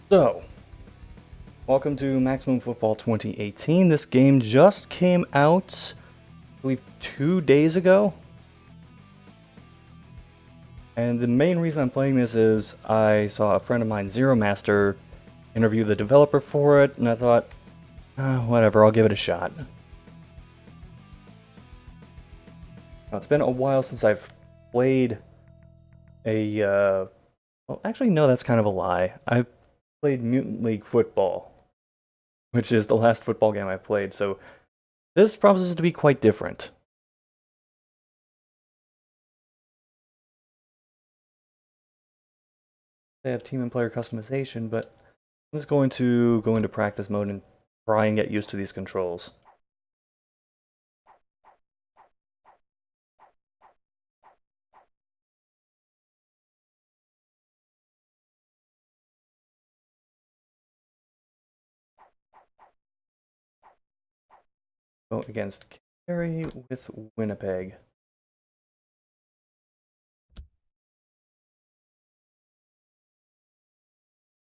So, welcome to Maximum Football 2018. This game just came out, I believe, 2 days ago. And the main reason I'm playing this is I saw a friend of mine, Zero Master, interview the developer for it, and I thought, whatever, I'll give it a shot. Now, it's been a while since I've played a, well, actually, no, that's kind of a lie. I played Mutant League Football, which is the last football game I played, so this promises to be quite different. They have team and player customization, but I'm just going to go into practice mode and try and get used to these controls. Go against Kerry with Winnipeg.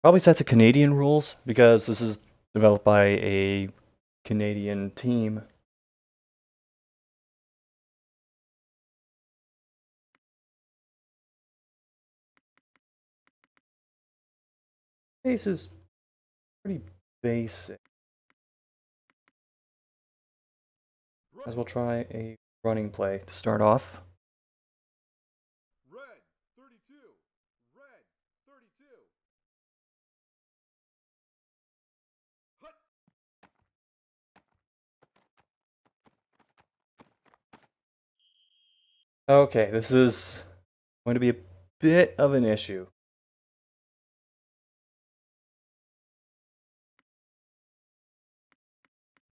Probably set to Canadian rules because this is developed by a Canadian team. Pace is pretty basic. As we'll try a running play to start off. Red 32. Red 32. Hut. Okay, this is going to be a bit of an issue.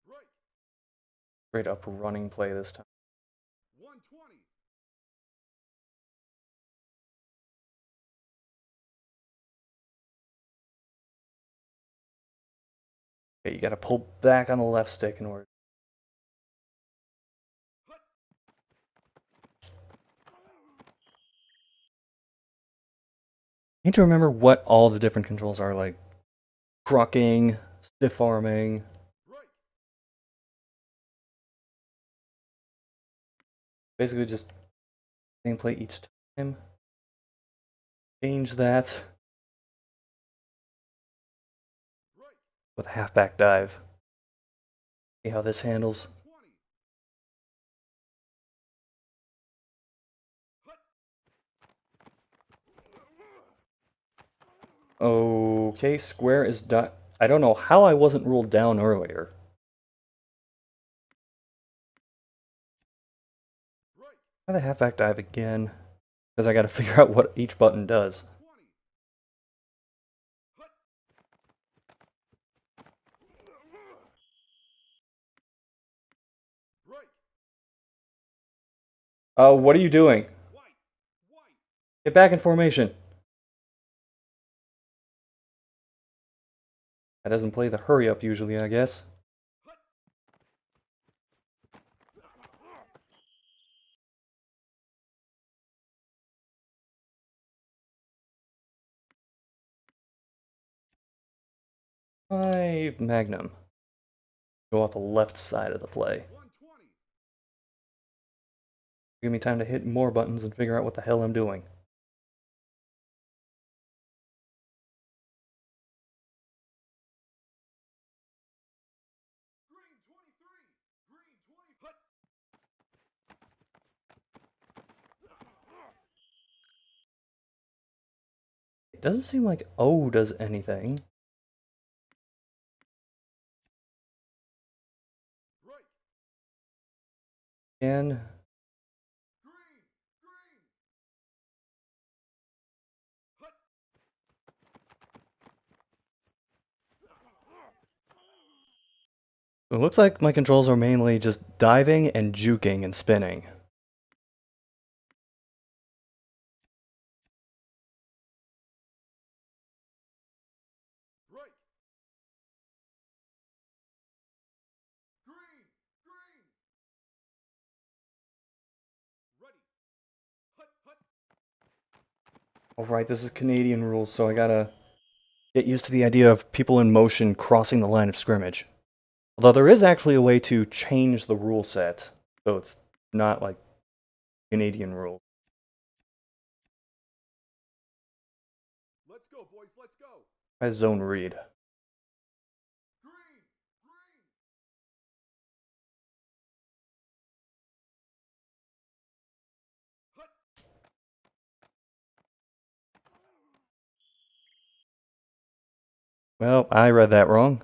Right. Straight up running play this time. 120. Okay, you gotta pull back on the left stick in order. Hut. I need to remember what all the different controls are, like trucking, stiff arming. Right. Basically just same play each time. Change that Right. with a halfback dive. See how this handles. 120. Hut. Okay, square is done. I don't know how I wasn't ruled down earlier. Right. Try the halfback dive again, because I gotta figure out what each button does. 120. Hut. Right. What are you doing? White. White. Get back in formation. That doesn't play the hurry up usually, I guess. Hut. My Magnum. Go off the left side of the play. 120. Give me time to hit more buttons and figure out what the hell I'm doing. Green 23. Green 20. Hut. It doesn't seem like O does anything. Right. And Green. Green. Hut. it looks like my controls are mainly just diving and juking and spinning. Right. Green. Green. Ready. Hut. Hut. Alright, this is Canadian rules, so I gotta get used to the idea of people in motion crossing the line of scrimmage. Although there is actually a way to change the rule set, so it's not like Canadian rules. Let's go, boys. Let's go. Try zone read. Green. Green. Hut. Well, I read that wrong.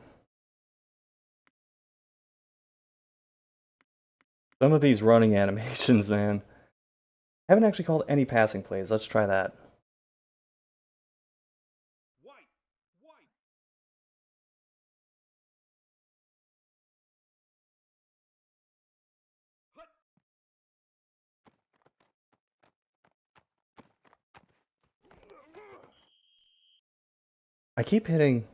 Some of these running animations, man. I haven't actually called any passing plays. Let's try that. White. White. Hut. I keep hitting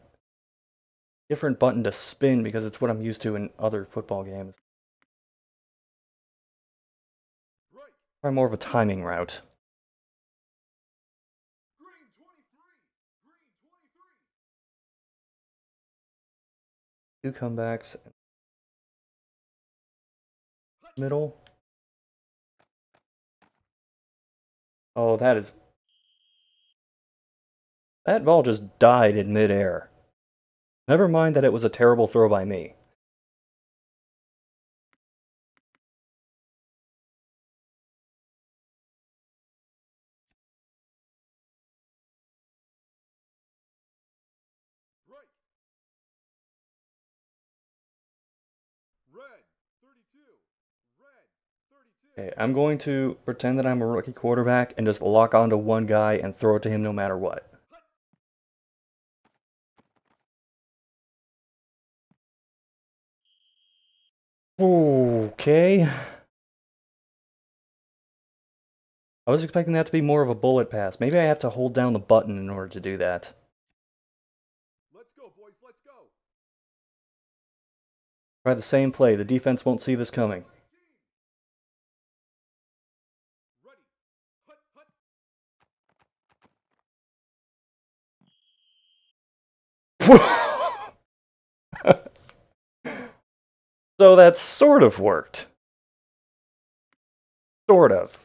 different button to spin because it's what I'm used to in other football games. Right. Try more of a timing route. Green 23. Green 23. Two comebacks. Hut. Middle. Oh, that ball just died in midair. Never mind that it was a terrible throw by me. Right. Red 32. Red 32. Okay, I'm going to pretend that I'm a rookie quarterback and just lock onto one guy and throw it to him no matter what. Okay. I was expecting that to be more of a bullet pass. Maybe I have to hold down the button in order to do that. Let's go, boys. Let's go. Try the same play. The defense won't see this coming. Ready. Hut. Hut. So that sort of worked. Sort of.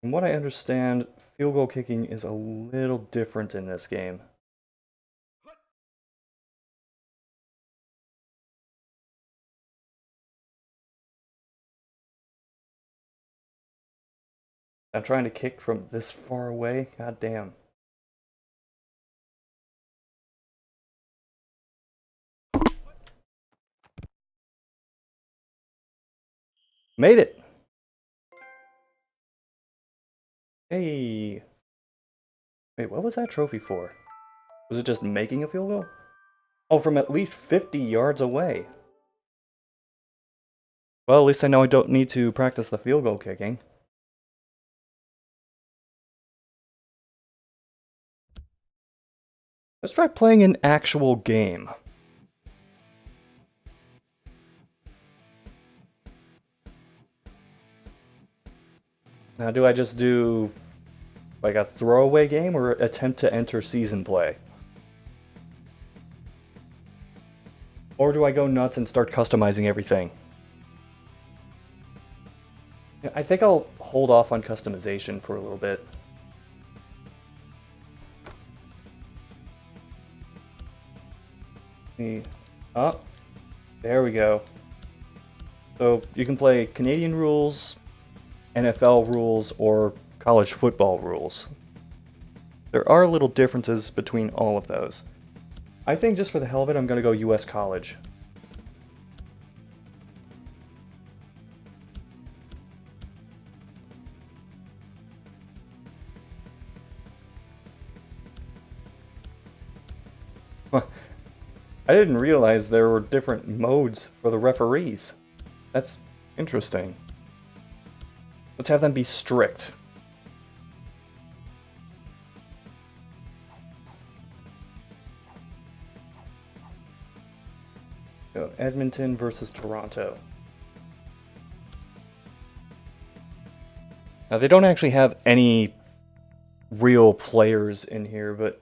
From what I understand, field goal kicking is a little different in this game. I'm trying to kick from this far away. God damn. Made it. Hey. Wait, what was that trophy for? Was it just making a field goal? Oh, from at least 50 yards away. Well, at least I know I don't need to practice the field goal kicking. Let's try playing an actual game. Now, do I just do like a throwaway game or attempt to enter season play? Or do I go nuts and start customizing everything? I think I'll hold off on customization for a little bit. Oh, there we go. So you can play Canadian rules, NFL rules, or college football rules. There are little differences between all of those. I think just for the hell of it, I'm going to go US college. I didn't realize there were different modes for the referees. That's interesting. Let's have them be strict. So, Edmonton versus Toronto. Now, they don't actually have any real players in here, but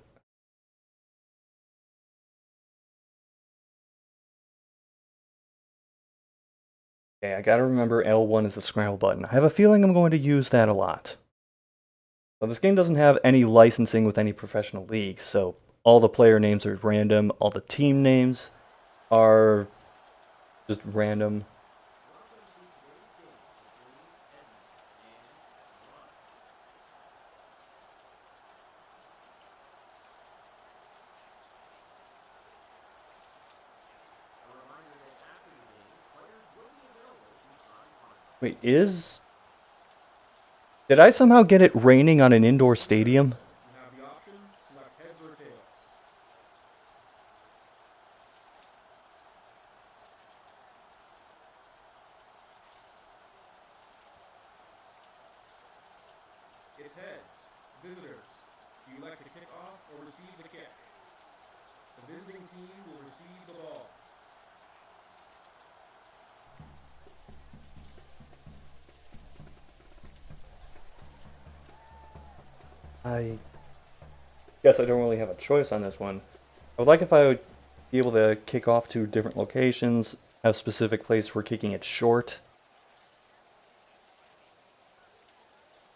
okay, I gotta remember L1 is the scramble button. I have a feeling I'm going to use that a lot. So this game doesn't have any licensing with any professional leagues, so all the player names are random, all the team names are just random. Wait, did I somehow get it raining on an indoor stadium? You have the option, select heads or tails. It's heads. Visitors. Do you like to kick off or receive the kick? The visiting team will receive the ball. I guess I don't really have a choice on this one. I would like if I would be able to kick off to different locations, have specific place for kicking it short.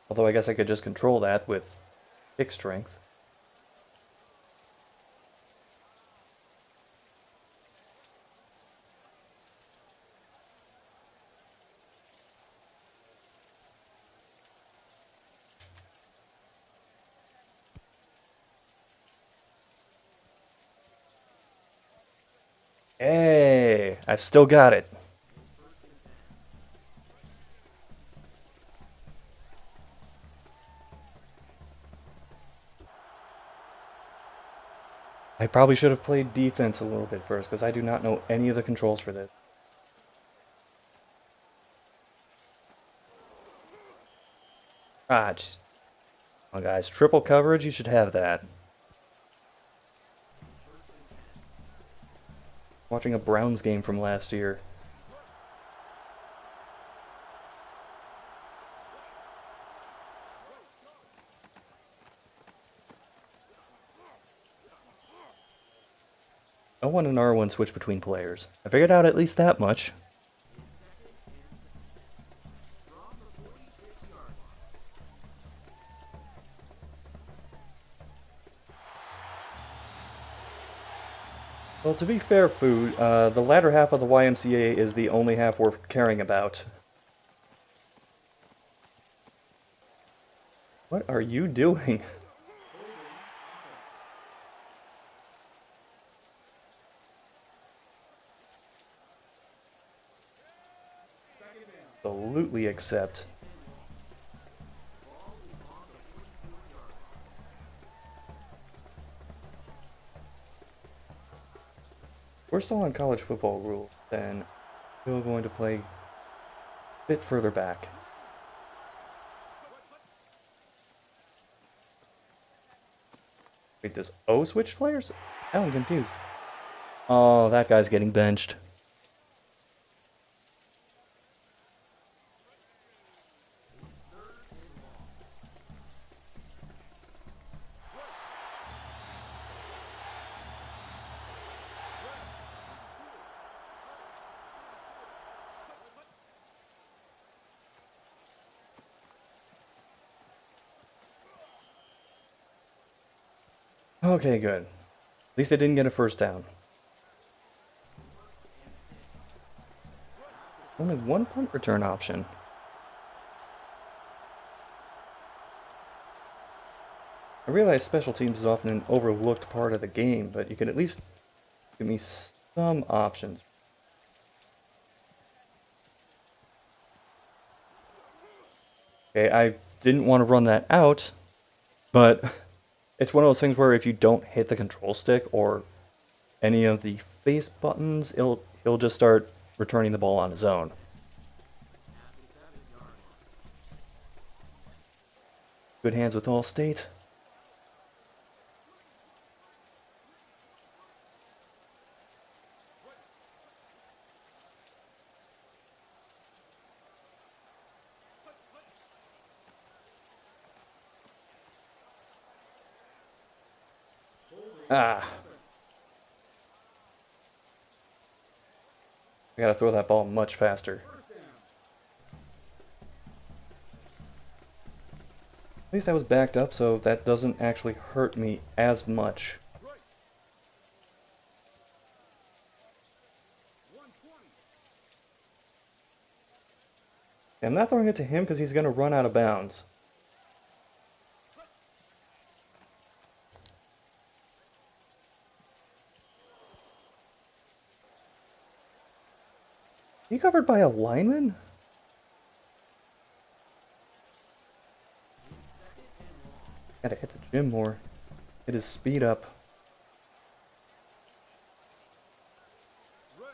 Although I guess I could just control that with kick strength. Hey, I still got it. I probably should have played defense a little bit first, because I do not know any of the controls for this. Ah, just, oh guys, triple coverage, you should have that. Watching a Browns game from last year. L1 and R1 switch between players. I figured out at least that much. Well, to be fair, Food, the latter half of the YMCA is the only half worth caring about. What are you doing? Absolutely accept. We're still on college football rules, then we're going to play a bit further back. Wait, does O switch players? Now I'm confused. Oh, that guy's getting benched. Okay, good. At least they didn't get a first down. Only one punt return option. I realize special teams is often an overlooked part of the game, but you can at least give me some options. Okay, I didn't want to run that out, but it's one of those things where if you don't hit the control stick or any of the face buttons, he'll just start returning the ball on his own. Good hands with Allstate. Ah, I gotta throw that ball much faster. First down. At least I was backed up, so that doesn't actually hurt me as much. Right. 120. I'm not throwing it to him because he's gonna run out of bounds. He covered by a lineman? Gotta hit the gym more. Get his speed up. Red.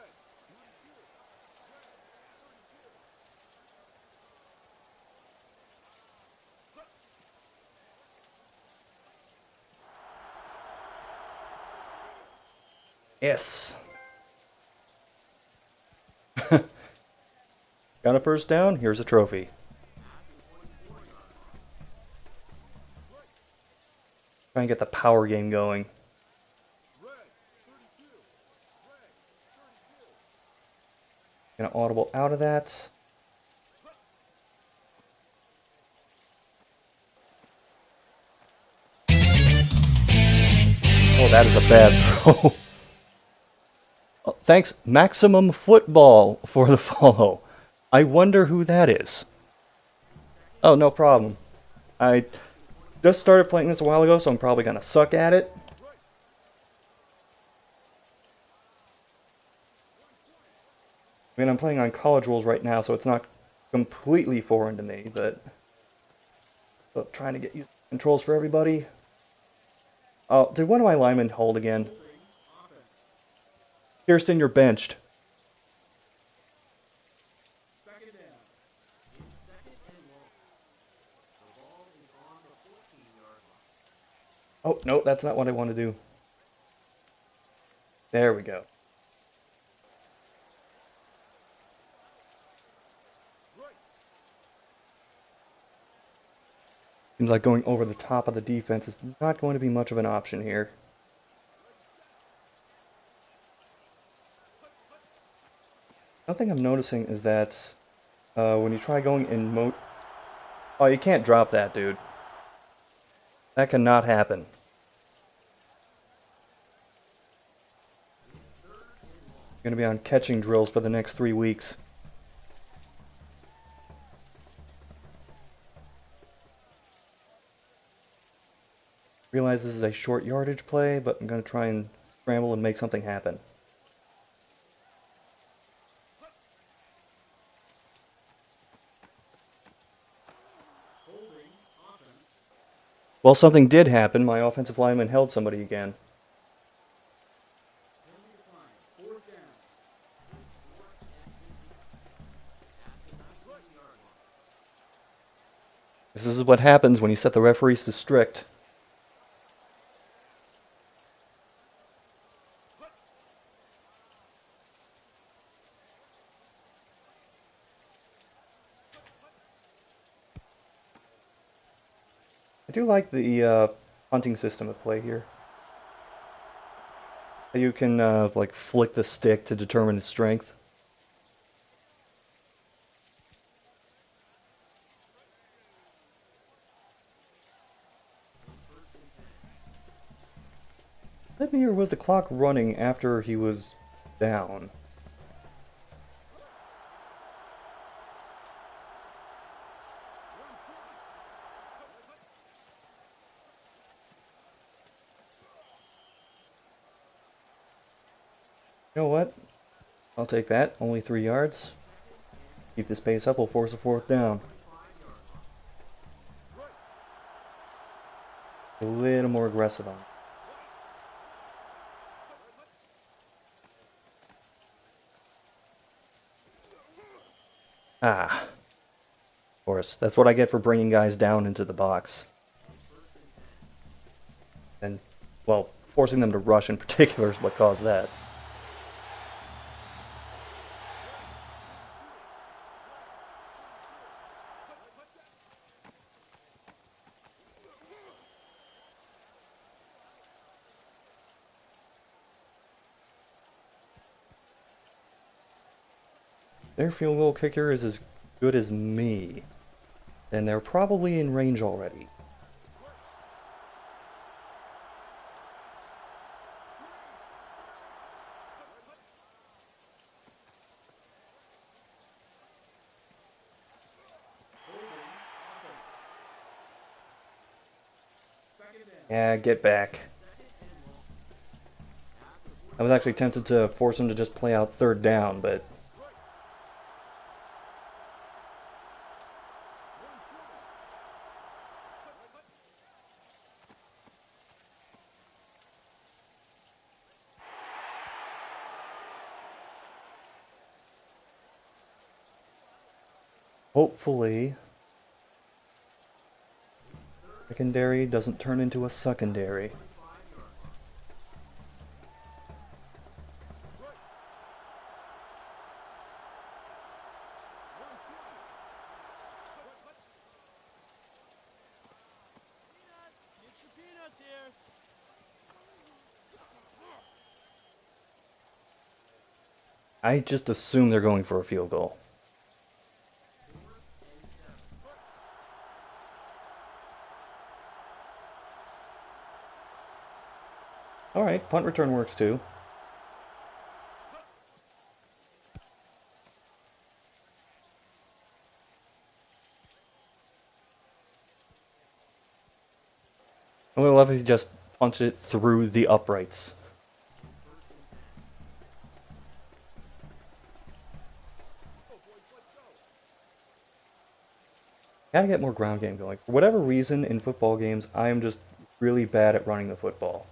Yes. Got a first down, here's a trophy. Try and get the power game going. Red. 32. Red. 32. Gonna audible out of that. Oh, that is a bad throw. Oh, thanks, Maximum Football, for the follow. I wonder who that is. Oh, no problem. I just started playing this a while ago, so I'm probably gonna suck at it. I mean, I'm playing on college rules right now, so it's not completely foreign to me, but still trying to get used to controls for everybody. Oh, did one of my linemen hold again? Offense. Kirsten, you're benched. Second down. It's second and long. The ball is on the 14-yard line. Oh, no, that's not what I want to do. There we go. Right. Seems like going over the top of the defense is not going to be much of an option here. Something I'm noticing is that when you try going in oh, you can't drop that, dude. That cannot happen. Gonna be on catching drills for the next 3 weeks. Realize this is a short yardage play, but I'm gonna try and scramble and make something happen. Holding. Offense. Well, something did happen. My offensive lineman held somebody again. Penalty decline. Fourth down. This is what happens when you set the referees to strict. I do like the hunting system at play here. You can like flick the stick to determine its strength. Let me, or was the clock running after he was down? You know what? I'll take that. Only 3 yards. Keep this pace up, we'll force a fourth down. A little more aggressive on it. Ah. Of course, that's what I get for bringing guys down into the box. And, well, forcing them to rush in particular is what caused that. their field goal kicker is as good as me, then they're probably in range already. Yeah, get back. I was actually tempted to force him to just play out third down, but hopefully secondary doesn't turn into a secondary. I just assume they're going for a field goal. Alright, punt return works too. I would love if he just punched it through the uprights. Gotta get more ground game going. For whatever reason, in football games, I am just really bad at running the football.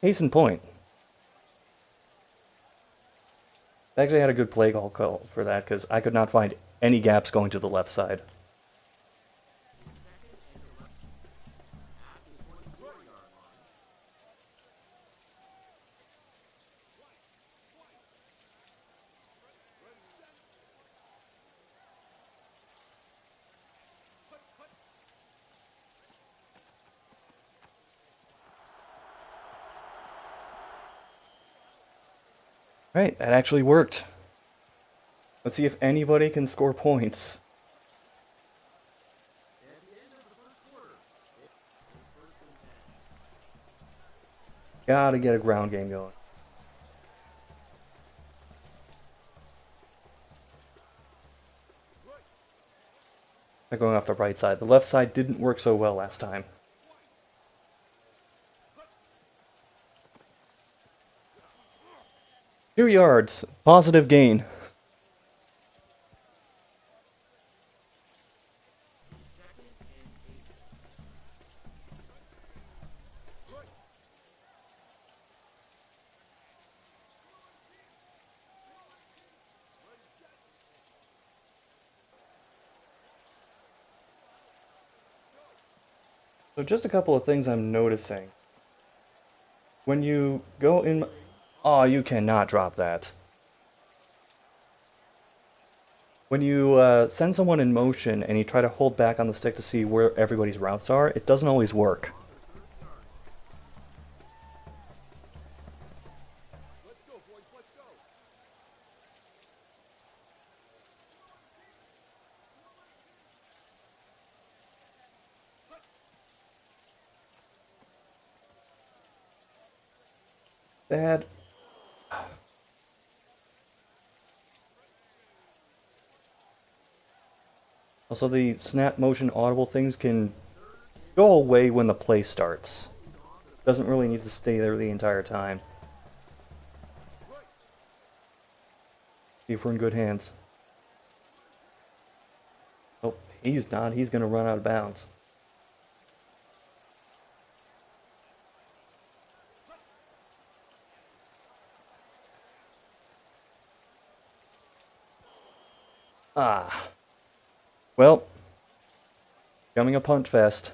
Case in point. I actually had a good play call for that because I could not find any gaps going to the left side. Right, that actually worked. Let's see if anybody can score points. Gotta get a ground game going. They're going off the right side. The left side didn't work so well last time. Two yards. Positive gain. So just a couple of things I'm noticing. When you go in... Oh, you cannot drop that. When you send someone in motion and you try to hold back on the stick to see where everybody's routes are, it doesn't always work. Bad. Also, the snap motion audible things can go away when the play starts. Doesn't really need to stay there the entire time. See if we're in good hands. Oh, he's not. He's gonna run out of bounds. Ah. Well, becoming a punt fest.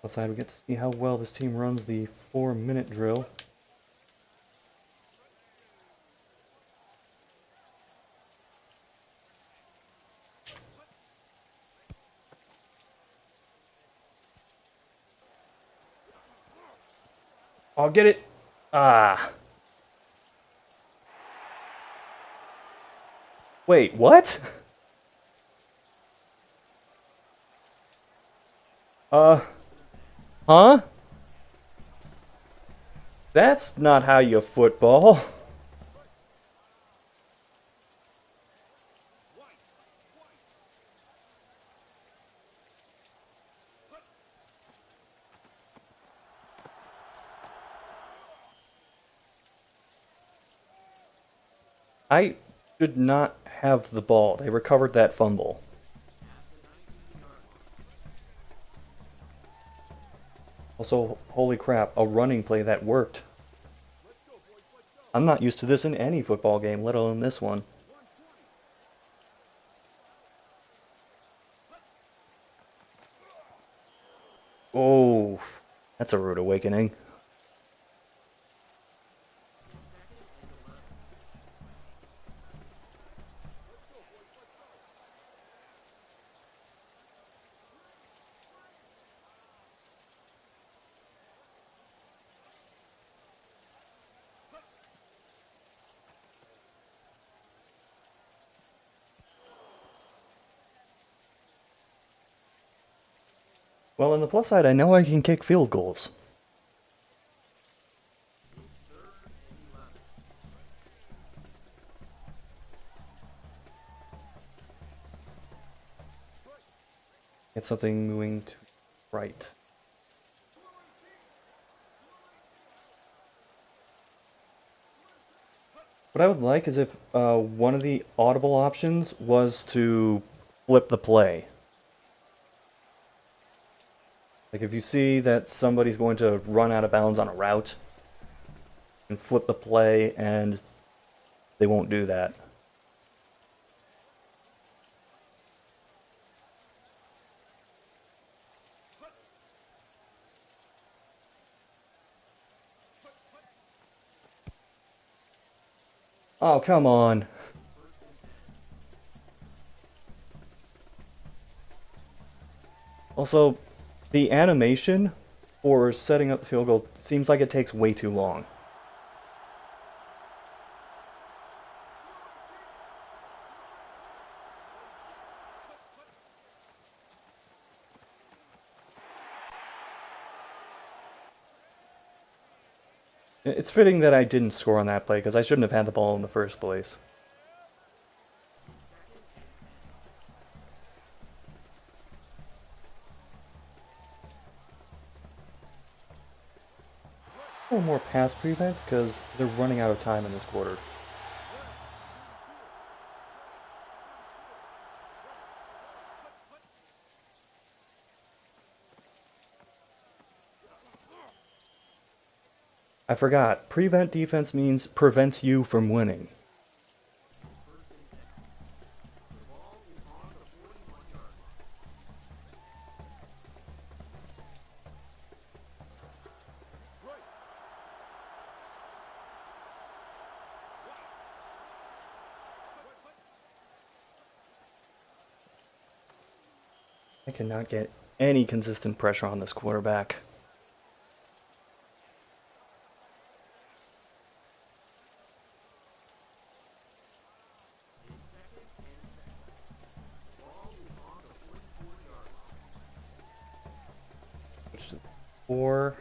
Outside, we get to see how well this team runs the 4-minute drill. I'll get it. Ah. Wait, what? Uh, huh? That's not how you football. I should not have the ball. They recovered that fumble. Also, holy crap, a running play that worked. I'm not used to this in any football game, let alone this one. Oh, that's a rude awakening. Well, on the plus side, I know I can kick field goals. Get something moving to right. What I would like is if one of the audible options was to flip the play. Like if you see that somebody's going to run out of bounds on a route, and flip the play, and they won't do that. Oh, come on. Also, the animation for setting up the field goal seems like it takes way too long. It's fitting that I didn't score on that play because I shouldn't have had the ball in the first place. A little more pass prevent because they're running out of time in this quarter. I forgot. Prevent defense means prevents you from winning. I cannot get any consistent pressure on this quarterback. Which is 4.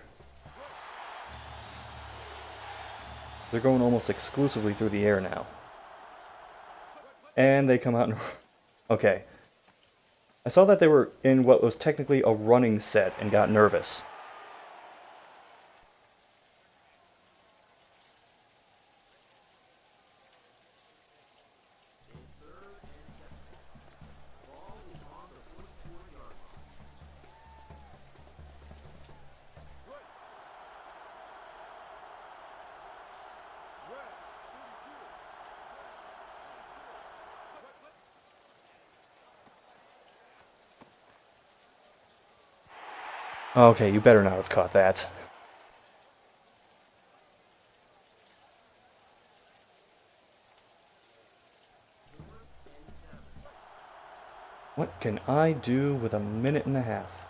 They're going almost exclusively through the air now. And they come out and... Okay. I saw that they were in what was technically a running set and got nervous. Okay, you better not have caught that. What can I do with a minute and a half?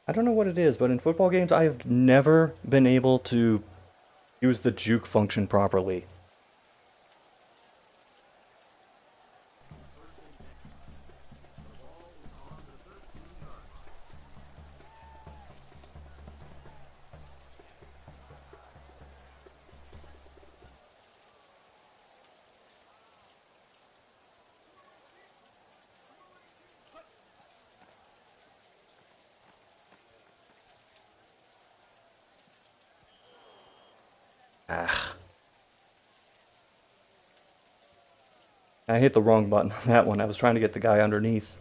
I don't know what it is, but in football games, I have never been able to use the juke function properly. Ah. I hit the wrong button on that one. I was trying to get the guy underneath.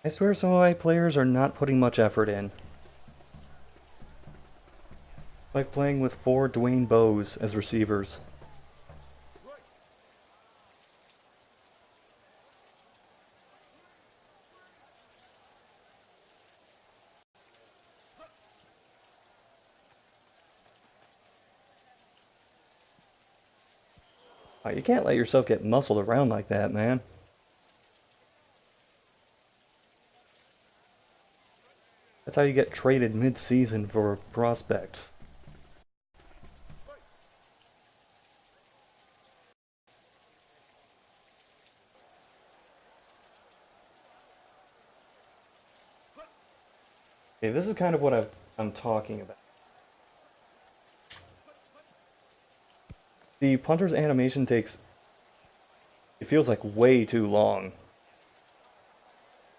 I swear some of my players are not putting much effort in. Like playing with 4 Dwayne Bows as receivers. You can't let yourself get muscled around like that, man. That's how you get traded mid-season for prospects. Okay, this is kind of what I'm talking about. The punter's animation takes, it feels like way too long.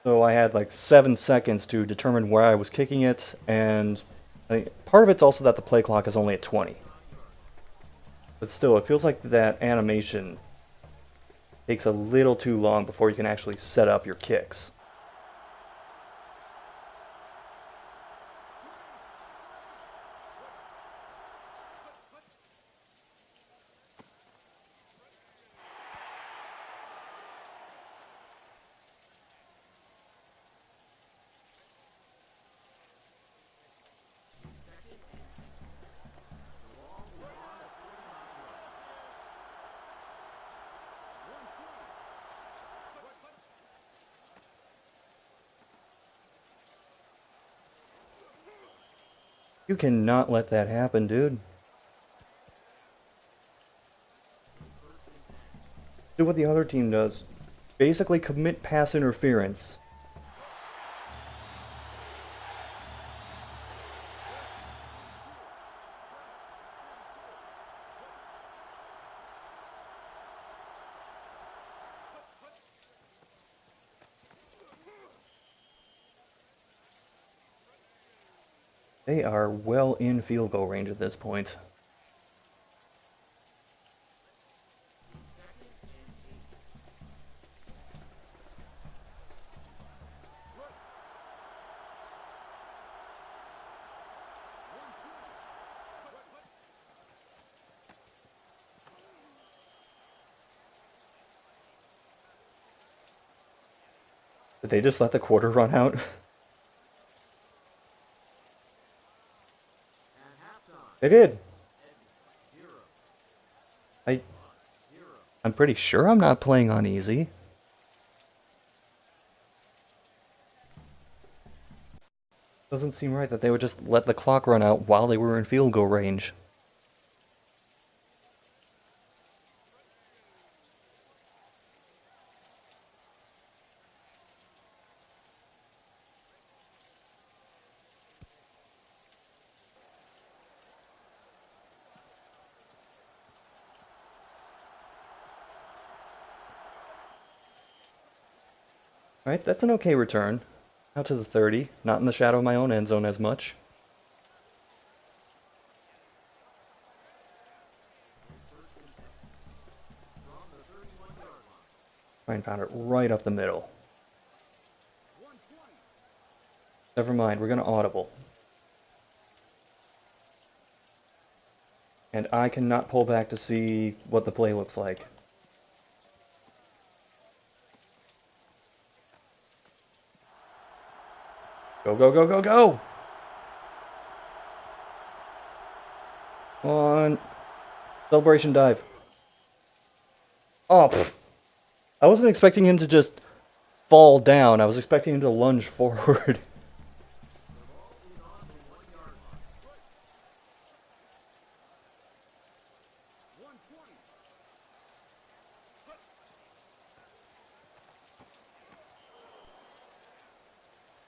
So I had like 7 seconds to determine where I was kicking it, and I think part of it's also that the play clock is only at 20. But still, it feels like that animation takes a little too long before you can actually set up your kicks. You cannot let that happen, dude. Do what the other team does. Basically commit pass interference. They are well in field goal range at this point. Did they just let the quarter run out? They did. I, I'm pretty sure I'm not playing on easy. Doesn't seem right that they would just let the clock run out while they were in field goal range. Alright, that's an okay return. Out to the 30, not in the shadow of my own end zone as much. Ryan found it right up the middle. Never mind, we're gonna audible. And I cannot pull back to see what the play looks like. Go, go, go, go, go! On. Celebration dive. Oh, pfft. I wasn't expecting him to just fall down. I was expecting him to lunge forward.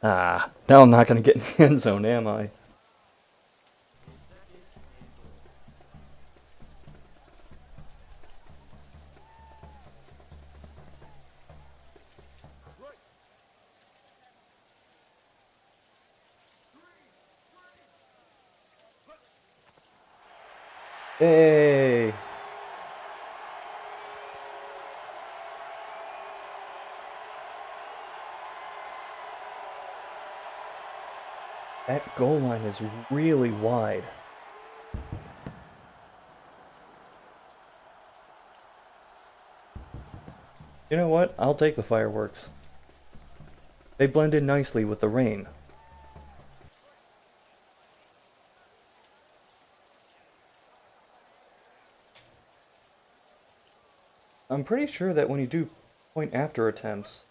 Ah, now I'm not going to get in the end zone, am I? Hey! That goal line is really wide. You know what? I'll take the fireworks. They blend in nicely with the rain. I'm pretty sure that when you do point after attempts,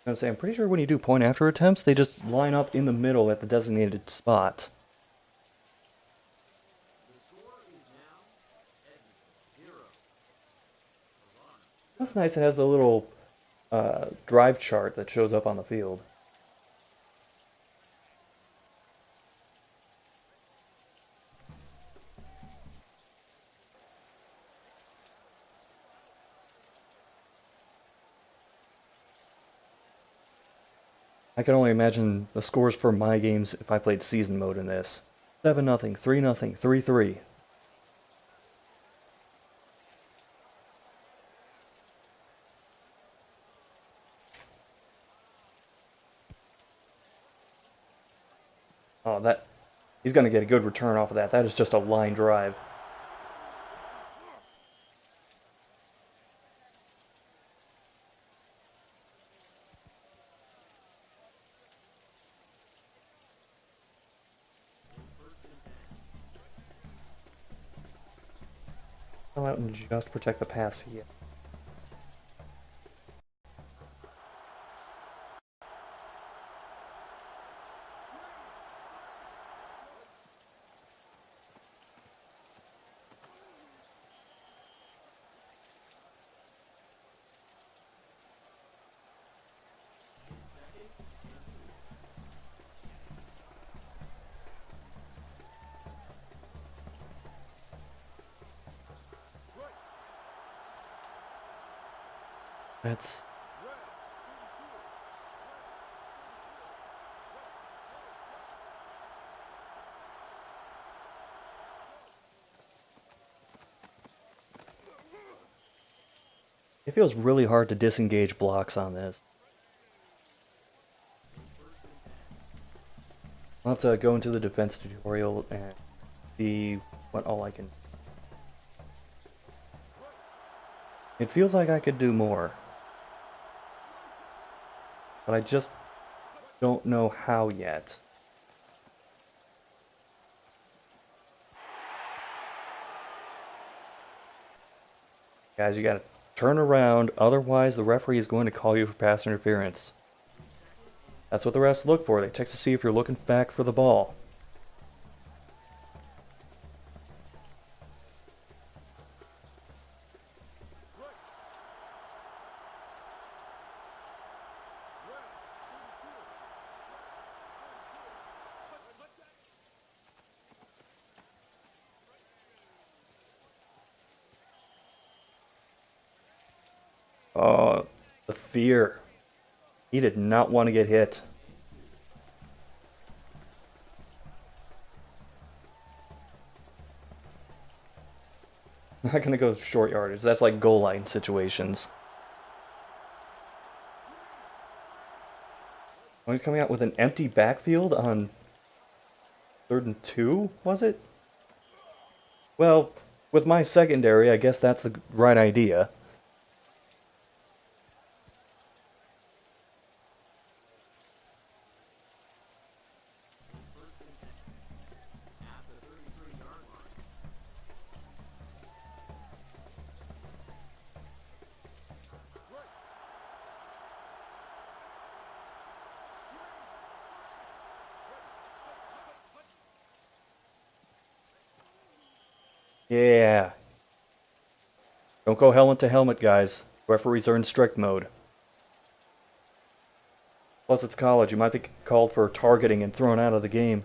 I'm pretty sure when you do point after attempts, they just line up in the middle at the designated spot. That's nice. It has the little drive chart that shows up on the field. I can only imagine the scores for my games if I played season mode in this. 7-0, 3-0, 3-3. Oh, he's going to get a good return off of that. That is just a line drive. Go out and just protect the pass here. That's... It feels really hard to disengage blocks on this. I'll have to go into the defense tutorial and see what all I can... It feels like I could do more. But I just don't know how yet. Guys, you gotta turn around, otherwise the referee is going to call you for pass interference. That's what the refs look for. They check to see if you're looking back for the ball. Oh, the fear. He did not want to get hit. I'm not gonna go short yardage. That's like goal line situations. Oh, he's coming out with an empty backfield on 3rd and 2, was it? Well, with my secondary, I guess that's the right idea. Yeah. Don't go helmet to helmet, guys. Referees are in strict mode. Plus, it's college. You might be called for targeting and thrown out of the game.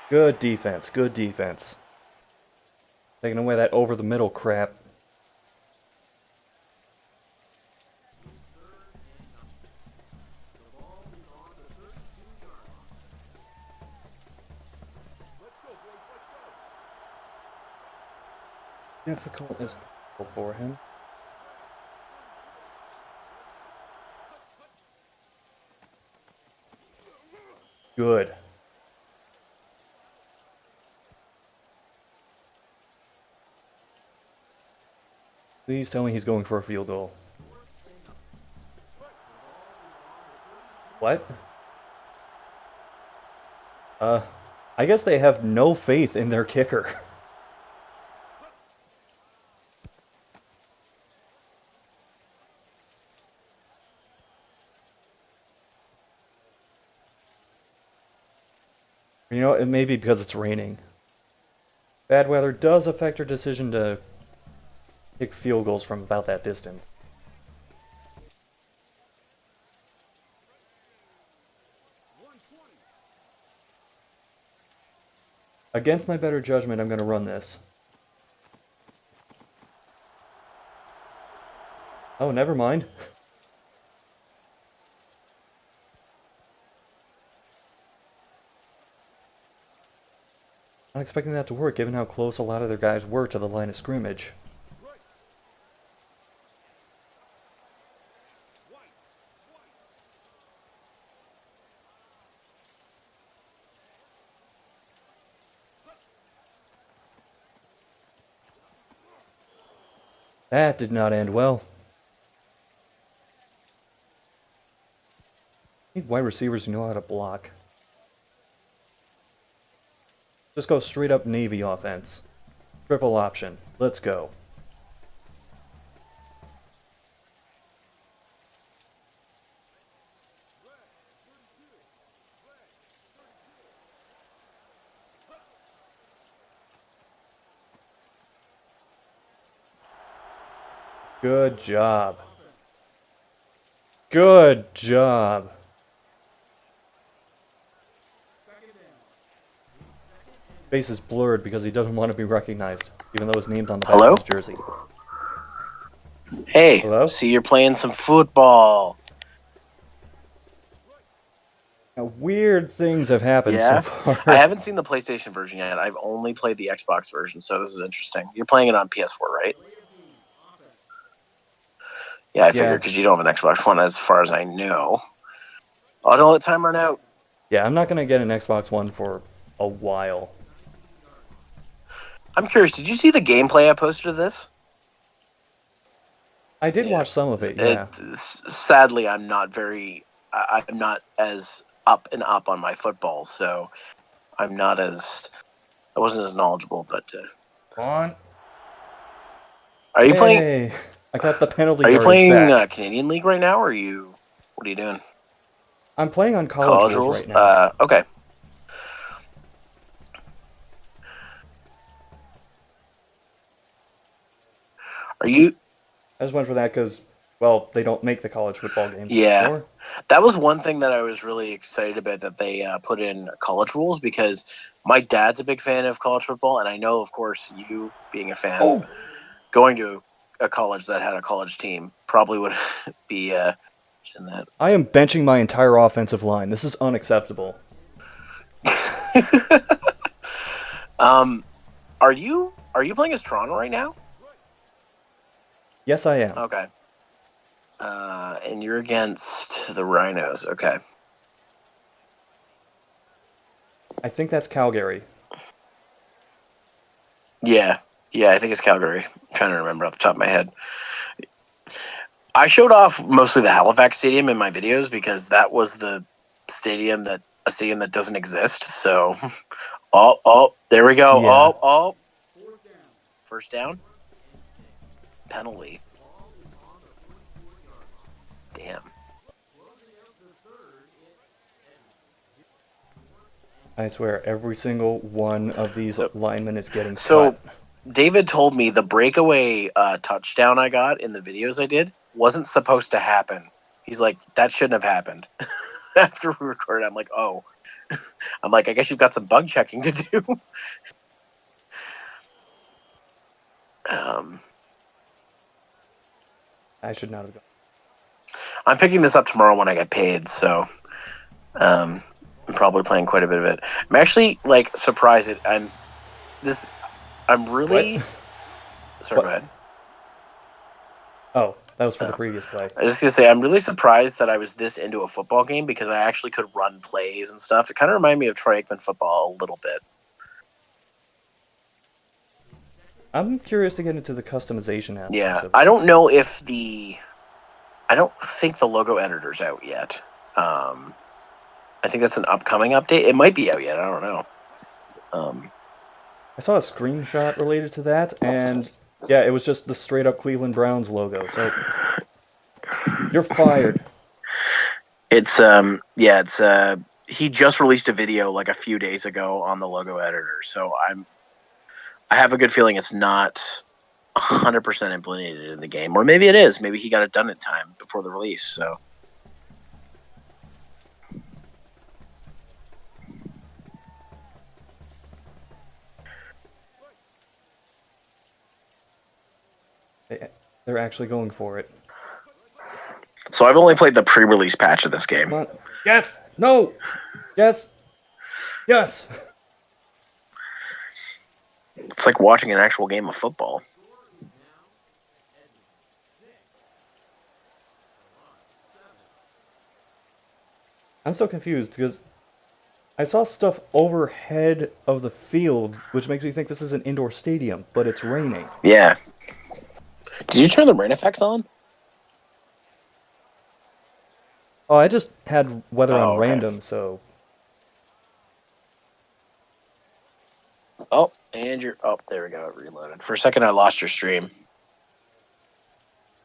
Good defense. Good defense. Taking away that over the middle crap. Difficult as possible for him. Good. Please tell me he's going for a field goal. What? I guess they have no faith in their kicker. You know, it may be because it's raining. Bad weather does affect your decision to kick field goals from about that distance. Against my better judgment, I'm going to run this. Oh, never mind. Not expecting that to work, given how close a lot of their guys were to the line of scrimmage. That did not end well. Need wide receivers who know how to block. Just go straight up Navy offense. Triple option. Let's go. Good job. Good job. Face is blurred because he doesn't want to be recognized, even though his name's on the back Hello? of his jersey. Hey, Hello? see you're playing some football. Now, weird things have happened Yeah? so far. I haven't seen the PlayStation version yet. I've only played the Xbox version, so this is interesting. You're playing it on PS4, right? Yeah, I figured because you don't have an Xbox One as far as I know. Oh, don't let time run out. Yeah, I'm not going to get an Xbox One for a while. I'm curious, did you see the gameplay I posted of this? I did watch some of it, yeah. Sadly, I'm not as up and up on my football, so I wasn't as knowledgeable, but... On. Are you playing... Hey, I got the penalty Are you yardage playing back. Canadian League right now, or what are you doing? I'm playing on college rules right now. Okay. Are you... I just went for that because, well, they don't make the college football games anymore. That was one thing that I was really excited about, that they put in college rules, because my dad's a big fan of college football, and I know, of course, you being a fan, going to a college that had a college team probably would be And that. I am benching my entire offensive line. This is unacceptable. Are you playing as Toronto right now? Yes, I am. Okay. And you're against the Rhinos. Okay. I think that's Calgary. Yeah, I think it's Calgary. I'm trying to remember off the top of my head. I showed off mostly the Halifax Stadium in my videos because that was a stadium that doesn't exist. So, there we go. Yeah. First down. Penalty. Damn. I swear, every single one of these linemen is getting So, cut. David told me the breakaway touchdown I got in the videos I did wasn't supposed to happen. He's like, that shouldn't have happened. After we recorded, I'm like, oh. I'm like, I guess you've got some bug checking to do. I should not have gone. I'm picking this up tomorrow when I get paid, so I'm probably playing quite a bit of it. I'm actually like surprised. I'm really. What? Sorry, What? go ahead. Oh, that was for the previous play. I was just gonna say I'm really surprised that I was this into a football game because I actually could run plays and stuff. It kind of reminded me of Troy Aikman football a little bit. I'm curious to get into the customization aspects Yeah, of it. I don't know if I don't think the logo editor's out yet. I think that's an upcoming update. It might be out yet. I don't know. I saw a screenshot related to that, and yeah, it was just the straight up Cleveland Browns logo. So you're fired. It's he just released a video like a few days ago on the logo editor. So I have a good feeling it's not 100% implemented in the game, or maybe it is. Maybe he got it done in time before the release. So They're actually going for it. I've only played the pre-release patch of this game. Come on. Yes. No. Yes. Yes. It's like watching an actual game of football. I'm so confused because I saw stuff overhead of the field, which makes me think this is an indoor stadium, but it's raining. Yeah. Did you turn the rain effects on? Oh, I just had weather on okay. random, so... Oh, and you're... Oh, there we go. It reloaded. For a second, I lost your stream.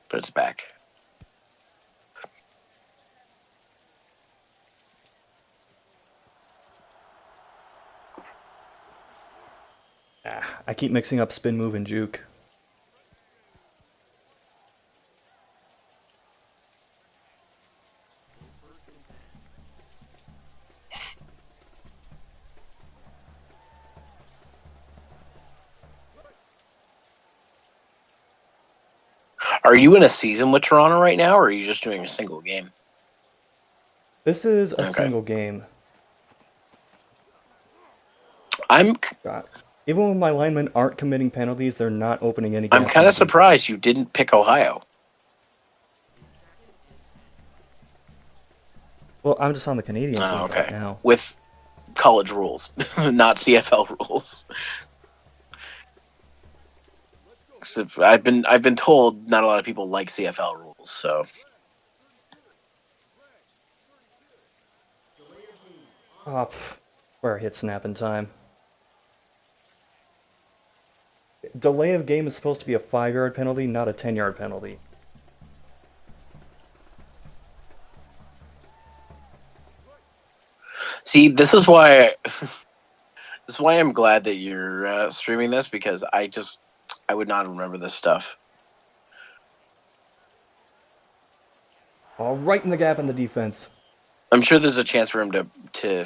But it's back. I keep mixing up spin move and juke. Are you in a season with Toronto right now, or are you just doing a single game? This is a Okay. single game. God. Even when my linemen aren't committing penalties, they're not opening any gaps. I'm kind in of the surprised defense. you didn't pick Ohio. Well, I'm just on the Canadian team Oh, right okay. now. With college rules, not CFL rules. 'Cause I've been told not a lot of people like CFL rules, so Oh, where hit snap in time. Delay of game is supposed to be a 5-yard penalty, not a 10-yard penalty. see, this is why I'm glad that you're streaming this, because I would not remember this stuff. Oh, right in the gap in the defense. I'm sure there's a chance for him to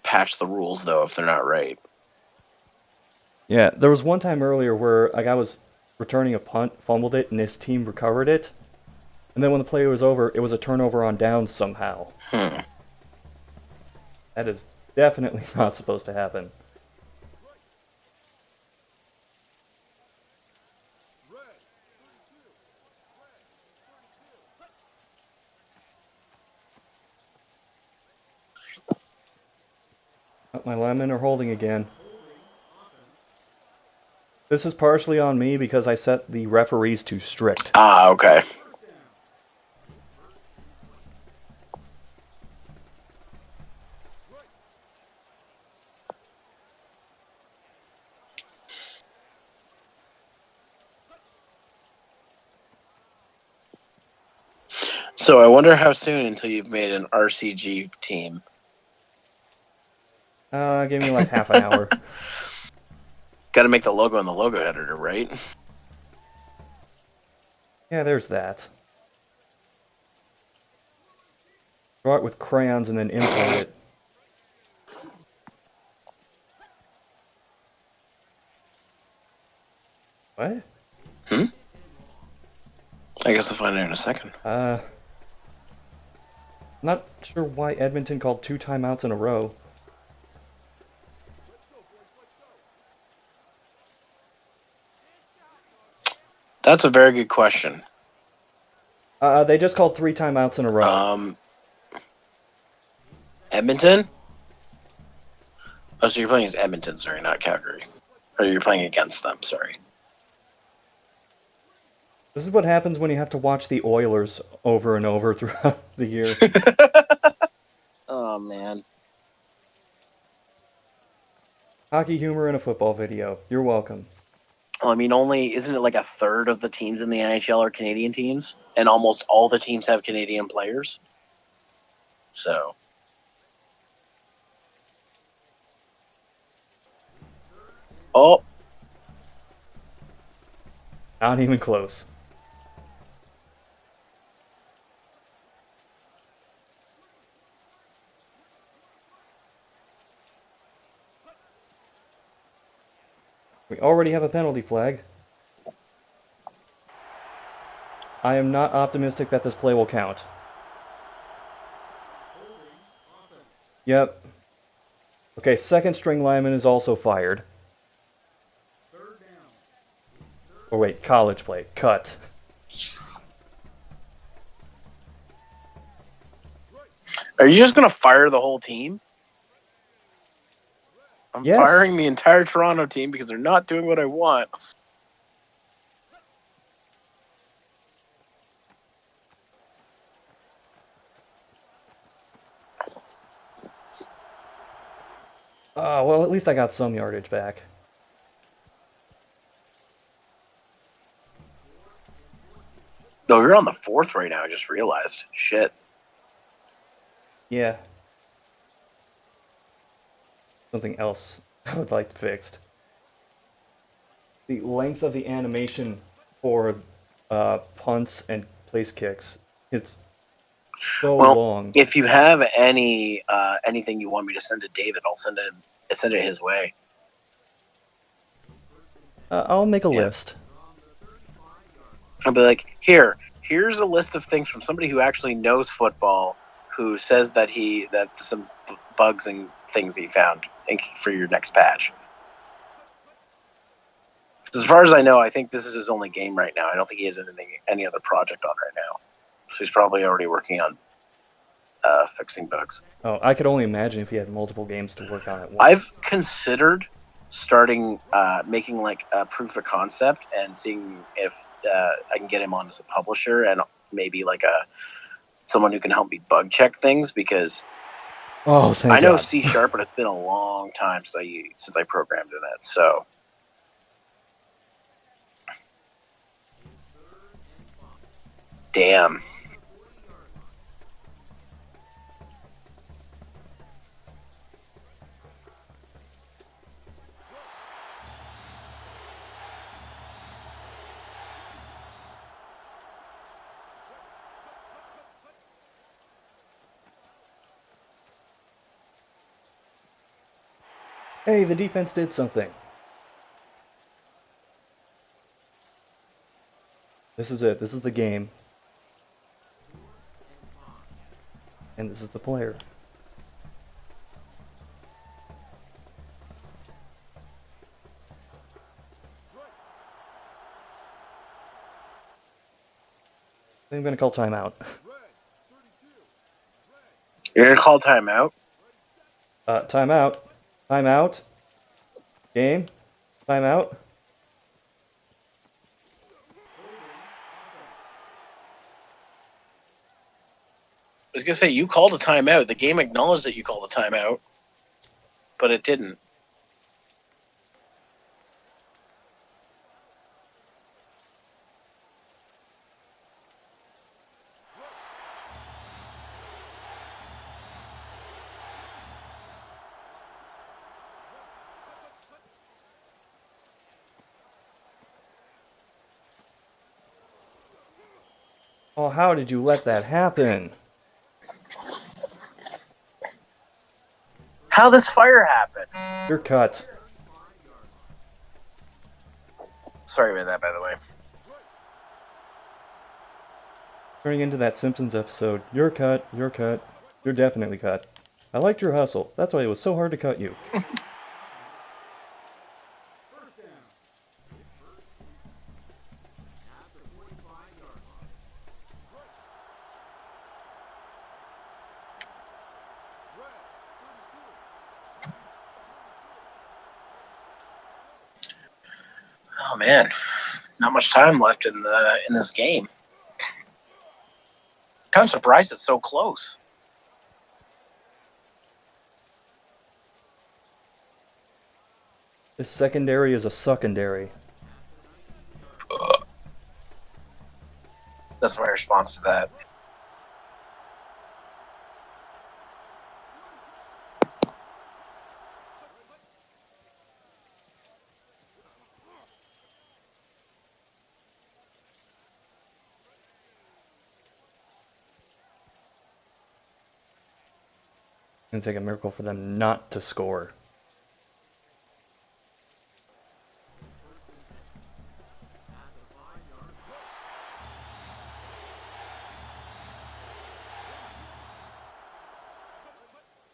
patch the rules though if they're not right. Yeah, there was one time earlier where a guy was returning a punt, fumbled it, and his team recovered it. And then when the play was over, it was a turnover on downs somehow. That is definitely not supposed to happen. Oh, my linemen are holding again. This is partially on me because I set the referees too strict. Ah, okay. So I wonder how soon until you've made an RCG team. Give me like half an hour. Got to make the logo in the logo editor, right? Yeah, there's that. Draw it with crayons and then import it. What? I guess I'll find out in a second. Not sure why Edmonton called 2 timeouts in a row. That's a very good question. They just called 3 timeouts in a row. Edmonton? Oh, so you're playing as Edmonton, sorry, not Calgary. Or you're playing against them, sorry. This is what happens when you have to watch the Oilers over and over throughout the year. Oh, man. Hockey humor in a football video. You're welcome. Well, I mean, isn't it like a third of the teams in the NHL are Canadian teams? And almost all the teams have Canadian players? So. Oh. Not even close. We already have a penalty flag. I am not optimistic that this play will count. Yep. Okay, second string lineman is also fired. Oh wait, college play. Cut. Are you just going to fire the whole team? I'm Yes. firing the entire Toronto team because they're not doing what I want. Well, at least I got some yardage back. Oh, you're on the 4th right now. I just realized. Shit. Yeah. Something else I would like fixed. The length of the animation for punts and place kicks. It's so long. If you have anything you want me to send to David, I'll send it his way. I'll make a list. I'll be like, here's a list of things from somebody who actually knows football, who says that some bugs and things he found for your next patch. As far as I know, I think this is his only game right now. I don't think he has any other project on right now. So he's probably already working on fixing bugs. Oh, I could only imagine if he had multiple games to work on at once. I've considered starting making like a proof of concept and seeing if I can get him on as a publisher and maybe like someone who can help me bug check things, because thank I know God. C#, but it's been a long time since I programmed in it. So damn. Hey, the defense did something. This is it. This is the game. And this is the player. I'm gonna call timeout. You're gonna call timeout? Timeout. Timeout. Game. Timeout. I was gonna say you called a timeout. The game acknowledged that you called a timeout, but it didn't. Oh, how did you let that happen? How this fire happened? You're cut. Sorry about that, by the way. Turning into that Simpsons episode. You're cut. You're cut. You're definitely cut. I liked your hustle. That's why it was so hard to cut you. First down. At the 45-yard line. Oh man, not much time left in this game. Kind of surprised it's so close. This secondary is a secondary. That's my response to that. It's gonna take a miracle for them not to score.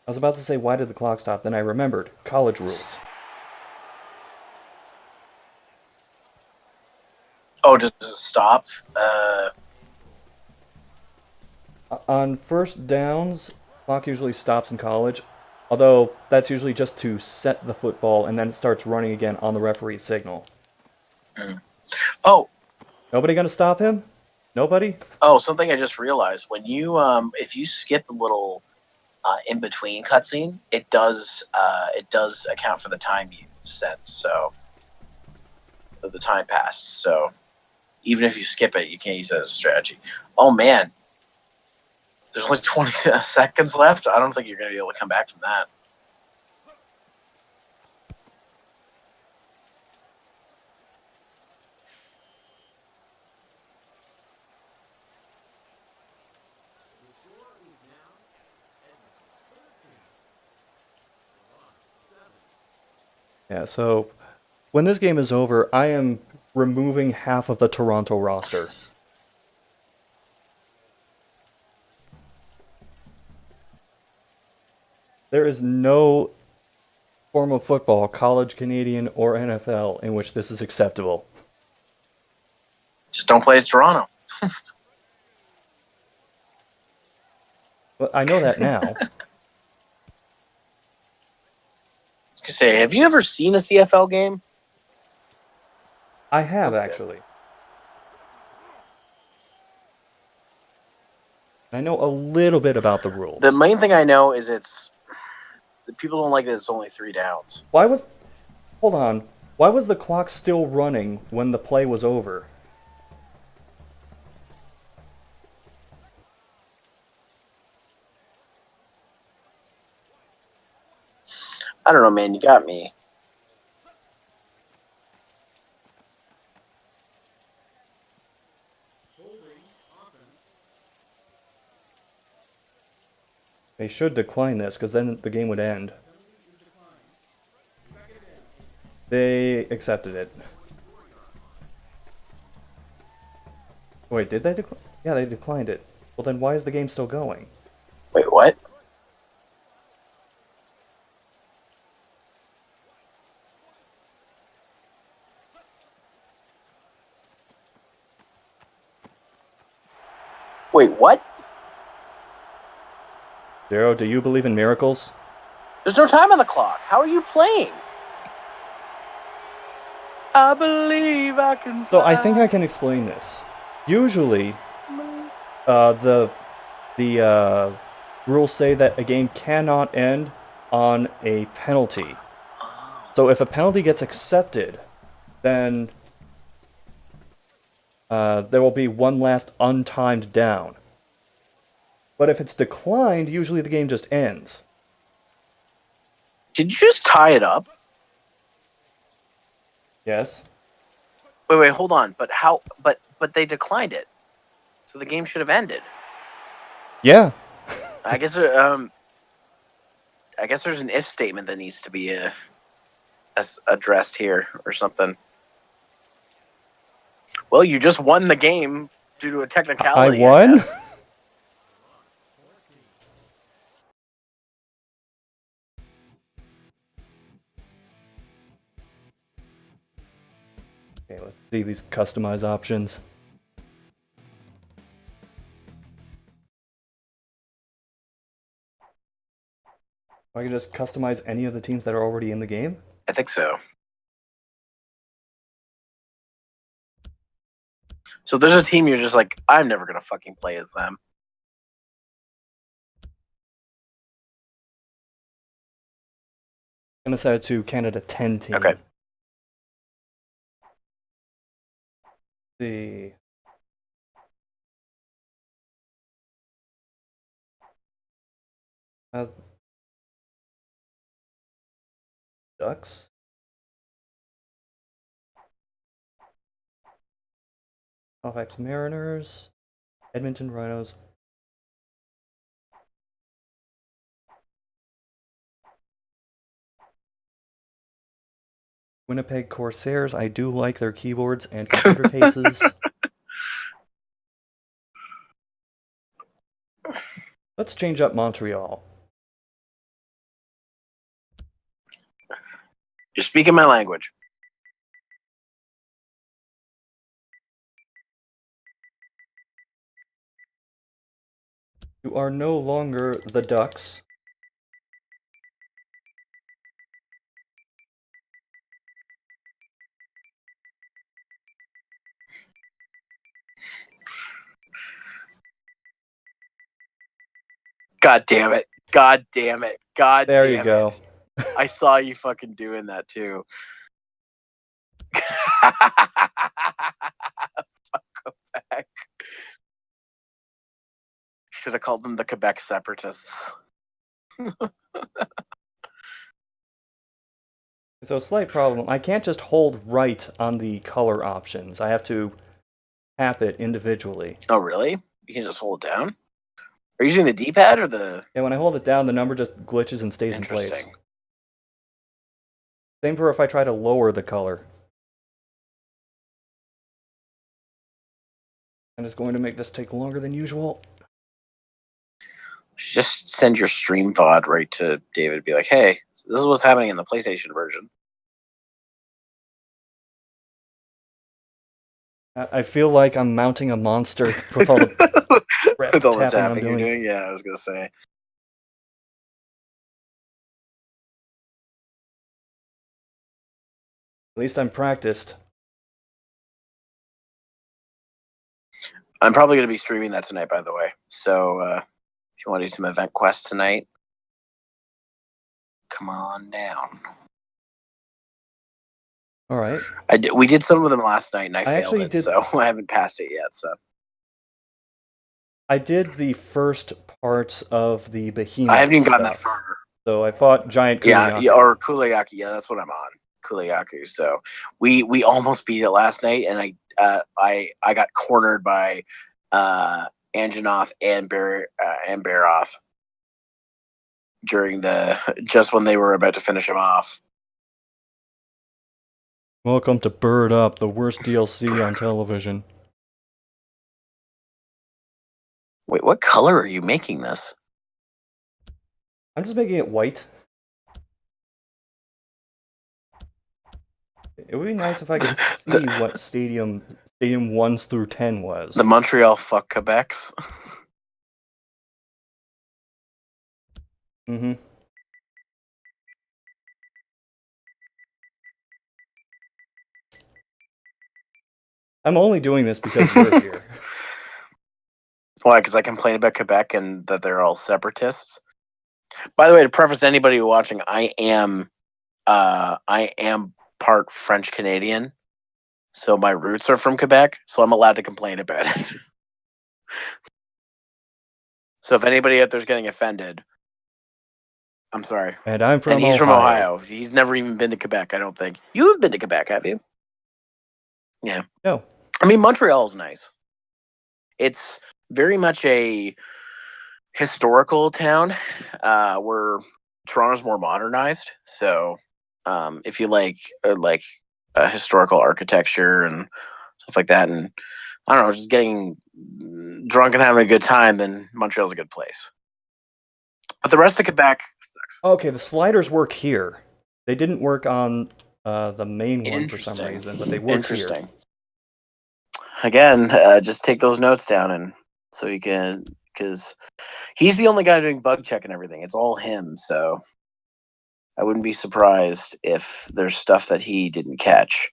I was about to say, why did the clock stop? Then I remembered. College rules. Oh, does it stop? On first downs, clock usually stops in college. Although, that's usually just to set the football, and then it starts running again on the referee's signal. Oh, Nobody gonna stop him? Nobody? something I just realized. When you if you skip the little in between cutscene, it does account for the time you set. So the time passed. So even if you skip it, you can't use that as a strategy. Oh man, there's only 20 seconds left. I don't think you're going to be able to come back from that. The score is now Edmonton 13. 7. Yeah, so when this game is over, I am removing half of the Toronto roster. There is no form of football, college, Canadian, or NFL, in which this is acceptable. Just don't play as Toronto. But I know that now. I was gonna say, have you ever seen a CFL game? I have, That's good. actually. I know a little bit about the rules. The main thing I know is the people don't like that it's only 3 downs. Hold on. Why was the clock still running when the play was over? I don't know, man. You got me. Holding offense. They should decline this, because then the game would end. Penalty is declined. Second down. They accepted it. Wait, did they decline? Yeah, they declined it. Well, then why is the game still going? Wait, what? Wait, what? Zero, do you believe in miracles? There's no time on the clock. How are you playing? I believe I can fly. So I think I can explain this. Usually, the rules say that a game cannot end on a penalty. So if a penalty gets accepted, then there will be one last untimed down. But if it's declined, usually the game just ends. Did you just tie it up? Yes? Wait, hold on. But how? But they declined it, so the game should have ended. Yeah. I guess. I guess there's an if statement that needs to be addressed here or something. Well, you just won the game due to a technicality. I won? guess. Okay, let's see these customize options. I can just customize any of the teams that are already in the game? I think so. So if there's a team you're just like, I'm never gonna fucking play as them. I'm gonna set it to Canada 10 team. Okay. See. Ducks? Halifax Mariners, Edmonton Rhinos. Winnipeg Corsairs, I do like their keyboards and computer cases. Let's change up Montreal. You're speaking my language. You are no longer the Ducks. God damn it. God damn it. God There damn you go. it. I saw you fucking doing that too. Fuck Quebec. Should have called them the Quebec Separatists. So slight problem. I can't just hold right on the color options. I have to tap it individually. Oh, really? You can just hold it down? Are you using the D-pad or the... And when I hold it down, the number just glitches and stays in place. Interesting. Same for if I try to lower the color. I'm just going to make this take longer than usual. Just send your stream VOD right to David. Be like, hey, this is what's happening in the PlayStation version. I feel like I'm mounting a monster with all the With all the tapping I'm tapping you're doing. doing? Yeah, I was going to say. At least I'm practiced. I'm probably going to be streaming that tonight, by the way. So if you want to do some event quests tonight, come on down. All right. We did some of them last night, and I failed actually it, did- so I haven't passed it yet. So I did the first part of the behemoth. I haven't even gotten that stuff. far. So I fought Giant Kuliaki. Yeah, or Kulayaki. Yeah, that's what I'm on. Kuliaku. So we almost beat it last night, and I got cornered by Anjanath and Baroth during just when they were about to finish him off. Welcome to Bird Up, the worst DLC on television. Wait, what color are you making this? I'm just making it white. It would be nice if I could see what Stadium 1s through 10 was. The Montreal fuck Quebecs. Mm-hmm. I'm only doing this because you're here. Why? Because I complain about Quebec and that they're all separatists. By the way, to preface anybody watching, I am part French Canadian, so my roots are from Quebec. So I'm allowed to complain about it. So if anybody out there's getting offended, I'm sorry. And I'm from And he's Ohio. from Ohio. He's never even been to Quebec, I don't think. You have been to Quebec, have you? Yeah. No. I mean, Montreal is nice. It's very much a historical town, where Toronto's more modernized. So, if you like historical architecture and stuff like that, and I don't know, just getting drunk and having a good time, then Montreal's a good place. But the rest of Quebec sucks. Okay, the sliders work here. They didn't work on the main one for some Interesting. reason, but they work Interesting. here. Again, just take those notes down, and so you can, because he's the only guy doing bug check and everything. It's all him, so I wouldn't be surprised if there's stuff that he didn't catch.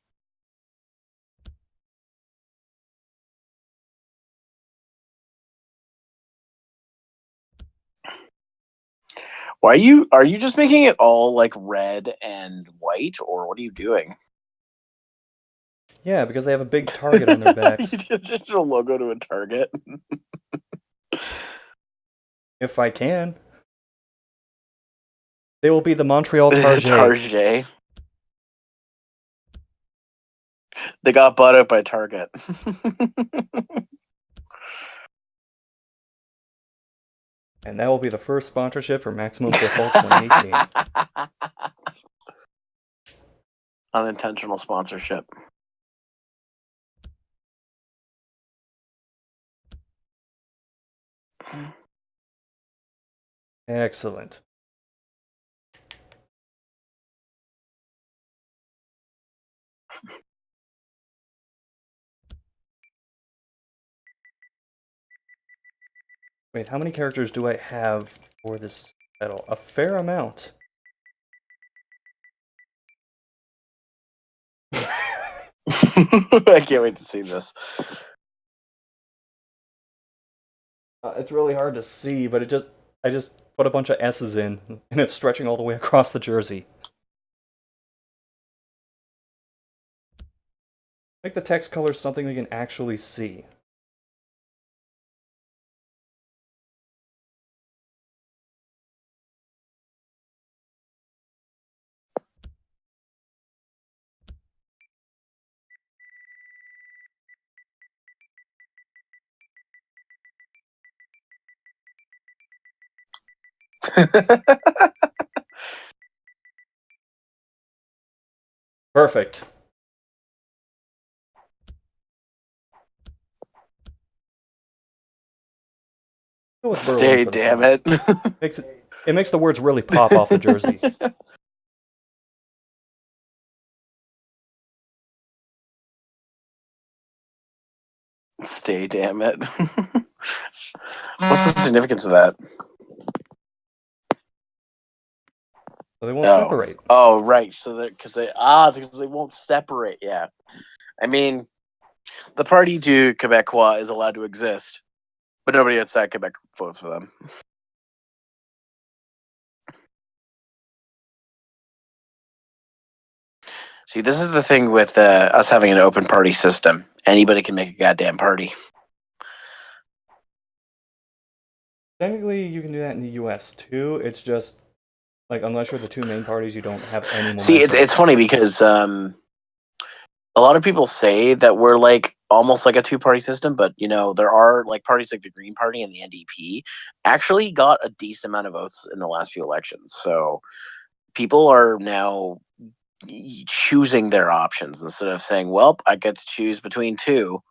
Why are you just making it all like red and white, or what are you doing? Yeah, because they have a big target on their backs. Just a logo to a target. If I can. They will be the Montreal Target. Target. They got bought out by Target. And that will be the first sponsorship for Maximum Football 2018. Unintentional sponsorship. Excellent. Wait, how many characters do I have for this battle? A fair amount. I can't wait to see this. It's really hard to see, but I just put a bunch of S's in, and it's stretching all the way across the jersey. Make the text color something we can actually see. Perfect. Go with Berlin Stay, for the damn font. it. It makes the words really pop off the jersey. Stay, damn it. What's the significance of that? So they won't separate. Oh, right. So because they won't separate. Yeah. I mean, the Parti du Québécois is allowed to exist, but nobody outside Quebec votes for them. See, this is the thing with us having an open party system. Anybody can make a goddamn party. Technically, you can do that in the U.S. too. It's just like unless you're the two main parties, you don't have any momentum. See, it's funny because a lot of people say that we're like almost like a two-party system, but you know there are like parties like the Green Party and the NDP actually got a decent amount of votes in the last few elections. So people are now choosing their options instead of saying, "Well, I get to choose between two."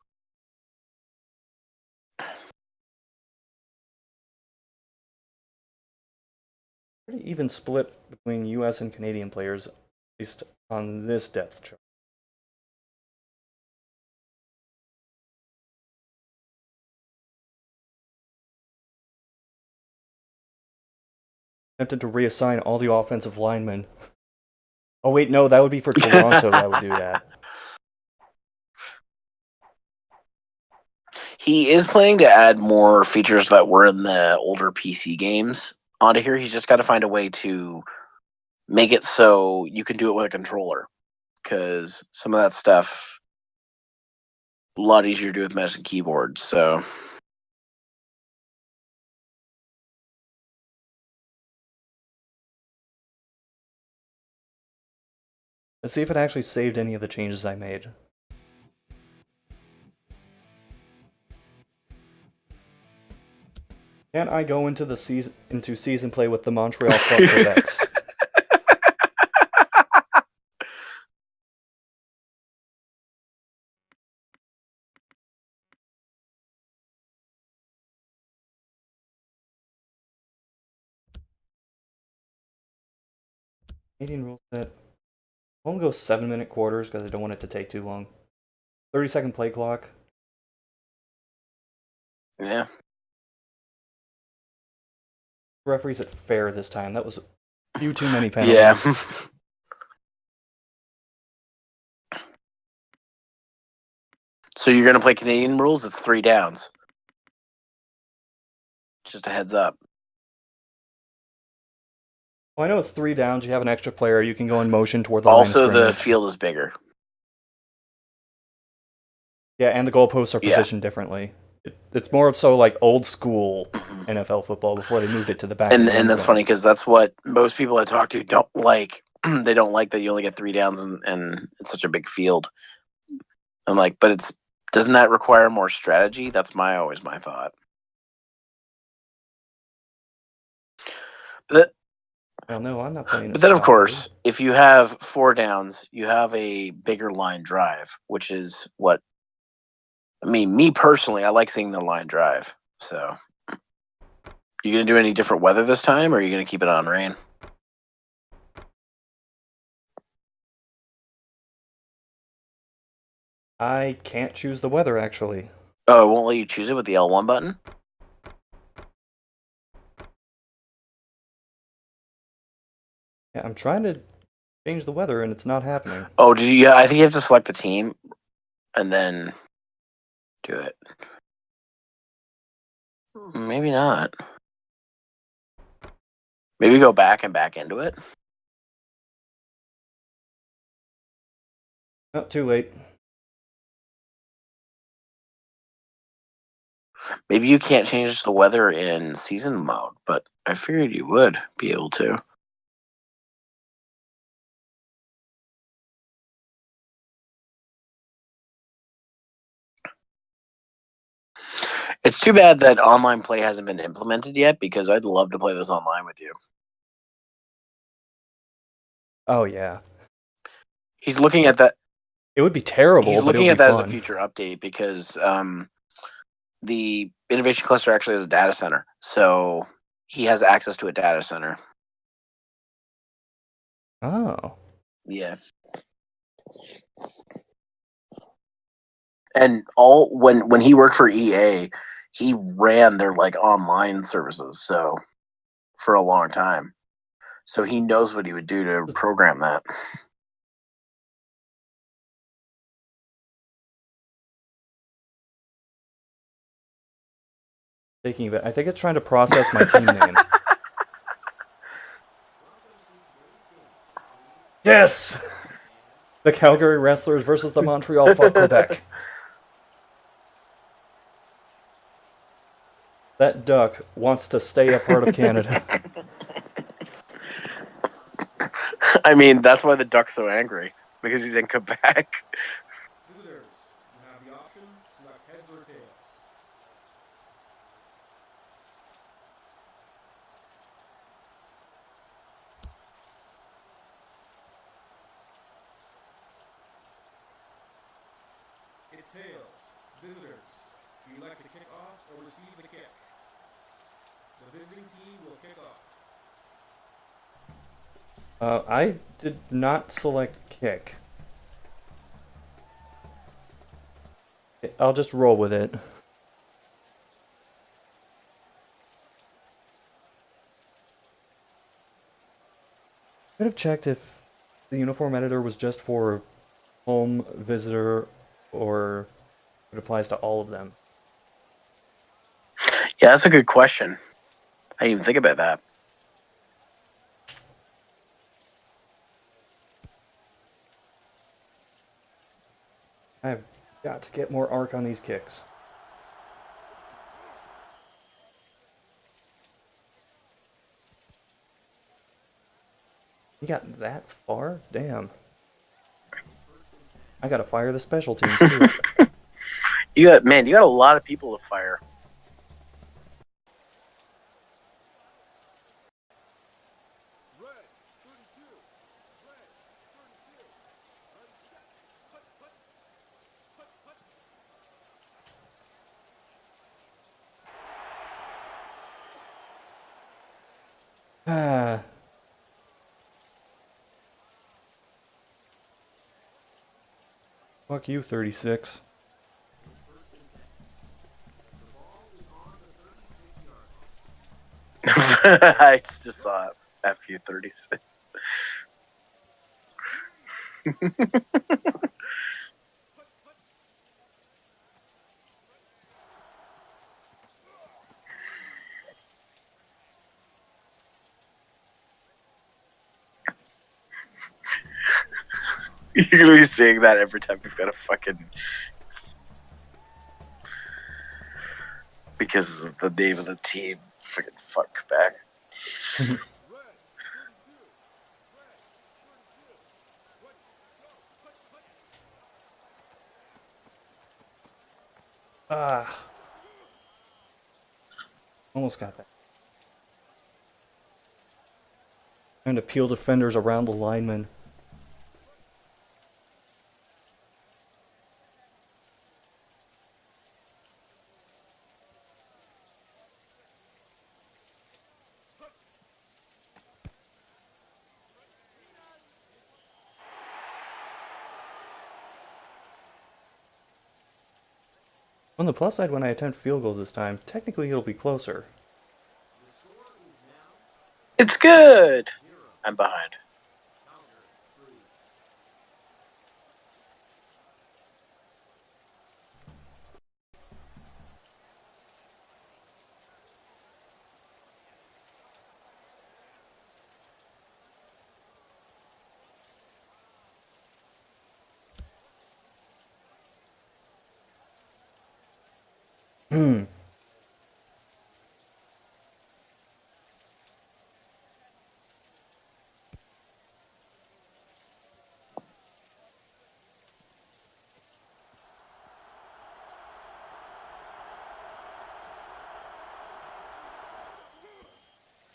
Pretty even split between US and Canadian players, at least on this depth chart. Attempted to reassign all the offensive linemen. Oh wait, no, that would be for Toronto that would do that. He is planning to add more features that were in the older PC games onto here. He's just got to find a way to make it so you can do it with a controller, because some of that stuff a lot easier to do with mouse and keyboard. So Let's see if it actually saved any of the changes I made. Can I go into season play with the Montreal Fuck Quebecs? Canadian rule set. I'm gonna go 7-minute quarters because I don't want it to take too long. 30-second play clock. yeah. Referees at fair this time. That was a few too many penalties. Yeah. So you're going to play Canadian rules? It's 3 downs. Just a heads up. Well, I know it's 3 downs. You have an extra player. You can go in motion toward the line of Also, the scrimmage. field is bigger. Yeah, and the goalposts are positioned differently. It's more so like old school NFL football before they moved it to the back. And that's funny because that's what most people I talk to don't like. They don't like that you only get 3 downs and it's such a big field. I'm like, but doesn't that require more strategy? That's always my thought. But Well, no, I'm not playing. But then, of course, if you have 4 downs, you have a bigger line drive, which is what. I mean, me personally, I like seeing the line drive. So, you gonna do any different weather this time, or are you gonna keep it on rain? I can't choose the weather, actually. Oh, it won't let you choose it with the L1 button? Yeah, I'm trying to change the weather, and it's not happening. Oh, did you? Yeah, I think you have to select the team, and then do it. Maybe not. Maybe go back and back into it. Not too late. Maybe you can't change the weather in season mode, but I figured you would be able to. It's too bad that online play hasn't been implemented yet, because I'd love to play this online with you. Oh yeah. He's looking at that. It would be terrible. He's but looking it would at that be as a fun. future update because the innovation cluster actually has a data center, so he has access to a data center. Oh. Yeah. And when he worked for EA, he ran their online services for a long time. So he knows what he would do to program that. Taking it, I think it's trying to process my team name. Yes! The Calgary Wrestlers versus the Montreal Fuck Quebec. That duck wants to stay a part of Canada. I mean, that's why the duck's so angry, because he's in Quebec. Visitors, you have the option, select heads or tails. It's tails. Visitors, do you like to kick off or receive the kick? The visiting team will kick off. I did not select kick. I'll just roll with it. Could have checked if the uniform editor was just for home, visitor, or it applies to all of them. Yeah, that's a good question. I didn't even think about that. I've got to get more arc on these kicks. You got that far? Damn. I gotta fire the special teams too. You got a lot of people to fire. Ah. Fuck you, 36. I just saw FU 36. You're gonna be saying that every time you've got a fucking. Because of the name of the team. Fucking fuck back. Ah. Almost got that. Trying to peel defenders around the lineman. On the plus side, when I attempt field goal this time, technically it'll be closer. It's good. I'm behind. Hmm.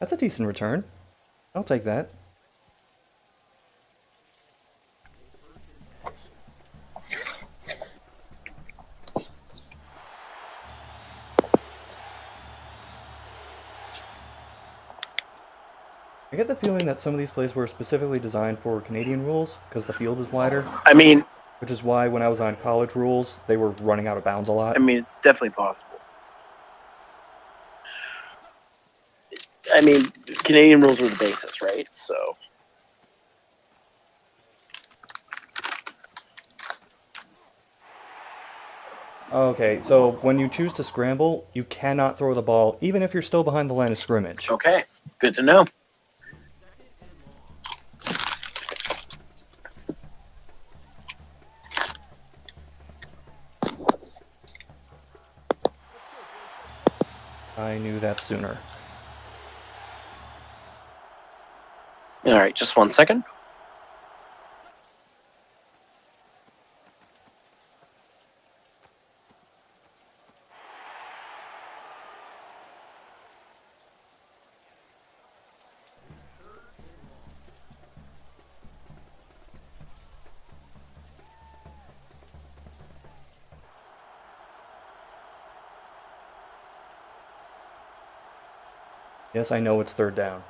That's a decent return. I'll take that. I get the feeling that some of these plays were specifically designed for Canadian rules because the field is wider, I mean, which is why when I was on college rules, they were running out of bounds a lot. it's definitely possible. I mean, Canadian rules were the basis, right? So. Okay, so when you choose to scramble, you cannot throw the ball even if you're still behind the line of scrimmage. Okay, good to know. I knew that sooner. All right, just 1 second. Yes, I know it's third down.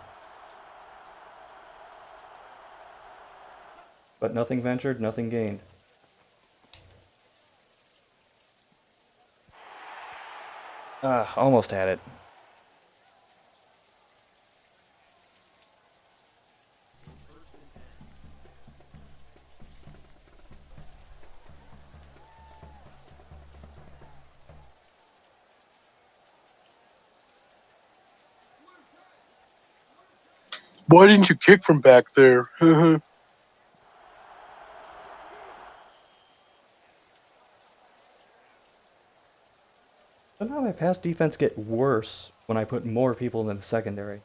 But nothing ventured, nothing gained. Ah, almost had it. Why didn't you kick from back there? Somehow my pass defense get worse when I put more people in the secondary.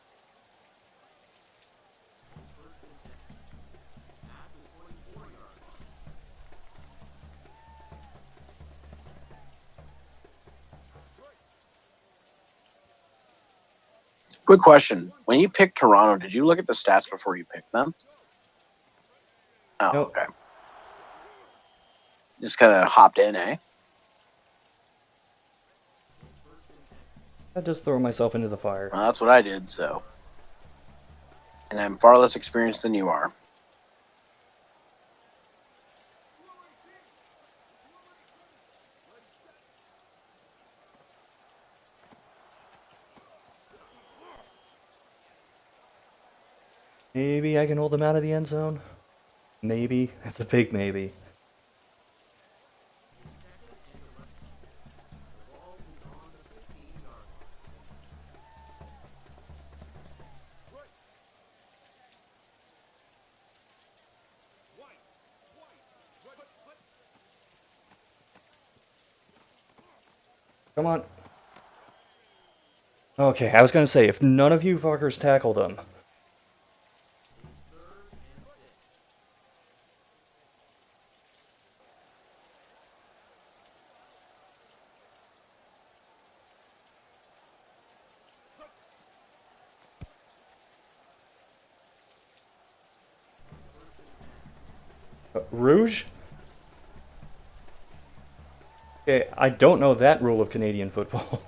Quick question. When you picked Toronto, did you look at the stats before you picked them? Oh, Nope. okay. Just kind of hopped in, eh? I just throw myself into the fire. Well, that's what I did, so. And I'm far less experienced than you are. Maybe I can hold them out of the end zone. Maybe. That's a big maybe. Come on. Okay, I was gonna say, if none of you fuckers tackle them. Rouge? Okay, I don't know that rule of Canadian football.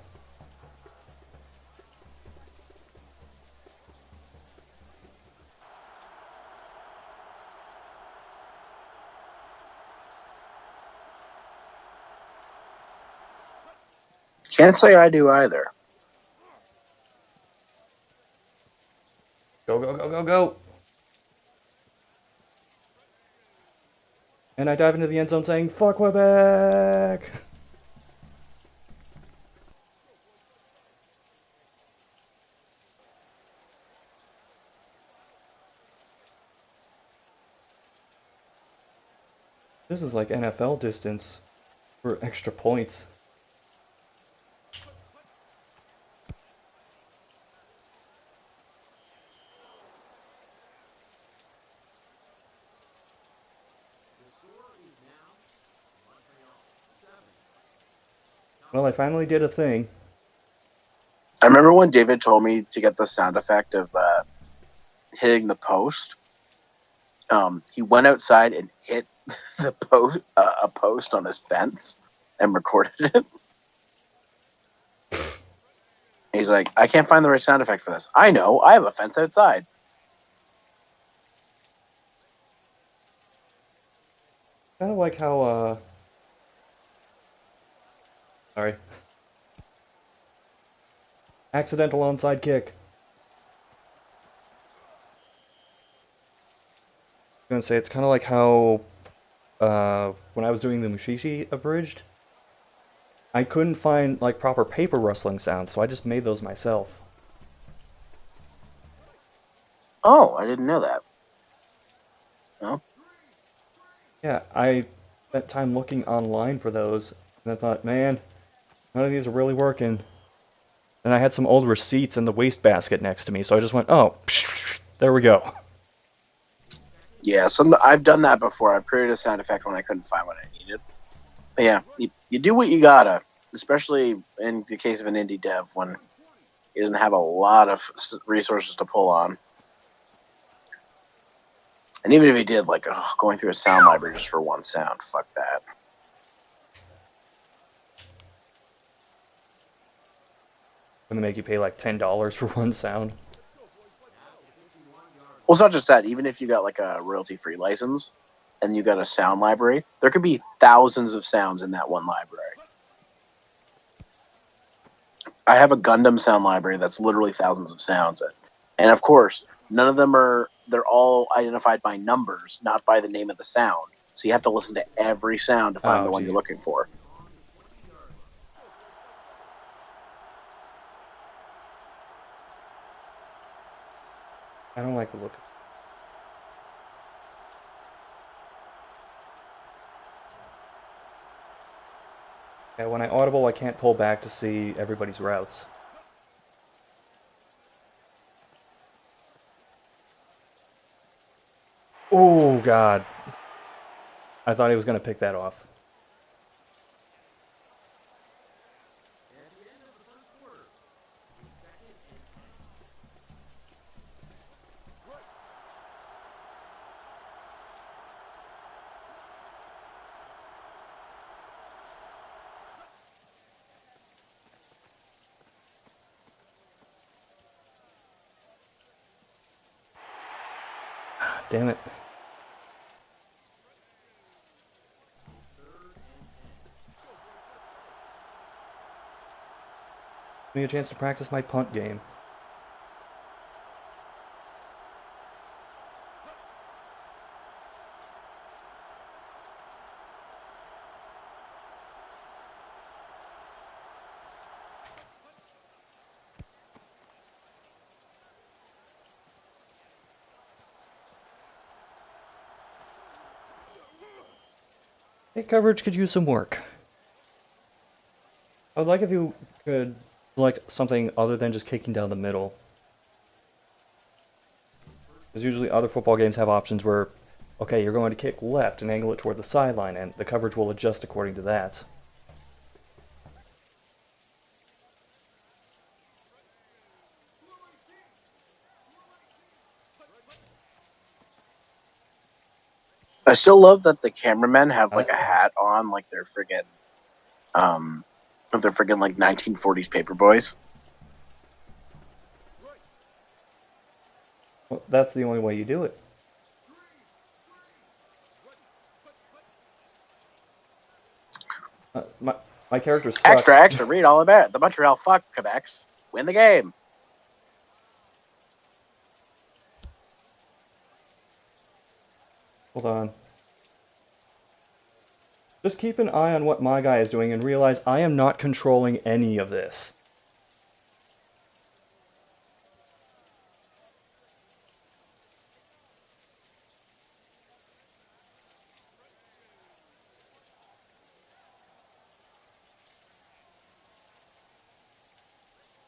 Can't say I do either. Go, go, go, go, go! And I dive into the end zone saying, "Fuck Quebec!" This is like NFL distance for extra points. Well, I finally did a thing. I remember when David told me to get the sound effect of hitting the post. He went outside and hit the post, a post on his fence, and recorded it. He's like, I can't find the right sound effect for this. I know, I have a fence outside. Kind of like how, sorry. Accidental onside kick. I was gonna say, it's kind of like how, when I was doing the Mushishi abridged, I couldn't find, like, proper paper rustling sounds, so I just made those myself. Oh, I didn't know that. No? Yeah, I spent time looking online for those, and I thought, man, none of these are really working. And I had some old receipts in the wastebasket next to me, so I just went, oh, there we go. Yeah, I've done that before. I've created a sound effect when I couldn't find what I needed. But yeah, you do what you gotta, especially in the case of an indie dev when he doesn't have a lot of resources to pull on. And even if he did, like, going through a sound library just for one sound, fuck that. Gonna make you pay like $10 for one sound. Well, it's not just that. Even if you got like a royalty-free license, and you got a sound library, there could be thousands of sounds in that one library. I have a Gundam sound library that's literally thousands of sounds. And of course, none of them they're all identified by numbers, not by the name of the sound. So you have to listen to every sound to find Oh, the one geez. you're looking for. I don't like the look. Yeah, when I audible, I can't pull back to see everybody's routes. Oh, God. I thought he was going to pick that off. At the end of the first quarter, it's 2nd and 10. Damn it. 3rd and 10. Give me a chance to practice my punt game. Hey, coverage could use some work. I would like if you could select something other than just kicking down the middle. Because usually other football games have options where, okay, you're going to kick left and angle it toward the sideline, and the coverage will adjust according to that. I still love that the cameramen have like a hat on, like they're friggin' like 1940s paper boys. Well, that's the only way you do it. My character sucks. Extra, read all about it. The Montreal Quebecs win the game. Hold on. Just keep an eye on what my guy is doing and realize I am not controlling any of this.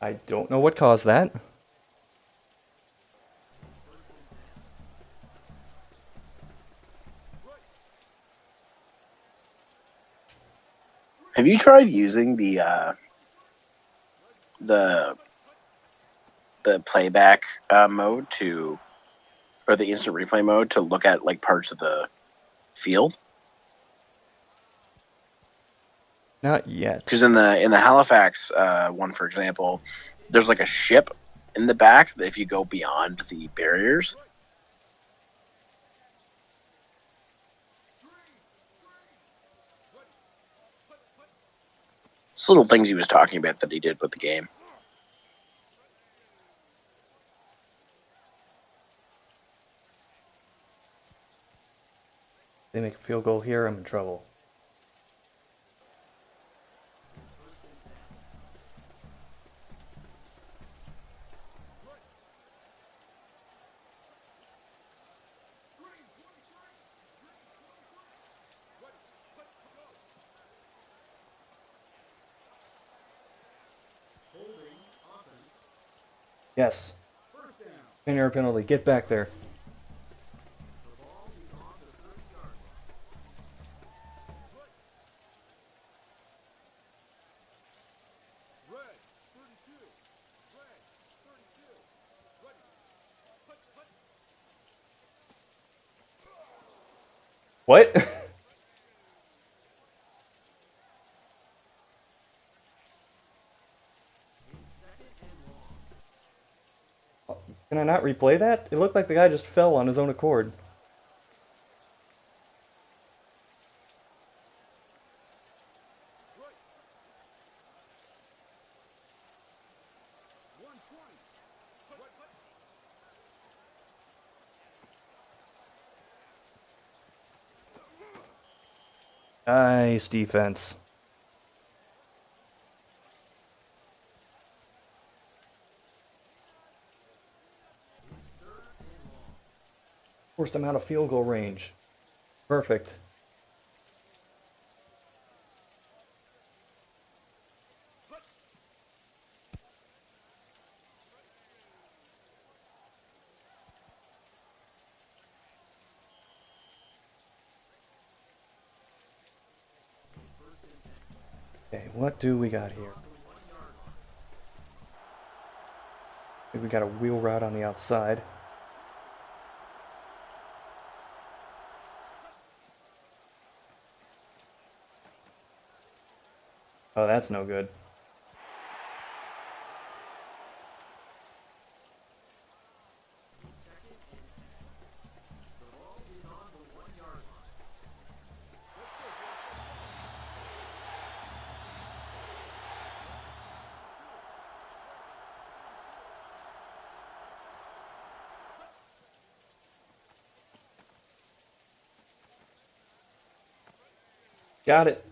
I don't know what caused that. Have you tried using the playback mode or the instant replay mode to look at like parts of the field? Not yet. Because in the Halifax one, for example, there's like a ship in the back that if you go beyond the barriers. It's little things he was talking about that he did with the game. They make a field goal here, I'm in trouble. Holding offense. Yes. 1st down. 10-yard penalty. Get back there. The ball is on the 30-yard line. Red 32. Red 32. Ready. What? Can I not replay that? It looked like the guy just fell on his own accord. Nice defense. Forced him out of field goal range. Perfect. Okay, what do we got here? I think we got a wheel route on the outside. Oh, that's no good. Got it.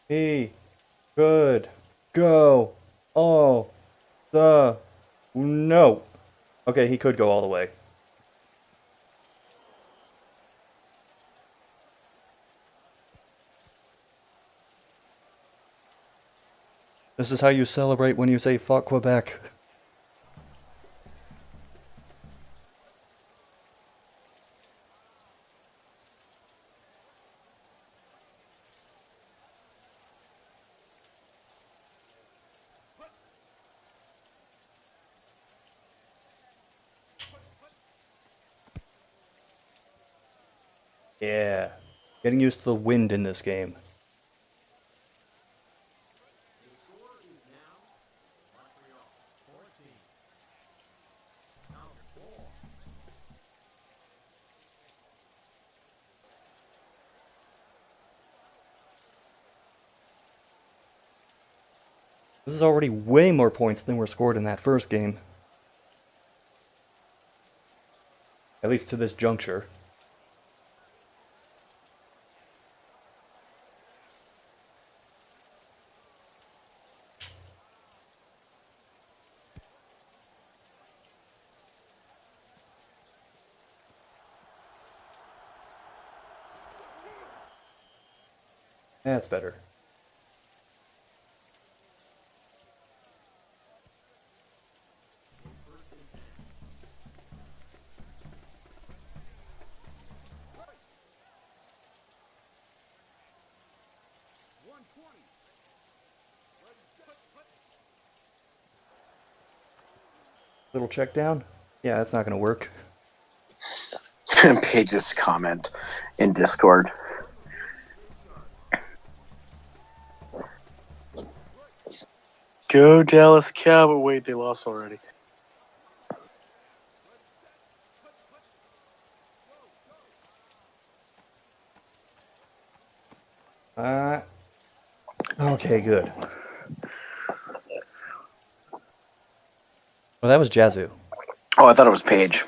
He could go all the no. Okay, he could go all the way. This is how you celebrate when you say fuck Quebec. Yeah. Getting used to the wind in this game. The score is now Montreal 14. Now ball. This is already way more points than were scored in that first game. At least to this juncture. That's better. Little check down? Yeah, that's not going to work. Paige's comment in Discord. Go Dallas Cowboys. Wait, they lost already. Okay, good. Well, that was Yazoo. Oh, I thought it was Paige.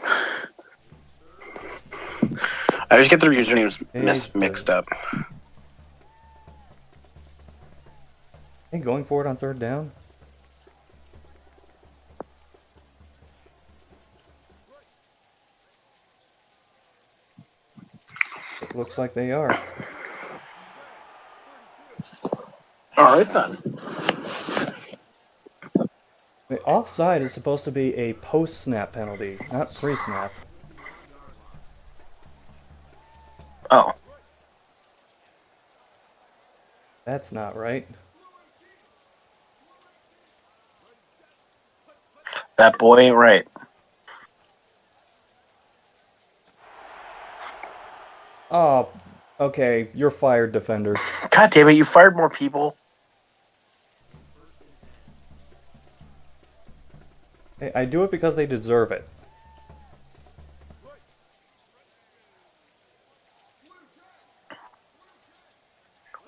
I always get their usernames mixed up. Hey, going for it on third down? It looks like they are. All right, then. Wait, offside is supposed to be a post-snap penalty, not pre-snap. Oh, That's not right. that boy ain't right. Oh, okay, you're fired, defender. God damn it, you fired more people. Hey, I do it because they deserve it.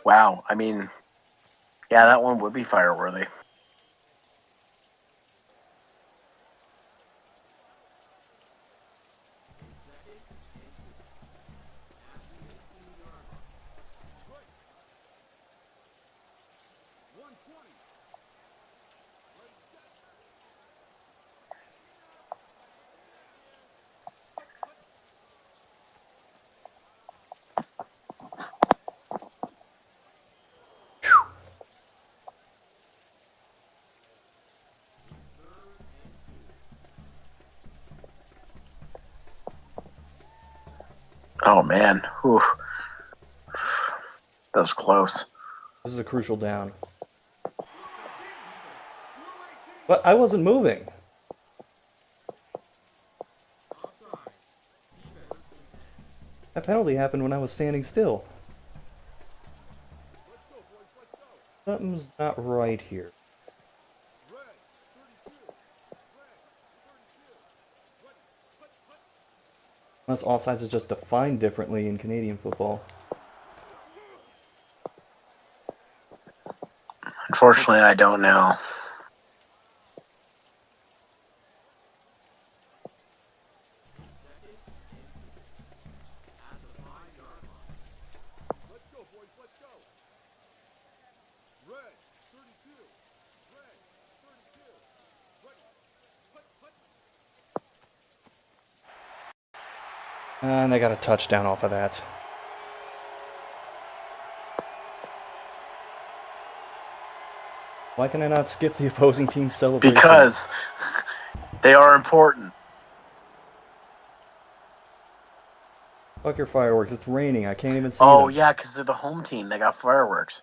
Wow, I mean, yeah, that one would be fire-worthy. Oh man, Whew. That was close. This is a crucial down. But I wasn't moving. That penalty happened when I was standing still. Something's not right here. Unless offsides is just defined differently in Canadian football. Unfortunately, I don't know. And I got a touchdown off of that. Why can I not skip the opposing team's celebration? Because they are important. Fuck your fireworks. It's raining. I can't even see Oh, them. yeah, because they're the home team. They got fireworks.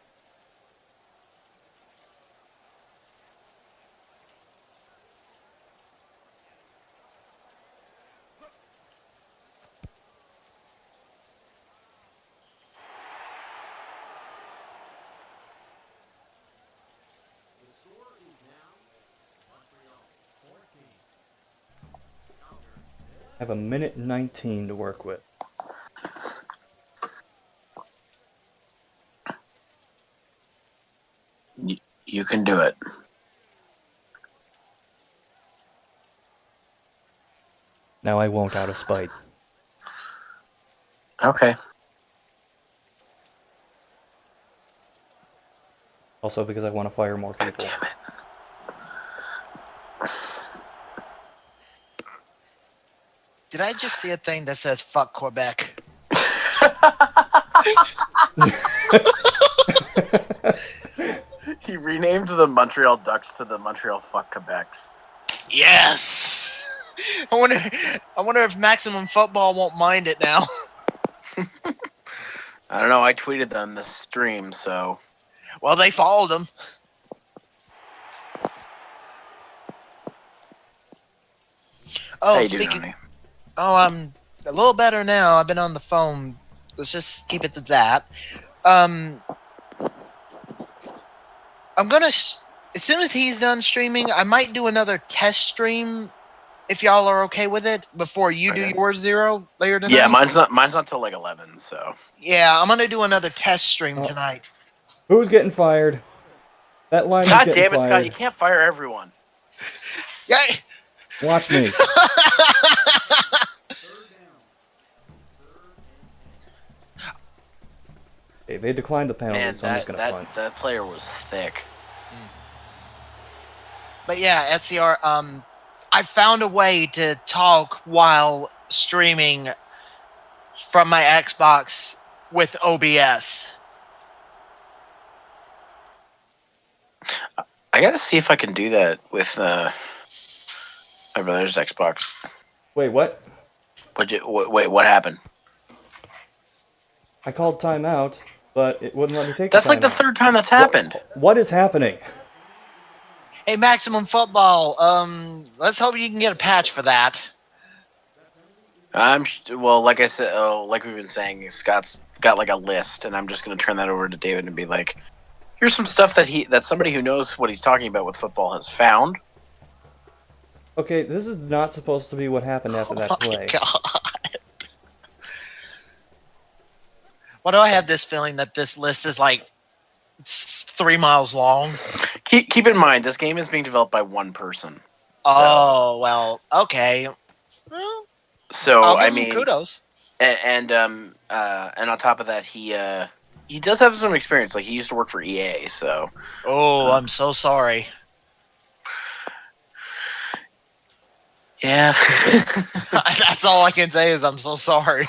I have a minute 19 to work with. You can do it. Now I won't out of spite. Okay. Also because I want to fire more people. Damn it. Did I just see a thing that says "fuck Quebec"? He renamed the Montreal Ducks to the Montreal Fuck Quebecs. Yes. I wonder if Maximum Football won't mind it now. I don't know. I tweeted them this stream, so Well, they followed him. how Oh, you doing, speaking. honey? Oh, I'm a little better now. I've been on the phone. Let's just keep it to that. I'm gonna as soon as he's done streaming, I might do another test stream if y'all are okay with it before you do Okay. yours, Zero, later tonight. Yeah, mine's not till like 11. So Yeah, I'm gonna do another test stream Oh. tonight. Who's getting fired? That line is God getting damn it, fired. Scott! You can't fire everyone. Yeah. Watch me. Okay, they declined the penalty, Man, so I'm just gonna punt. that player was thick. But yeah, SCR, I found a way to talk while streaming from my Xbox with OBS. I gotta see if I can do that with my brother's Xbox. Wait, what? Wait, what happened? I called timeout, but it wouldn't let me take That's the like the timeout. third time that's happened. What is happening? Hey, Maximum Football, let's hope you can get a patch for that. Well, like I said, like we've been saying, Scott's got like a list, and I'm just gonna turn that over to David and be like, "Here's some stuff that somebody who knows what he's talking about with football has found." Okay, this is not supposed to be what happened after that Oh my play. God. Why do I have this feeling that this list is like 3 miles long? Keep in mind, this game is being developed by one person. Oh, well, okay. Well, So I'll give I him mean, kudos. and on top of that, he does have some experience. Like he used to work for EA, so Oh, I'm so sorry. yeah. That's all I can say is I'm so sorry.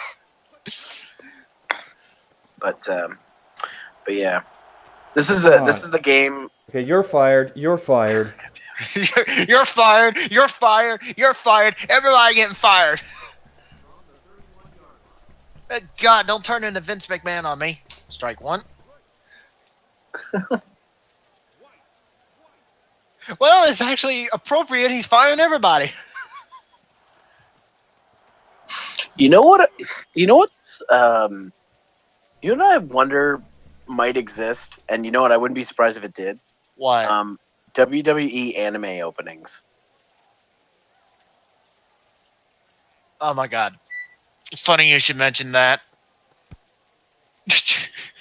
but yeah, this is Come on. the game. Okay, you're fired. You're fired. You're fired. You're fired. You're fired. Everybody getting fired. God, don't turn into Vince McMahon on me. Strike one. Well, it's actually appropriate. He's firing everybody. You know what? You know what's you know what I wonder might exist, and you know what? I wouldn't be surprised if it did. What? WWE anime openings. Oh my God. Funny you should mention that.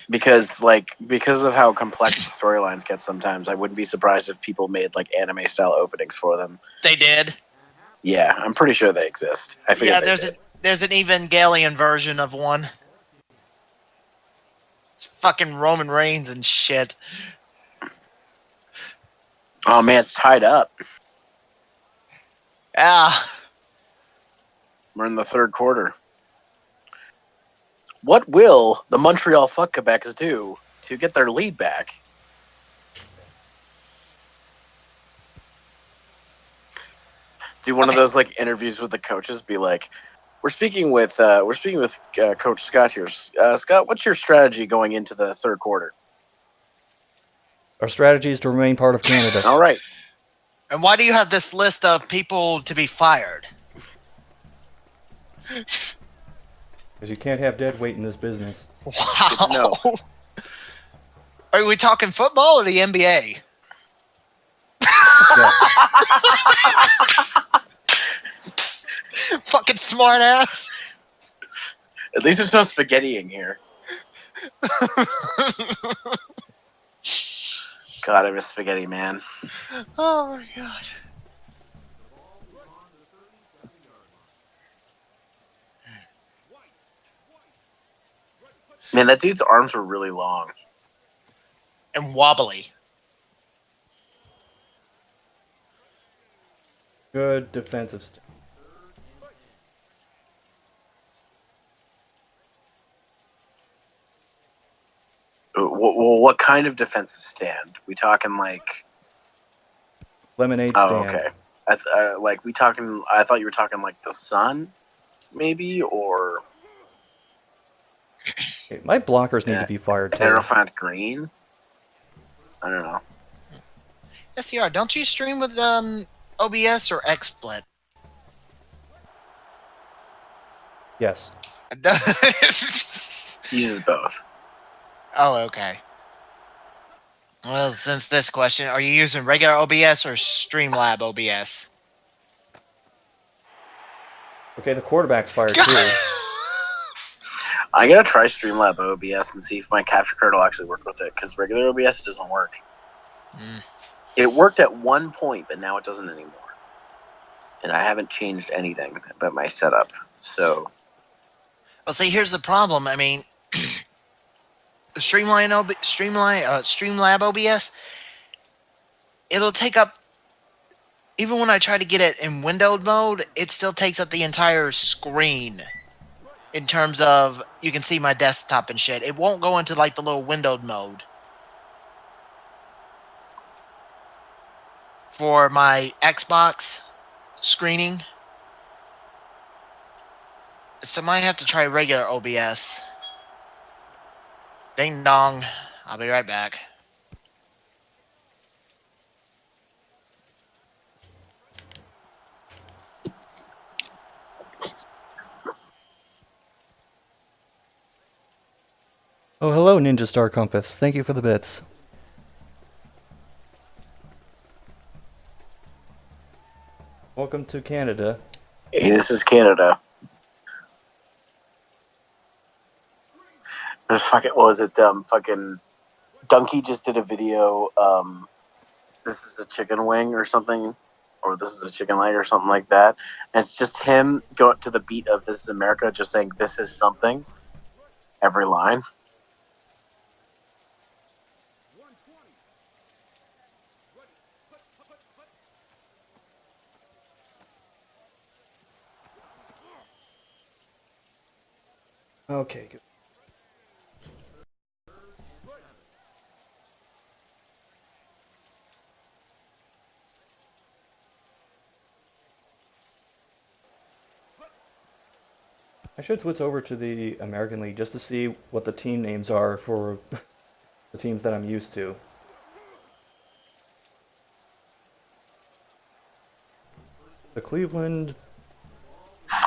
Because of how complex the storylines get sometimes, I wouldn't be surprised if people made like anime style openings for them. They did. Yeah, I'm pretty sure they exist. I figured Yeah, they did. there's an Evangelion version of one. It's fucking Roman Reigns and shit. Oh man, it's tied up. Yeah. We're in the third quarter. What will the Montreal Fuck Quebecs do to get their lead back? Do one of Okay. those like interviews with the coaches. Be like, we're speaking with Coach Scott here. Scott, what's your strategy going into the third quarter? Our strategy is to remain part of Canada. All right. And why do you have this list of people to be fired? Because you can't have dead weight in this business. Wow. No. Are we talking football or the NBA? Yeah. Fucking smart ass. At least there's no spaghettiing here. God, I miss spaghetti, man. Oh my God. Man, that dude's arms were really long. And wobbly. Good defensive stand. Well, what kind of defensive stand? We talking like? Lemonade Oh, stand. okay. Like we talking? I thought you were talking like the sun, maybe, or Okay, my blockers need Yeah. to be fired too. Aerofant Green. I don't know. SCR, don't you stream with OBS or XSplit? Yes. He uses both. Oh, okay. Well, since this question, are you using regular OBS or Streamlab OBS? Okay, the quarterback's fired too. I gotta try Streamlab OBS and see if my capture card will actually work with it, because regular OBS doesn't work. Mm. It worked at one point, but now it doesn't anymore. And I haven't changed anything about my setup. So Well, see, here's the problem. I mean, Streamlab OBS, it'll take up. Even when I try to get it in windowed mode, it still takes up the entire screen. In terms of, you can see my desktop and shit. It won't go into like the little windowed mode for my Xbox screening. So I might have to try regular OBS. Ding dong. I'll be right back. Oh, hello, Ninja Star Compass. Thank you for the bits. Welcome to Canada. hey, this is Canada. Fucking, what was it? Fucking Donkey just did a video. This is a chicken wing or something, or this is a chicken leg or something like that. And it's just him going to the beat of "This Is America," just saying "This is something" every line. Okay, good. I should switch over to the American League just to see what the team names are for the teams that I'm used to. The Cleveland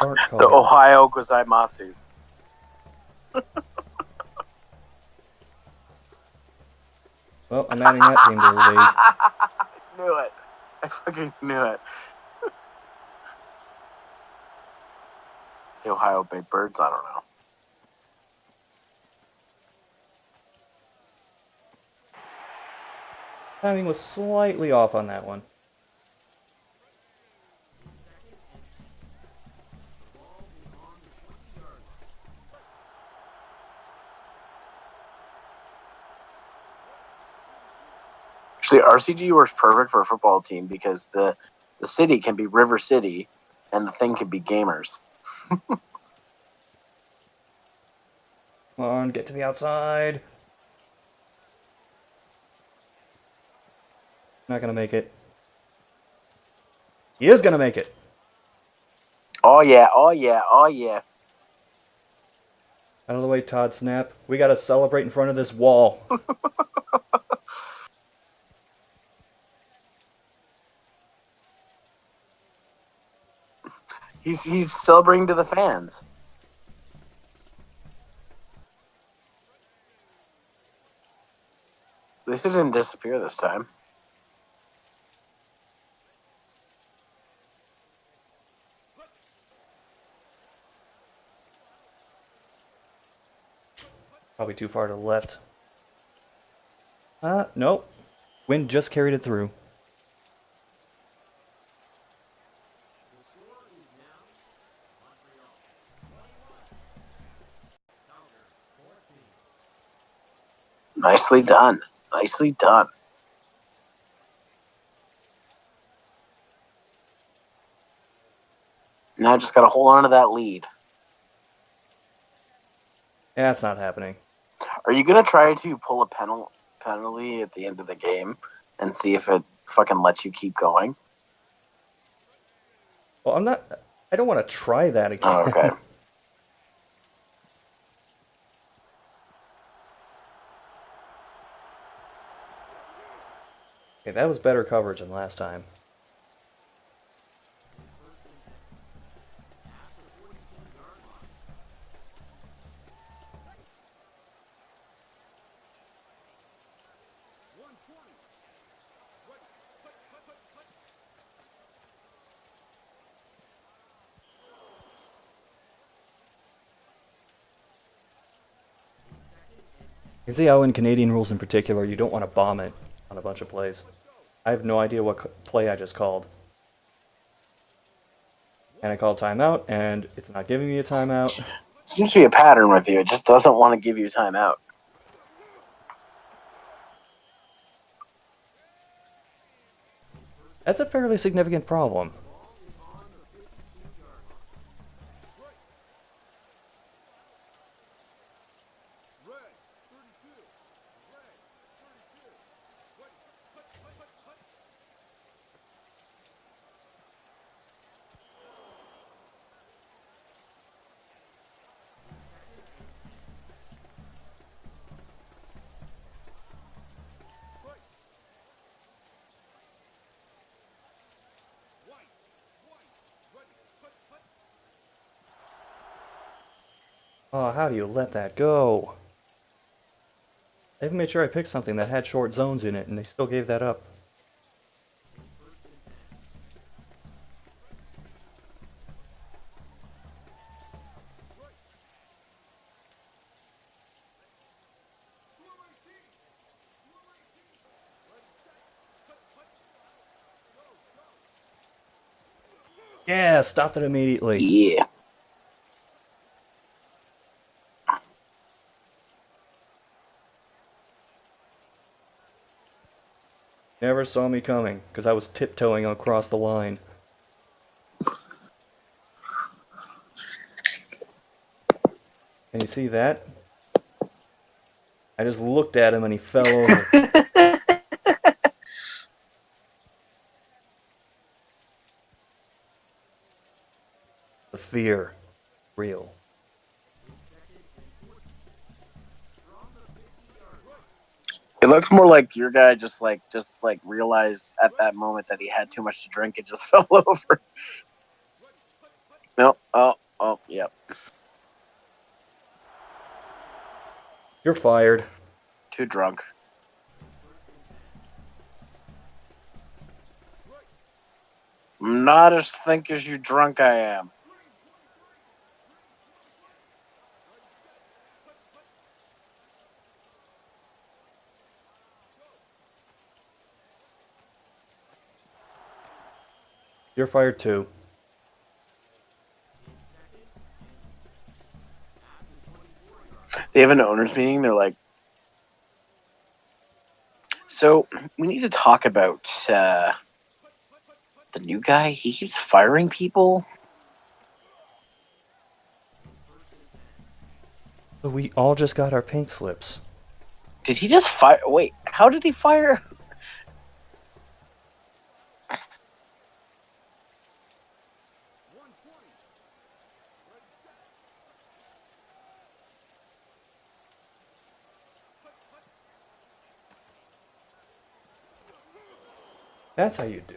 Art The Color. Ohio Gozaimasus. Well, I'm adding that team to the league. Knew it. I fucking knew it. The Ohio Big Birds, I don't know. Timing was slightly off on that one. Actually, RCG works perfect for a football team because the city can be River City and the thing can be gamers. Come on, get to the outside. Not gonna make it. He is gonna make it. Oh yeah, oh yeah, oh yeah. Out of the way, Todd Snap. We gotta celebrate in front of this wall. He's celebrating to the fans. At least it didn't disappear this time. Probably too far to the left. Nope. Wind just carried it through. Nicely done. Nicely done. Now I just got to hold on to that lead. Yeah, it's not happening. Are you going to try to pull a penalty at the end of the game and see if it fucking lets you keep going? Well, I don't want to try that again. Oh, okay. Okay, that was better coverage than last time. You see how in Canadian rules in particular, you don't want to bomb it on a bunch of plays. I have no idea what play I just called. And I called timeout, and it's not giving me a timeout. Seems to be a pattern with you. It just doesn't want to give you a timeout. That's a fairly significant problem. Oh, how do you let that go? I even made sure I picked something that had short zones in it, and they still gave that up. Yeah, stopped it immediately. Yeah. Never saw me coming, because I was tiptoeing across the line. Can you see that? I just looked at him and he fell over. The fear. Real. It looks more like your guy just realized at that moment that he had too much to drink and just fell over. No. Oh, yep. You're fired. Too drunk. I'm not as think as you drunk I am. You're fired too. They have an owners meeting. They're like, so we need to talk about the new guy. He keeps firing people. But we all just got our pink slips. Did he just fire? Wait, how did he fire? That's how you do.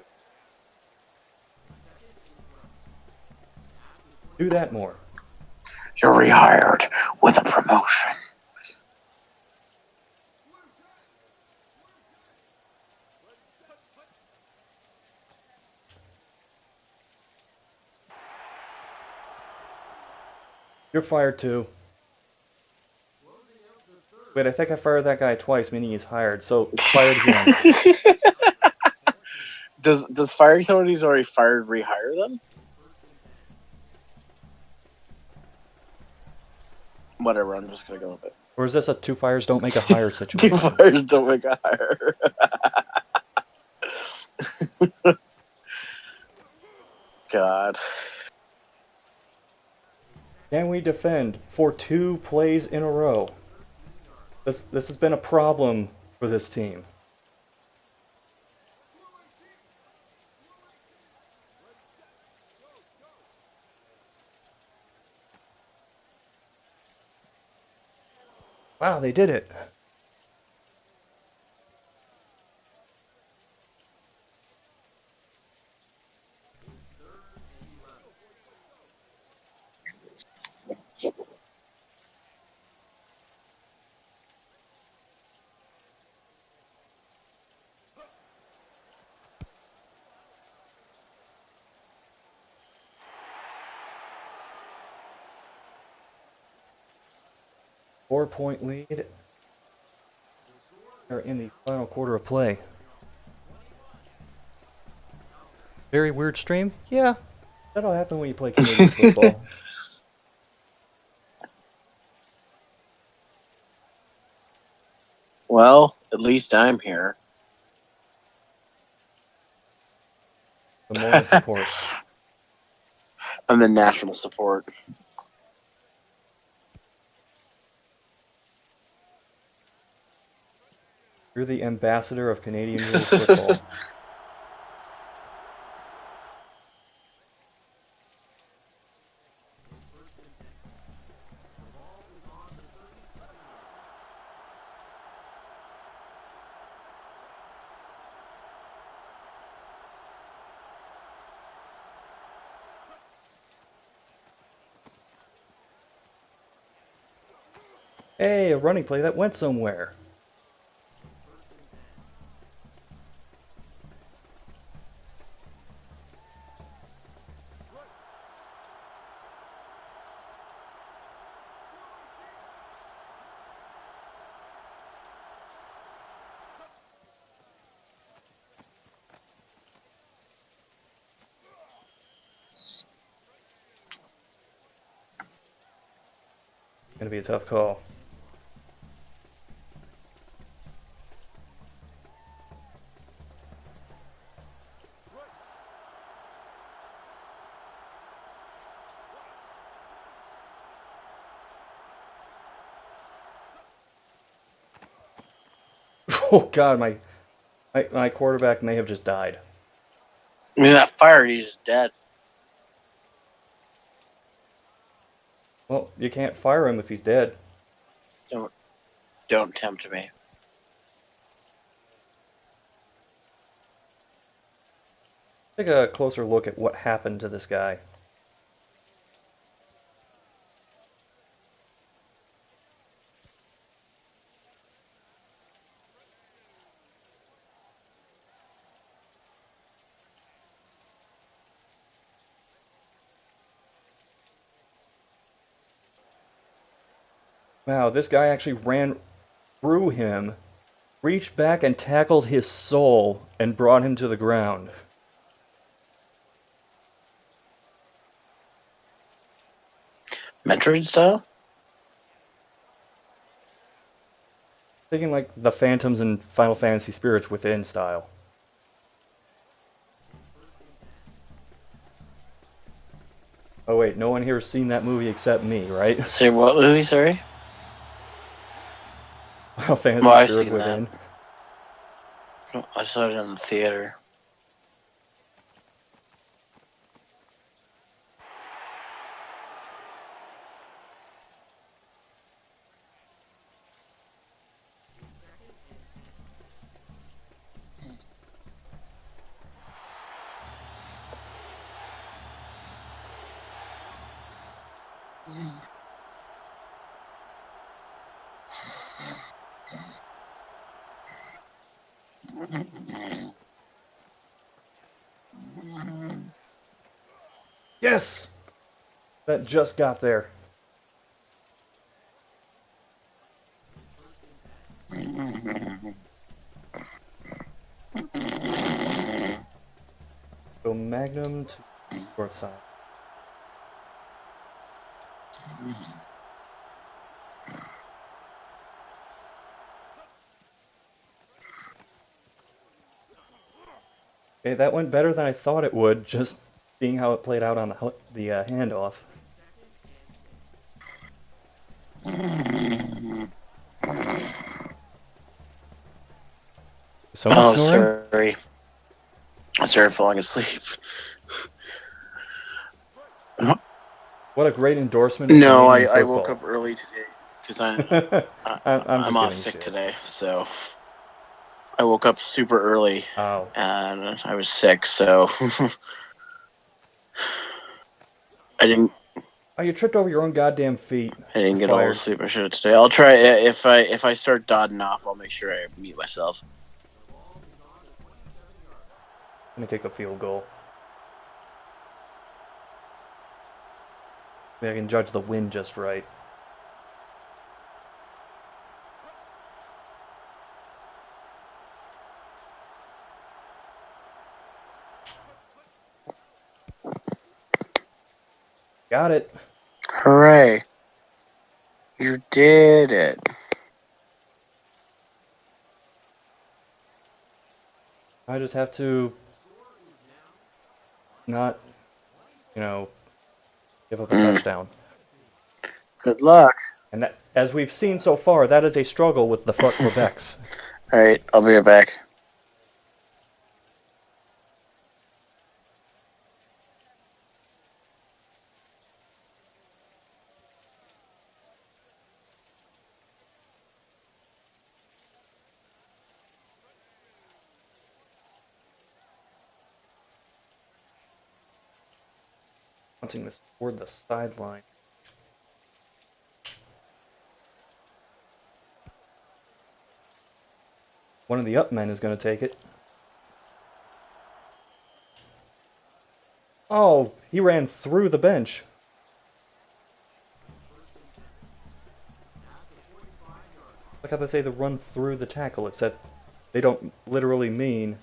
Do that more. You're rehired with a promotion. You're fired too. Wait, I think I fired that guy twice, meaning he's hired. So fired again. Does firing somebody who's already fired rehire them? Whatever, I'm just gonna go with it. Or is this a two fires don't make a hire Two situation? fires don't make a hire. God. Can we defend for 2 plays in a row? This has been a problem for this team. Wow, they did it. Four-point lead. They're in the final quarter of play. Very weird stream? Yeah. That'll happen when you play Canadian football. Well, at least I'm here. The moral support. I'm the national support. You're the ambassador of Canadian rules football. Hey, a running play that went somewhere. Gonna be a tough call. Oh god, my quarterback may have just died. He's not fired, he's just dead. Well, you can't fire him if he's dead. Don't tempt me. Take a closer look at what happened to this guy. Wow, this guy actually ran through him, reached back and tackled his soul, and brought him to the ground. Metroid style? Thinking like the Phantoms and Final Fantasy Spirits Within style. Oh wait, no one here has seen that movie except me, right? Say what movie, sorry? Final Fantasy Well, I've Spirits seen Within. that. I saw it in the theater. Yes! That just got there. So Magnum to north side. Okay, that went better than I thought it would, just seeing how it played out on the handoff. Someone Oh, snoring? sorry. I started falling asleep. What a great endorsement of No, Canadian I woke football. up early today because I'm I'm just off giving sick shit. today. So I woke up super early Oh. and I was sick. So I didn't Oh, you tripped over your own goddamn feet. I didn't You're get all the fired. sleep I should have today. I'll try if I start dotting off. I'll make sure I mute myself. I'm gonna kick the field goal. Maybe I can judge the wind just right. Got it. Hooray! You did it. I just have to not, give up a touchdown. Good luck. And that, as we've seen so far, that is a struggle with the fuck Quebecs. All right, I'll be right back. Wanting this toward the sideline. One of the up men is going to take it. Oh, he ran through the bench. Like how they say the run through the tackle, except they don't literally mean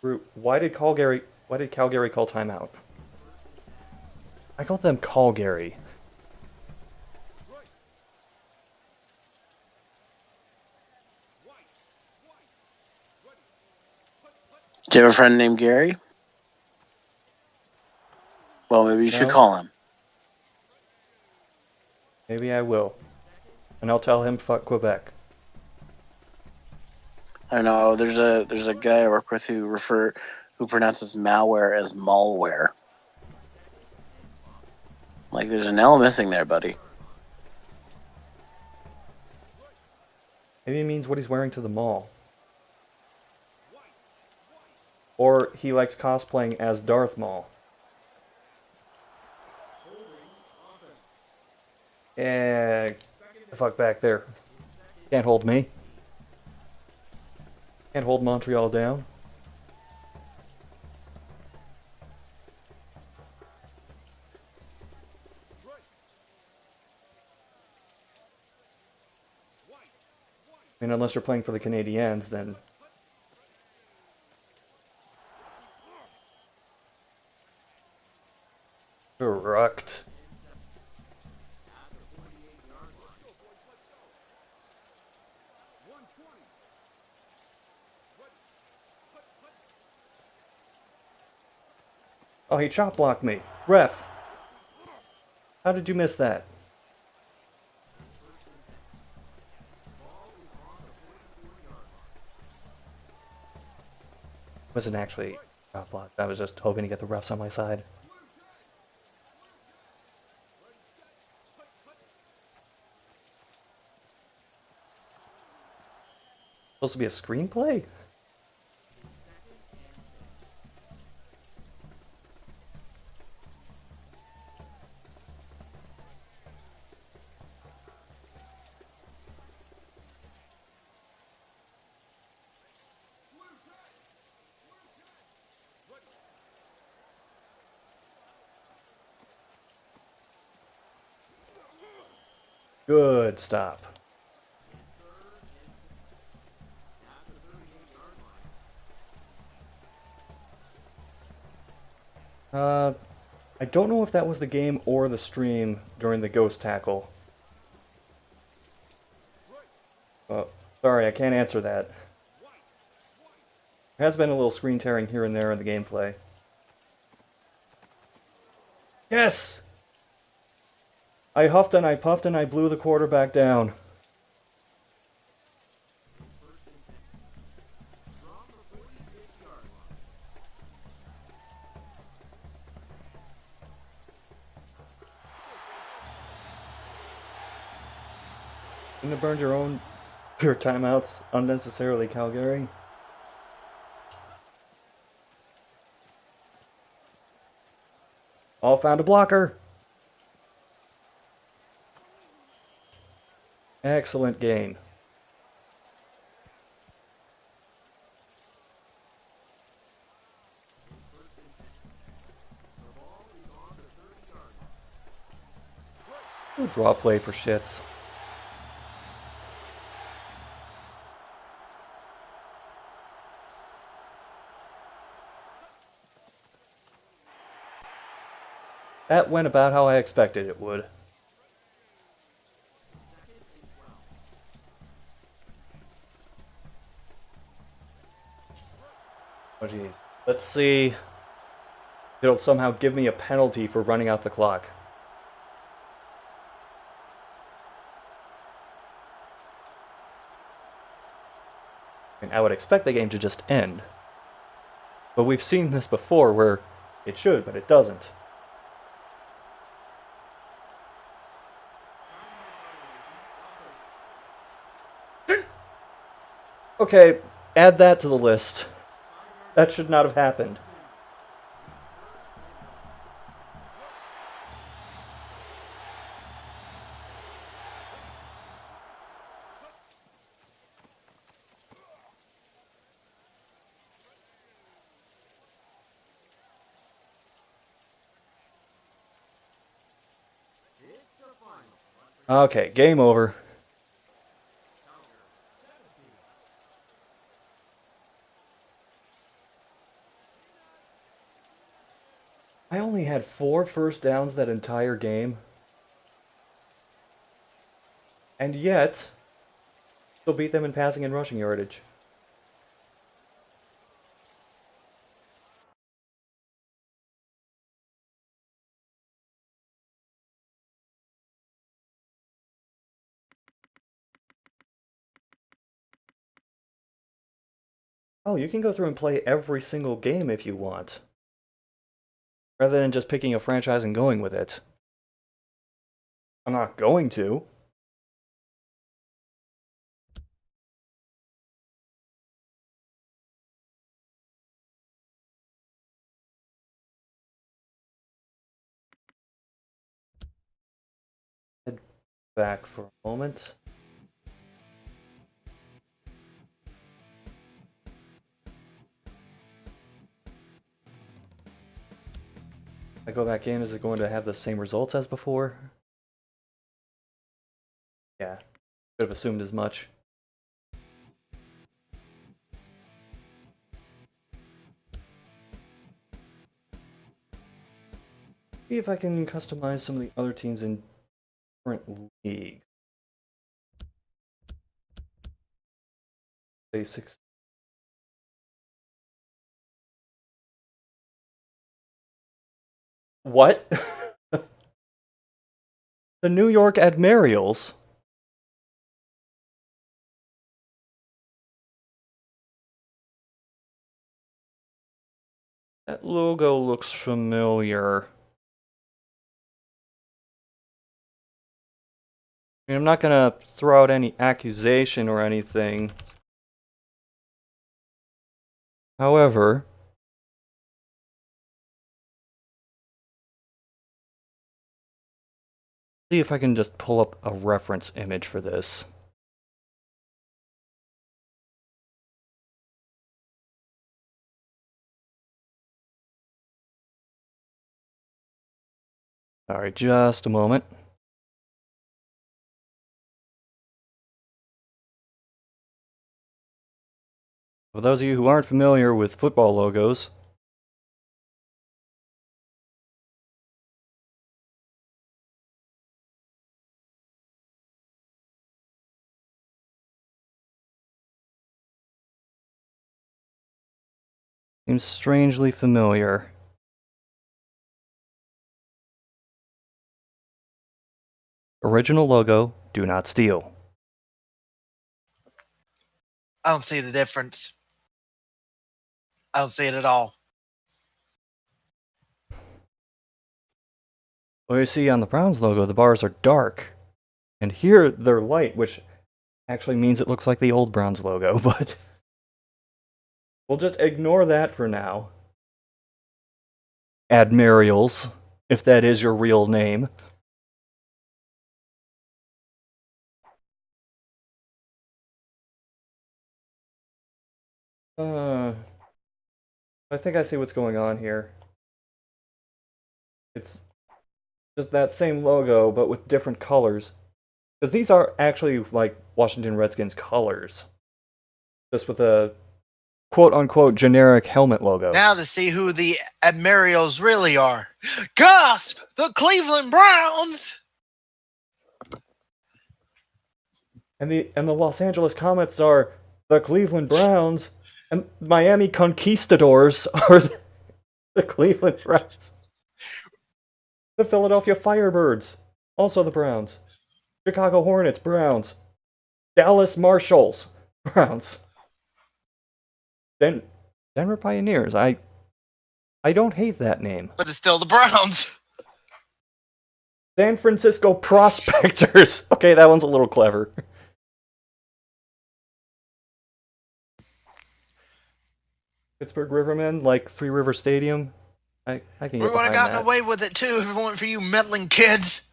through. Why did Calgary call timeout? I called them Calgary. Do you have a friend named Gary? Well, maybe you should No. call him. Maybe I will. And I'll tell him fuck Quebec. I don't know. There's a guy I work with who pronounces malware as malware. Like there's an L missing there, buddy. Maybe it means what he's wearing to the mall. or he likes cosplaying as Darth Maul. Eh, the fuck back there. Can't hold me. Can't hold Montreal down. I mean, unless you're playing for the Canadiens, then... Correct. Oh, he chop blocked me. Ref. How did you miss that? Wasn't actually chop blocked. I was just hoping to get the refs on my side. Supposed to be a screenplay? Good stop. I don't know if that was the game or the stream during the ghost tackle. Oh, sorry, I can't answer that. There has been a little screen tearing here and there in the gameplay. Yes! I huffed and I puffed and I blew the quarterback down. Shouldn't have burned your timeouts unnecessarily, Calgary. All found a blocker. Excellent gain. Ooh, draw play for shits. That went about how I expected it would. Oh jeez. Let's see. It'll somehow give me a penalty for running out the clock. And I would expect the game to just end. But we've seen this before where it should, but it doesn't. Okay, add that to the list. That should not have happened. Okay, game over. I only had 4 first downs that entire game. And yet, still beat them in passing and rushing yardage. Oh, you can go through and play every single game if you want. Rather than just picking a franchise and going with it. I'm not going to. back for a moment. I go back in, is it going to have the same results as before? Yeah, could have assumed as much. See if I can customize some of the other teams in different leagues. Say 6. What? The New York Admirals? That logo looks familiar. I mean, I'm not gonna throw out any accusation or anything. However, see if I can just pull up a reference image for this. Sorry, just a moment. For those of you who aren't familiar with football logos, seems strangely familiar. Original logo, do not steal. I don't see the difference. I don't see it at all. Well, you see on the Browns logo, the bars are dark. And here they're light, which actually means it looks like the old Browns logo, but we'll just ignore that for now. Admirals, if that is your real name. I think I see what's going on here. It's just that same logo, but with different colors. Because these are actually like Washington Redskins colors. Just with a quote-unquote generic helmet logo. Now to see who the Admirals really are. Gasp! The Cleveland Browns! And the Los Angeles Comets are the Cleveland Browns, and Miami Conquistadors are the Cleveland Browns. The Philadelphia Firebirds, also the Browns. Chicago Hornets, Browns. Dallas Marshalls, Browns. Denver Pioneers. I don't hate that name. But it's still the Browns. San Francisco Prospectors. Okay, that one's a little clever. Pittsburgh Rivermen, like Three River Stadium. I can We get would have behind gotten that. away with it too if it weren't for you meddling kids.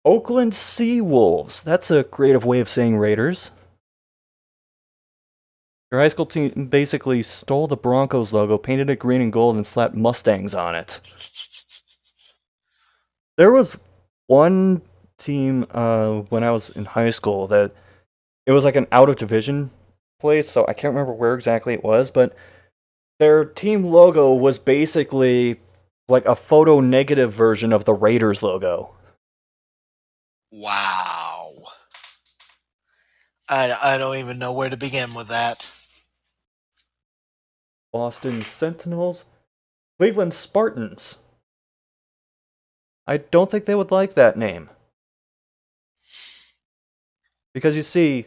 Oakland Seawolves. That's a creative way of saying Raiders. Your high school team basically stole the Broncos logo, painted it green and gold, and slapped Mustangs on it. There was one team when I was in high school that it was like an out-of-division place, so I can't remember where exactly it was, but their team logo was basically like a photo negative version of the Raiders logo. Wow. I don't even know where to begin with that. Boston Sentinels, Cleveland Spartans. I don't think they would like that name. Because you see,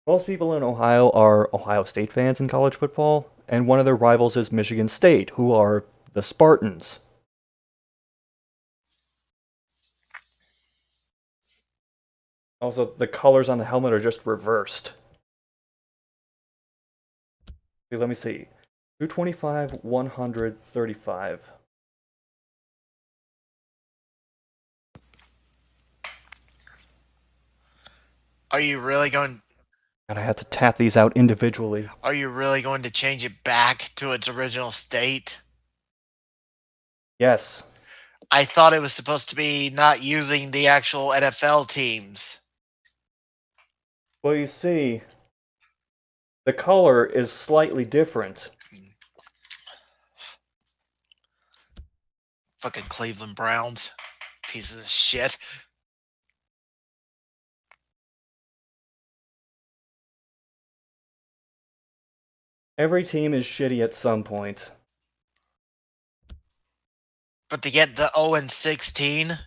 most people in Ohio are Ohio State fans in college football, and one of their rivals is Michigan State, who are the Spartans. Also, the colors on the helmet are just reversed. Okay, let me see. 225, 135. Are you really going? And I had to tap these out individually. Are you really going to change it back to its original state? Yes. I thought it was supposed to be not using the actual NFL teams. Well, you see, the color is slightly different. Fucking Cleveland Browns. Pieces of shit. Every team is shitty at some point. But to get the 0-16,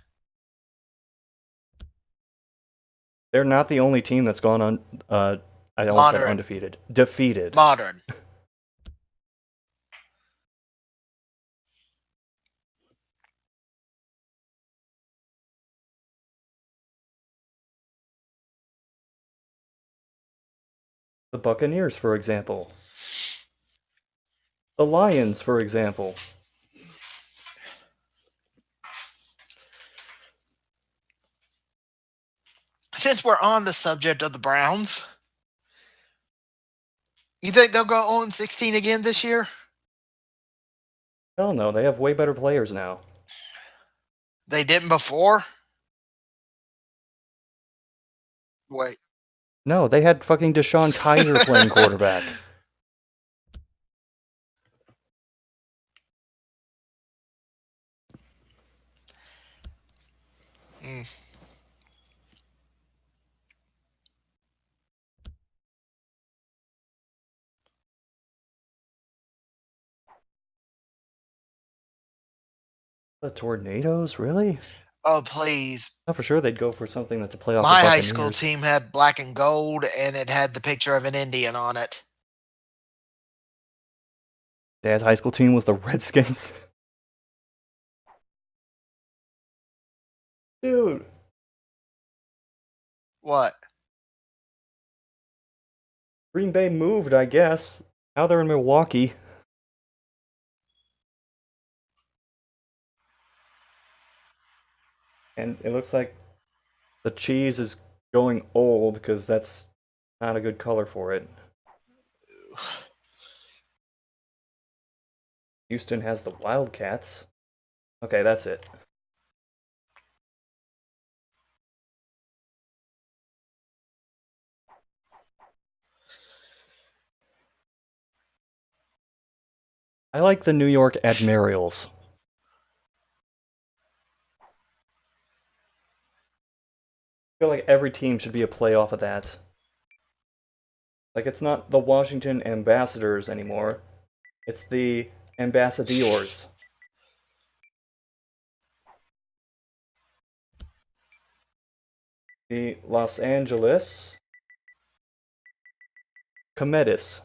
They're not the only team that's gone on. I almost said Moderate. undefeated. Defeated. modern. The Buccaneers, for example. The Lions, for example. Since we're on the subject of the Browns, you think they'll go 0-16 again this year? Hell no, they have way better players now. They didn't before? Wait. No, they had fucking Deshaun Kaiser playing quarterback. Mm. The Tornadoes, really? Oh, please. Not for sure they'd go for something that's a playoff. My of high school Buccaneers. team had black and gold, and it had the picture of an Indian on it. Dad's high school team was the Redskins. Dude. What? Green Bay moved, I guess. Now they're in Milwaukee. And it looks like the cheese is going old because that's not a good color for it. Houston has the Wildcats. Okay, that's it. I like the New York Admirals. I feel like every team should be a playoff of that. Like, it's not the Washington Ambassadors anymore. It's the Ambassadors. The Los Angeles Cometas.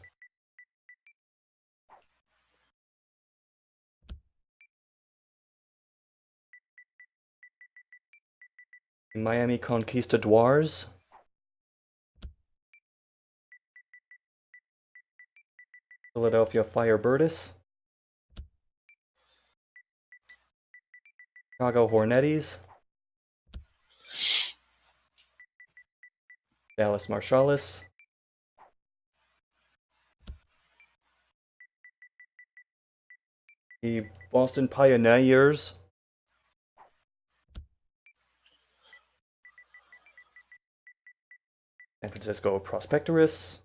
The Miami Conquistadors. Philadelphia Firebirds. Chicago Hornets. Dallas Marshalls. The Boston Pioneers. San Francisco Prospectors.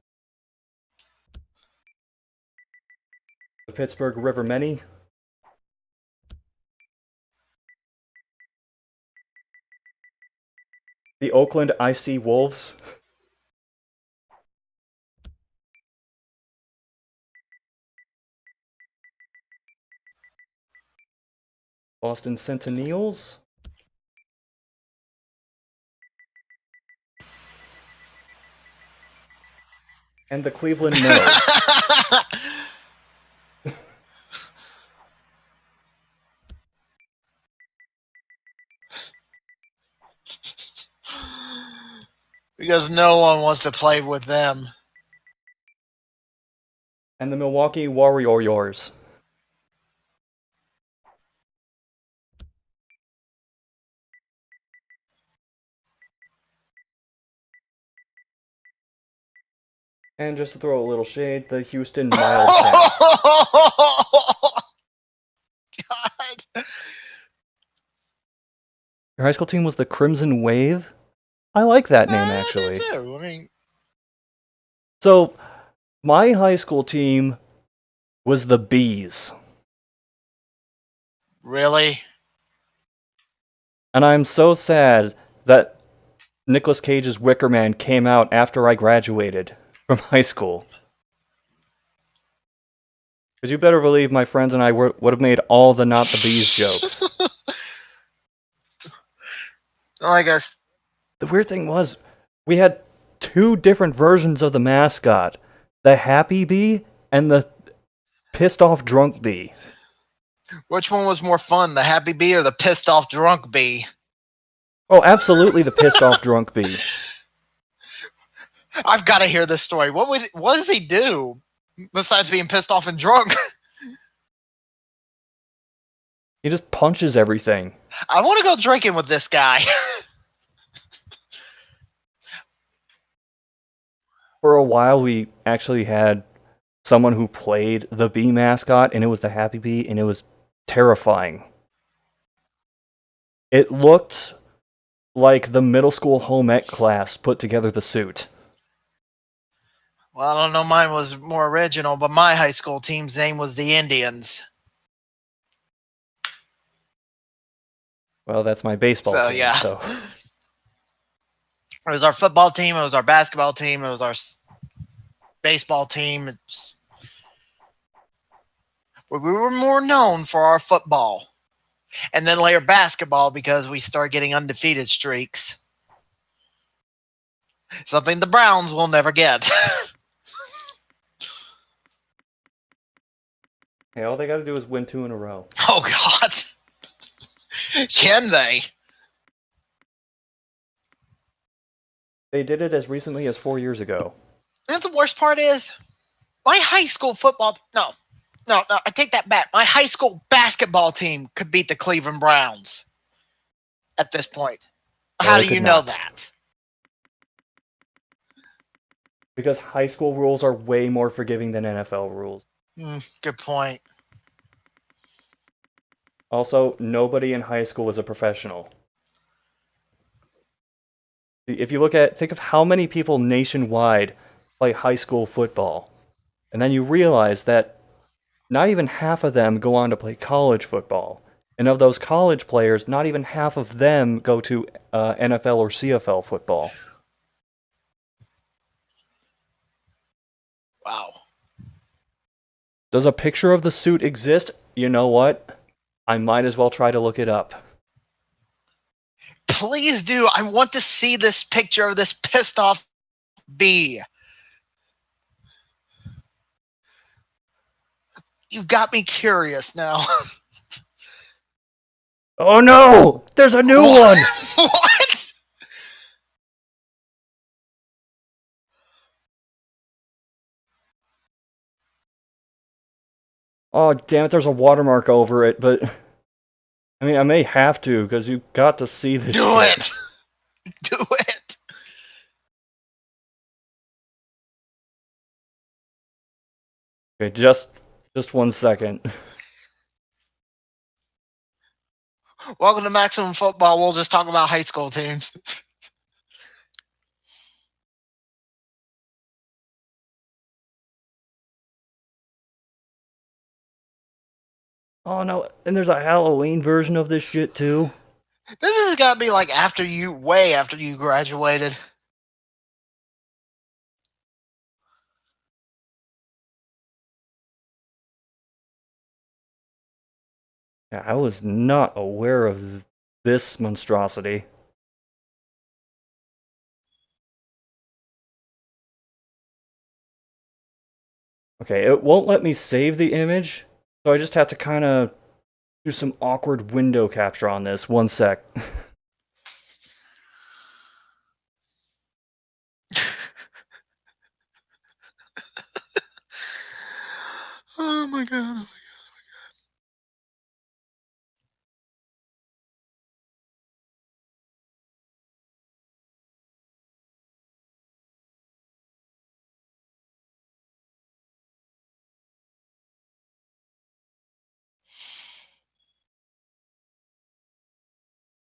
The Pittsburgh Rivermeni. The Oakland IC Wolves. Boston Sentinels. And the Cleveland No. Because no one wants to play with them. And the Milwaukee Warriors. And just to throw a little shade, the Houston Wildcats. God. Your high school team was the Crimson Wave? I like that name, I do actually. too. I mean, So, my high school team was the Bees. really? And I'm so sad that Nicolas Cage's Wicker Man came out after I graduated from high school. Because you better believe my friends and I would have made all the Not the Bees jokes. I guess. The weird thing was, we had two different versions of the mascot. The Happy Bee and the Pissed Off Drunk Bee. Which one was more fun, the happy bee or the pissed off drunk bee? Oh, absolutely the Pissed Off Drunk Bee. I've got to hear this story. What does he do besides being pissed off and drunk? He just punches everything. I want to go drinking with this guy. For a while, we actually had someone who played the bee mascot, and it was the Happy Bee, and it was terrifying. It looked like the middle school home ec class put together the suit. Well, I don't know. Mine was more original, but my high school team's name was the Indians. Well, that's my baseball So, team. yeah. So It was our football team. It was our basketball team. It was our baseball team. We were more known for our football. And then later basketball because we started getting undefeated streaks. Something the Browns will never get. hey, all they got to do is win 2 in a row. Oh, God. Can they? They did it as recently as 4 years ago. And the worst part is, my high school football... No, I take that back. My high school basketball team could beat the Cleveland Browns at this point. No, How they do could you know not. that? Because high school rules are way more forgiving than NFL rules. Good point. Also, nobody in high school is a professional. If you think of how many people nationwide play high school football, and then you realize that not even half of them go on to play college football. And of those college players, not even half of them go to NFL or CFL football. Wow. Does a picture of the suit exist? You know what? I might as well try to look it up. Please do. I want to see this picture of this pissed off bee. You got me curious now. Oh no! There's a new one! What? Oh, damn it, there's a watermark over it, but... I mean, I may have to, because you got to see this Do shit. it. Do it. Okay, just 1 second. Welcome to Maximum Football. We'll just talk about high school teams. Oh no, and there's a Halloween version of this shit too. This has got to be like way after you graduated. Yeah, I was not aware of this monstrosity. Okay, it won't let me save the image, so I just have to kind of do some awkward window capture on this. 1 sec. Oh my God.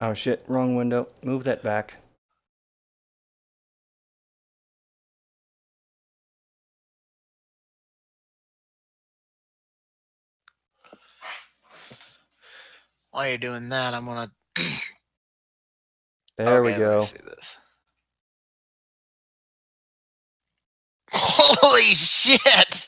Oh shit, wrong window. Move that back. While you're doing that, I'm gonna. There we Okay, let me go. see this. Holy shit!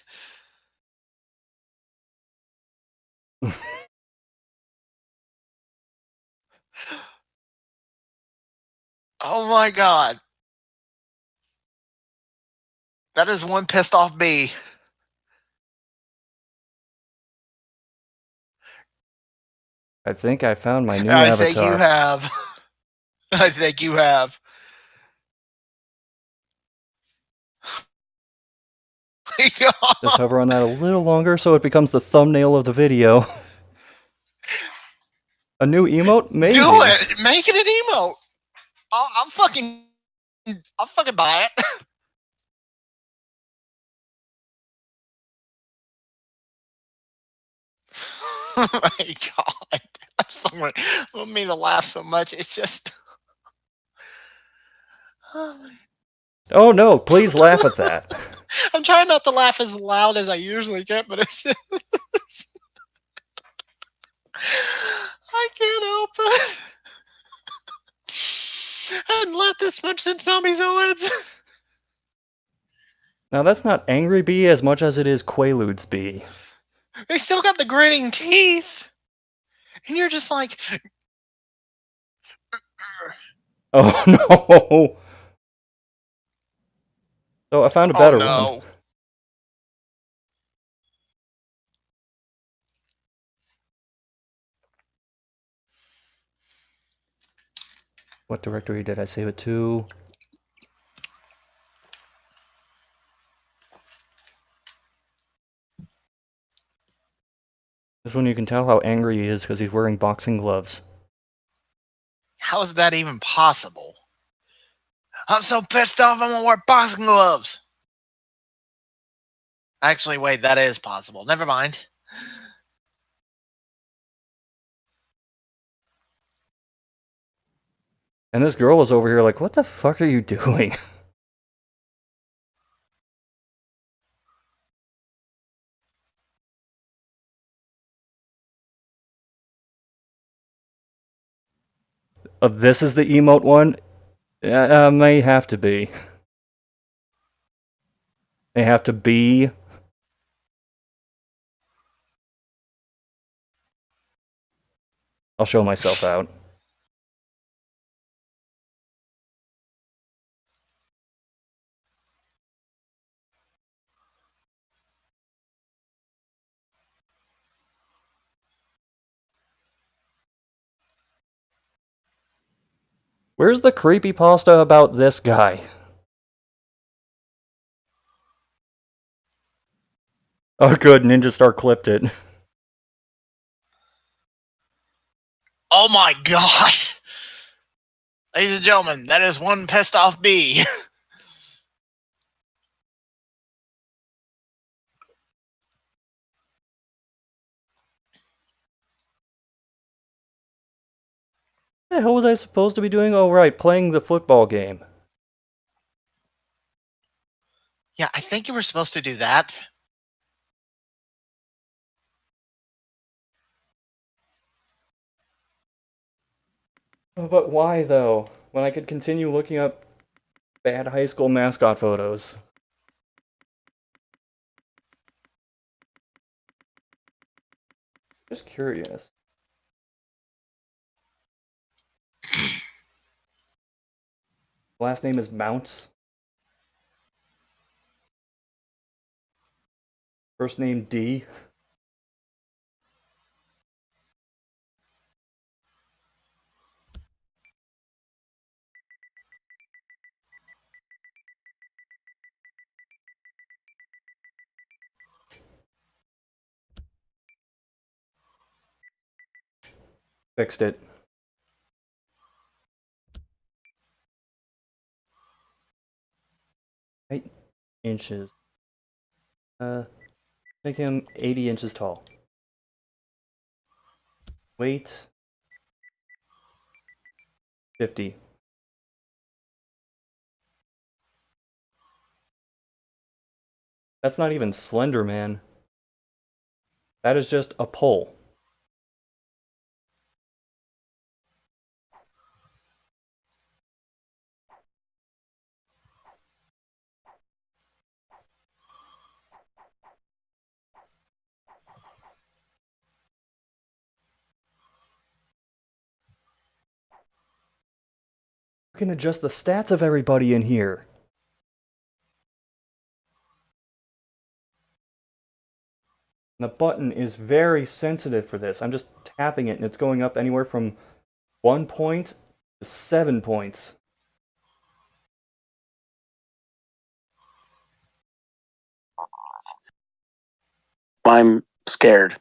Oh my god. That is one pissed off bee. I think I found my new I think you avatar. have. I think you have. Just hover on that a little longer so it becomes the thumbnail of the video. A new emote? Maybe. Do it! Make it an emote! I'll fucking buy it. Oh my god. I'm sorry. I don't mean to laugh so much. It's just. Oh no, please laugh at that. I'm trying not to laugh as loud as I usually get, but it's just. I can't help it. I hadn't laughed this much since Zombiezoids. Now that's not Angry Bee as much as it is Quaaludes Bee. They still got the gritting teeth. And you're just like. Oh no! So I found a better one. What directory did I save it to? This one you can tell how angry he is because he's wearing boxing gloves. How is that even possible? I'm so pissed off I'm gonna wear boxing gloves. Actually, wait, that is possible. Never mind. And this girl was over here like, what the fuck are you doing? This is the emote one? May have to be. They have to be. I'll show myself out. Where's the creepypasta about this guy? Oh good, Ninja Star clipped it. Oh my god! Ladies and gentlemen, that is one pissed off bee. What the hell was I supposed to be doing? Oh right, playing the football game. Yeah, I think you were supposed to do that. But why though? When I could continue looking up bad high school mascot photos. Just curious. Last name is Mounts. First name D. Fixed it. 8 inches. Make him 80 inches tall. Weight. 50. That's not even Slender Man. That is just a pole. You can adjust the stats of everybody in here. The button is very sensitive for this. I'm just tapping it and it's going up anywhere from 1 point to 7 points. I'm scared.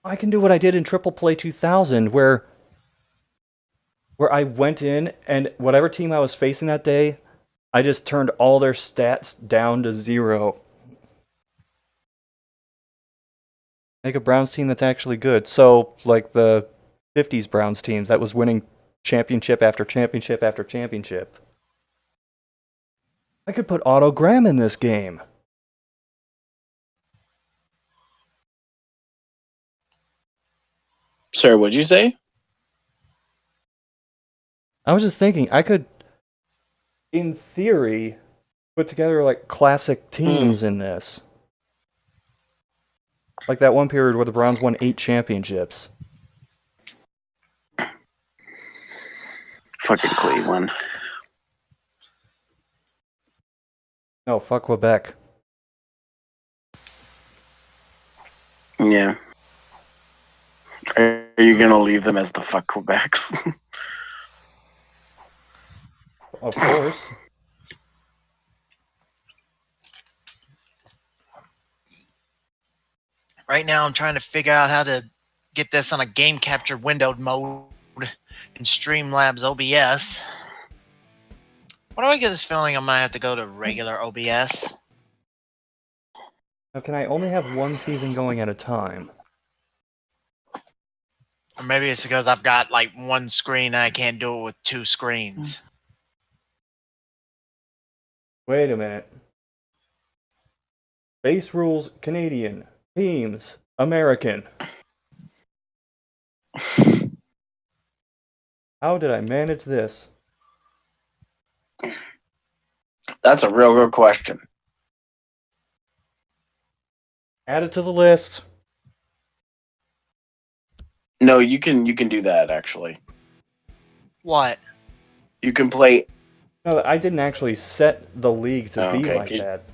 I can do what I did in Triple Play 2000 where I went in and whatever team I was facing that day, I just turned all their stats down to 0. Make a Browns team that's actually good. So, like the 50s Browns teams that was winning championship after championship after championship. I could put Otto Graham in this game. Sir, what'd you say? I was just thinking, I could, in theory, put together like classic teams in this. Like that one period where the Browns won 8 championships. Fucking Cleveland. No, fuck Quebec. Yeah. Are you gonna leave them as the fuck Quebecs? Of course. Right now, I'm trying to figure out how to get this on a game capture windowed mode in Streamlabs OBS. Why do I get this feeling I might have to go to regular OBS? Now, can I only have one season going at a time? Or maybe it's because I've got like one screen and I can't do it with 2 screens. Wait a minute. Base rules, Canadian. Teams, American. How did I manage this? That's a real good question. Add it to the list. No, you can do that actually. What? You can play. No, I didn't actually set the league to Oh, be okay. like that.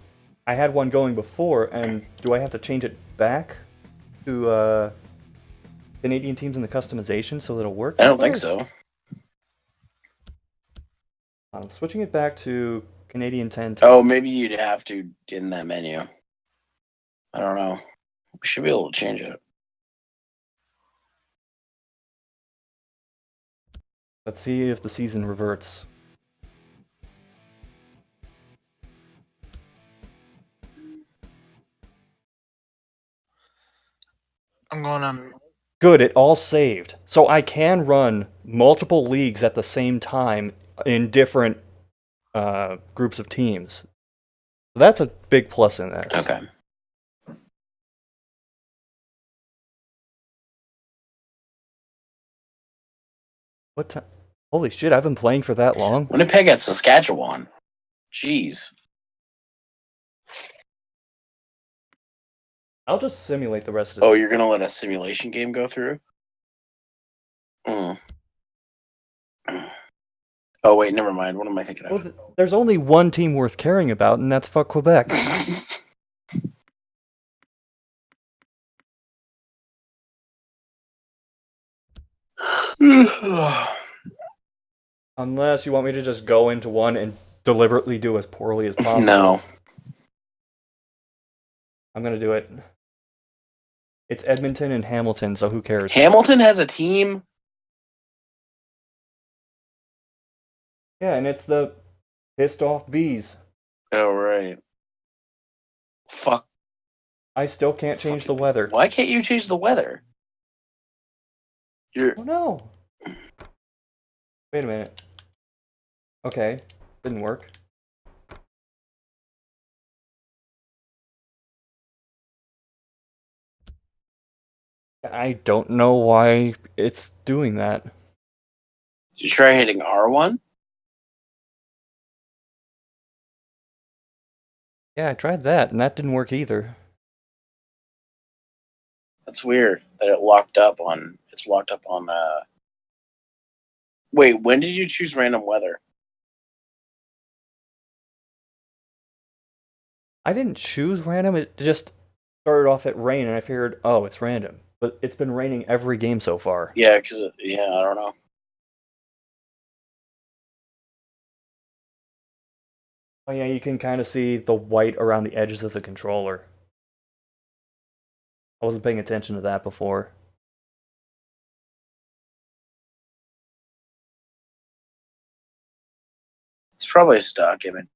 I had one going before, and do I have to change it back to Canadian teams in the customization so that it'll work? I don't think so. I'm switching it back to Canadian 10 teams. Oh, maybe you'd have to in that menu. I don't know. We should be able to change it. Let's see if the season reverts. I'm going to... Good, it all saved. So I can run multiple leagues at the same time in different groups of teams. So that's a big plus in this. Okay. What time? Holy shit, I've been playing for that long? Winnipeg at Saskatchewan. Jeez. I'll just simulate the rest of it. Oh, you're gonna let a simulation game go through? Oh wait, never mind. What am I thinking of? Well, there's only one team worth caring about, and that's fuck Quebec. Unless you want me to just go into one and deliberately do as poorly as possible. No. I'm gonna do it. It's Edmonton and Hamilton, so who cares? Hamilton has a team? Yeah, and it's the pissed off bees. Oh, right. Fuck I still can't change the weather. Why can't you change the weather? You're Oh no! Wait a minute. Okay, didn't work. I don't know why it's doing that. you try hitting R1. Yeah, I tried that, and that didn't work either. That's weird that it locked up on. It's locked up on. Wait, when did you choose random weather? I didn't choose random, it just started off at rain, and I figured, oh, it's random. But it's been raining every game so far. Yeah, because I don't know. Oh yeah, you can kind of see the white around the edges of the controller. I wasn't paying attention to that before. It's probably a stock image.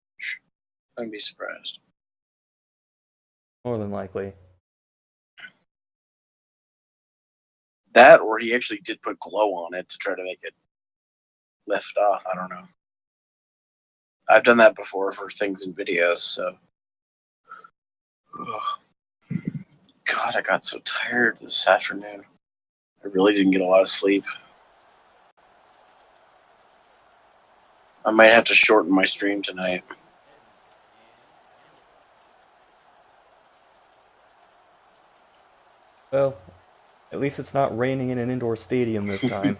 I wouldn't be surprised. More than likely. That, or he actually did put glow on it to try to make it lift off. I don't know. I've done that before for things in videos, so. Ugh. God, I got so tired this afternoon. I really didn't get a lot of sleep. I might have to shorten my stream tonight. Well, at least it's not raining in an indoor stadium this time.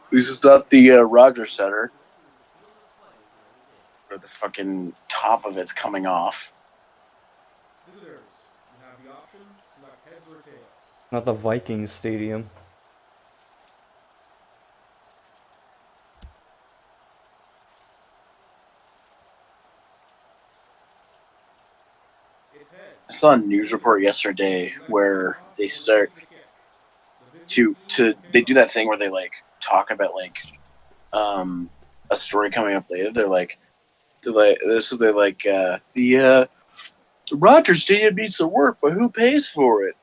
At least it's not the Rogers Center. Where the fucking top of it's coming off. Visitors, you have the option, select heads or tails. Not the Vikings stadium. It's heads. I saw a news report yesterday where they start to they do that thing where they like talk about like a story coming up later. The Rogers Stadium needs to work, but who pays for it?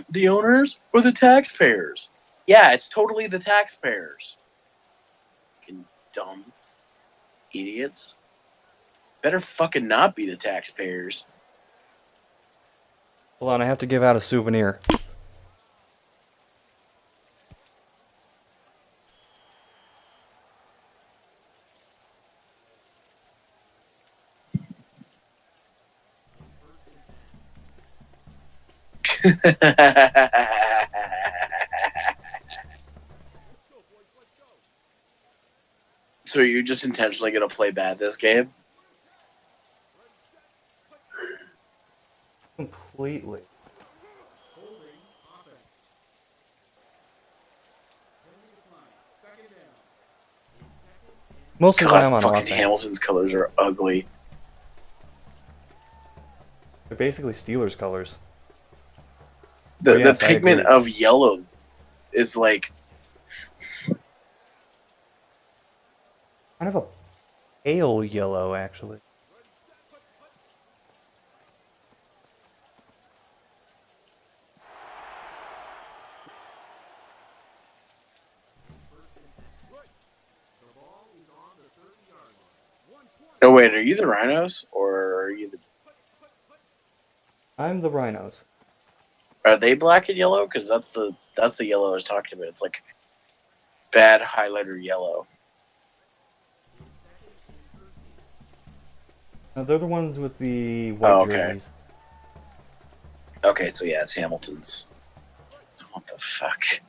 The owners or the taxpayers? Yeah, it's totally the taxpayers. Fucking dumb idiots. Better fucking not be the taxpayers. Hold on, I have to give out a souvenir. So you're just intentionally gonna play bad this game? Completely. Holding offense. Penalty decline. Second down. Most of the time God, on fucking offense. Hamilton's colors are ugly. They're basically Steelers colors. The Oh, yes, the I pigment agree. of yellow is like Kind of a pale yellow, actually. oh wait, are you the Rhinos or are you the I'm the Rhinos. are they black and yellow? Because that's the yellow I was talking about. It's like bad highlighter yellow. They're the ones with the white Oh, okay. jerseys. Okay, so yeah, it's Hamilton's. What the fuck?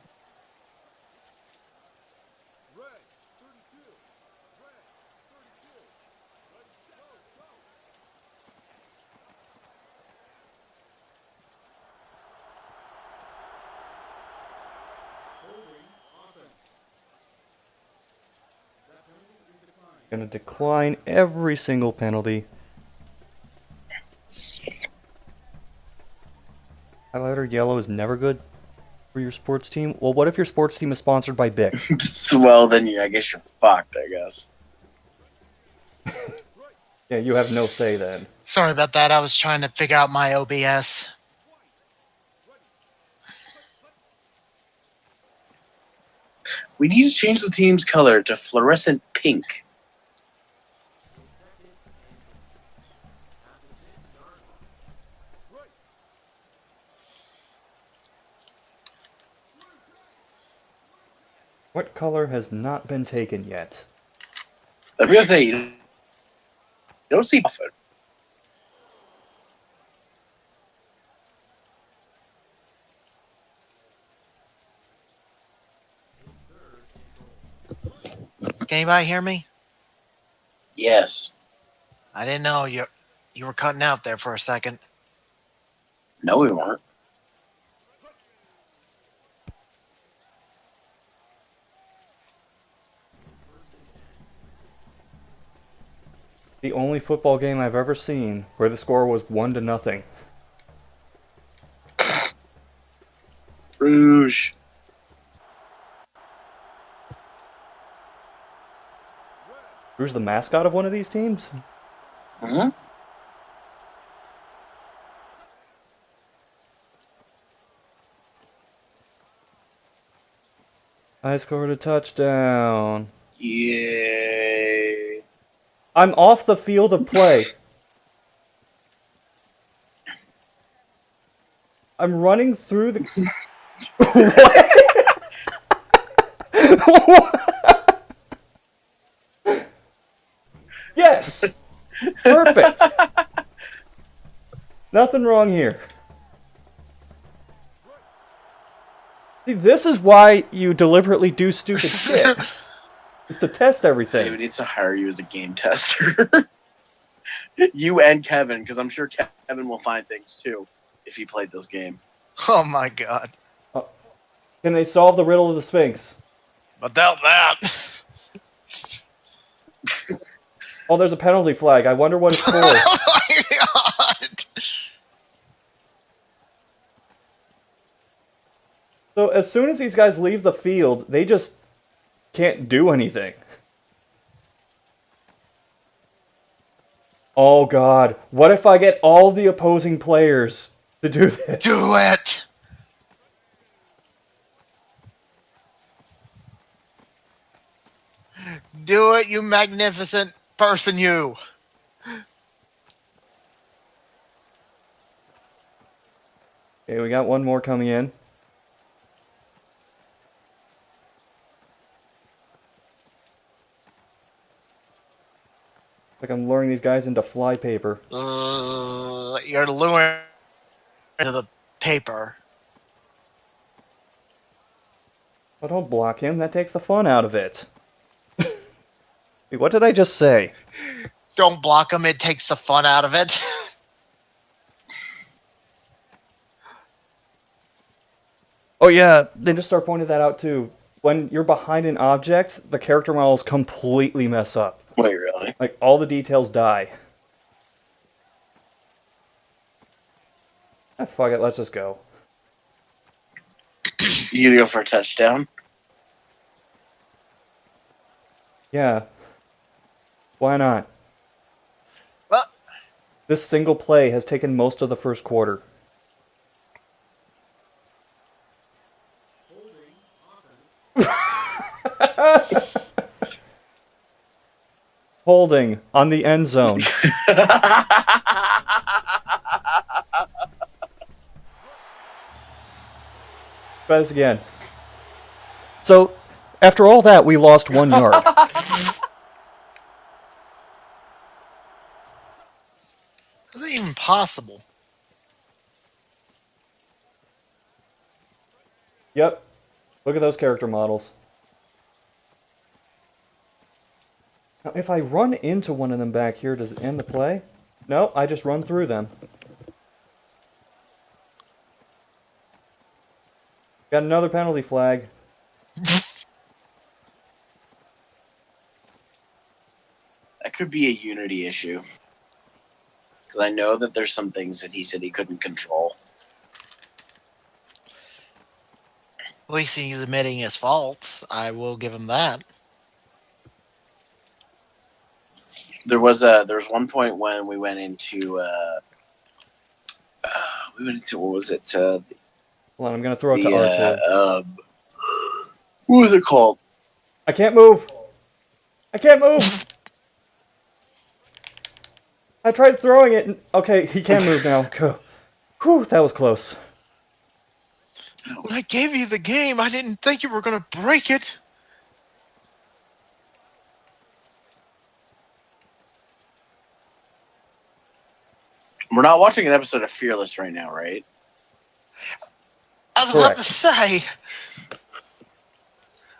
Holding offense. That penalty is declined. Gonna decline every single penalty. Highlighter yellow is never good for your sports team. Well, what if your sports team is sponsored by Bic? Well, then yeah, I guess you're fucked. I guess. Yeah, you have no say then. Sorry about that. I was trying to figure out my OBS. We need to change the team's color to fluorescent pink. What color has not been taken yet? I'm gonna say you don't see often. Can anybody hear me? Yes. I didn't know you were cutting out there for a second. No, we weren't. The only football game I've ever seen where the score was 1-0. Rouge. Who's the mascot of one of these teams? Hmm? I scored a touchdown. Yay. I'm off the field of play. I'm running through the. What? Yes! Perfect! Nothing wrong here. See, this is why you deliberately do stupid shit. Is to test everything. David needs to hire you as a game tester. You and Kevin, because I'm sure Kevin will find things too if he played this game. Oh my god. Can they solve the riddle of the Sphinx? Without that. Oh, there's a penalty flag. I wonder what it's for. Oh my god. So as soon as these guys leave the field, they just can't do anything. Oh god, what if I get all the opposing players to do this? Do it. Do it, you magnificent person, you. Okay, we got one more coming in. Like I'm luring these guys into flypaper. You're luring into the paper. Oh, don't block him. That takes the fun out of it. Wait, what did I just say? Don't block them. It takes the fun out of it. Oh yeah, Ninja Star pointed that out too. When you're behind an object, the character models completely mess up. Wait, really? Like, all the details die. Ah, fuck it, let's just go. You gonna go for a touchdown? Yeah. Why not? Well, This single play has taken most of the first quarter. Holding on the end zone. Try this again. So, after all that, we lost 1 yard. is it even possible? Yep. Look at those character models. Now, if I run into one of them back here, does it end the play? No, I just run through them. Got another penalty flag. That could be a Unity issue. Because I know that there's some things that he said he couldn't control. At least he's admitting his faults. I will give him that. There was one point when we went into what was it? Hold on, I'm gonna throw it to The R2. what was it called? I can't move. I can't move. I tried throwing it. And, okay, he can move now. Whew, that was close. When I gave you the game, I didn't think you were going to break it. We're not watching an episode of Fearless right now, right? I was about Correct. to say.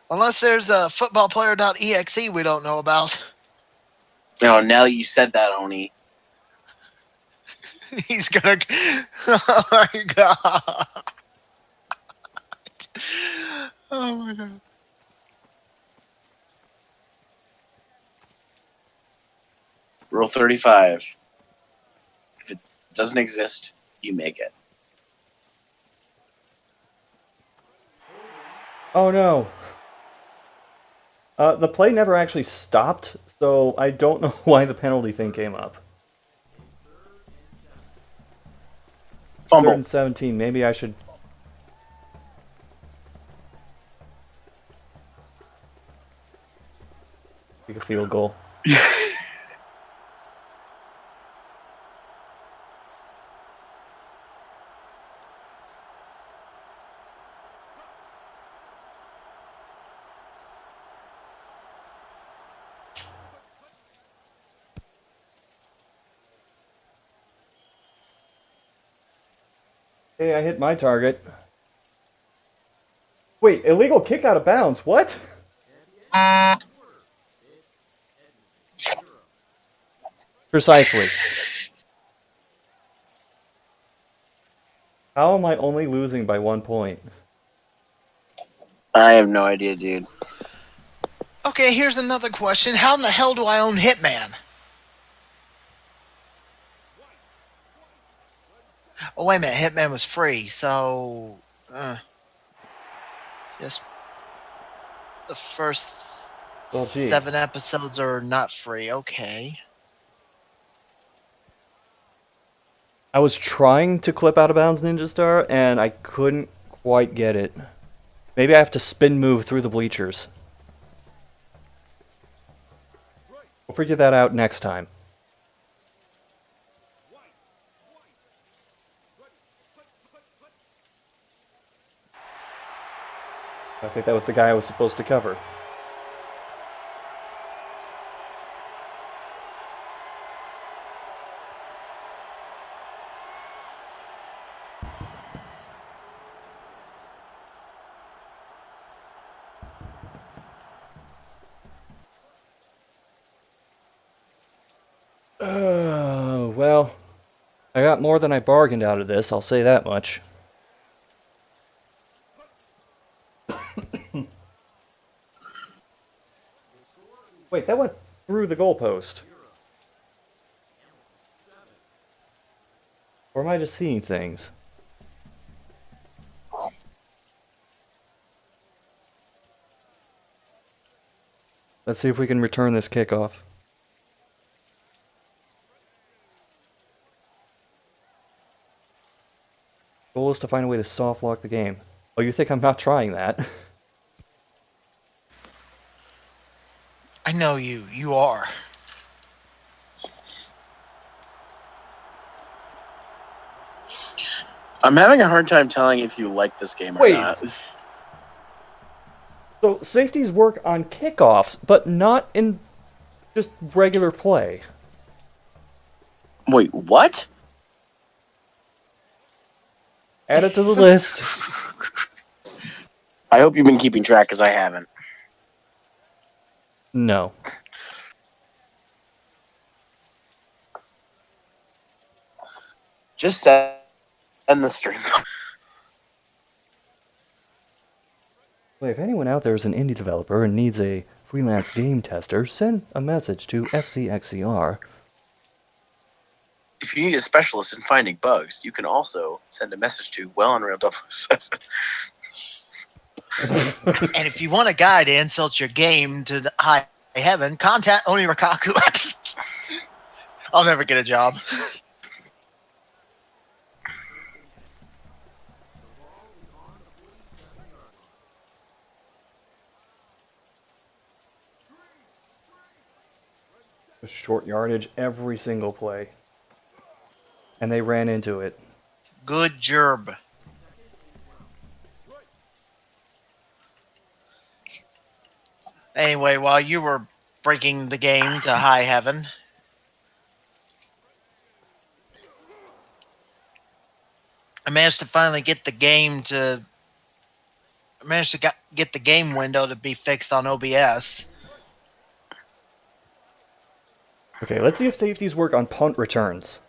Unless there's a footballplayer.exe we don't know about. No, now that you said that, Oni. He's gonna. Oh my god. Oh my god. Rule 35. If it doesn't exist, you make it. Oh no. The play never actually stopped, so I don't know why the penalty thing came up. Fumble. 3rd and 17. Maybe I should. Take a field goal. Hey, I hit my target. Wait, illegal kick out of bounds. What? Precisely. How am I only losing by 1 point? I have no idea, dude. Okay, here's another question. How in the hell do I own Hitman? Oh, wait a minute. Hitman was free, so... just... The first Well, gee. 7 episodes are not free. Okay. I was trying to clip out of bounds Ninja Star, and I couldn't quite get it. Maybe I have to spin move through the bleachers. We'll figure that out next time. I think that was the guy I was supposed to cover. Well, I got more than I bargained out of this, I'll say that much. Wait, that went through the goalpost. Or am I just seeing things? Let's see if we can return this kickoff. Goal is to find a way to soft lock the game. Oh, you think I'm not trying that? I know you. You are. I'm having a hard time telling if you like this game or Wait. not. So, safeties work on kickoffs, but not in just regular play. Wait, what? Add it to the list. I hope you've been keeping track, because I haven't. No. Just end the stream. Wait, if anyone out there is an indie developer and needs a freelance game tester, send a message to SCXCR. If you need a specialist in finding bugs, you can also send a message to Unreal 007. And if you want a guy to insult your game to the high heaven, contact Oni Rakaku. I'll never get a job. Short yardage every single play. And they ran into it. Good job. Anyway, while you were breaking the game to high heaven, I managed to finally get the game to. I managed to get the game window to be fixed on OBS. Okay, let's see if safeties work on punt returns.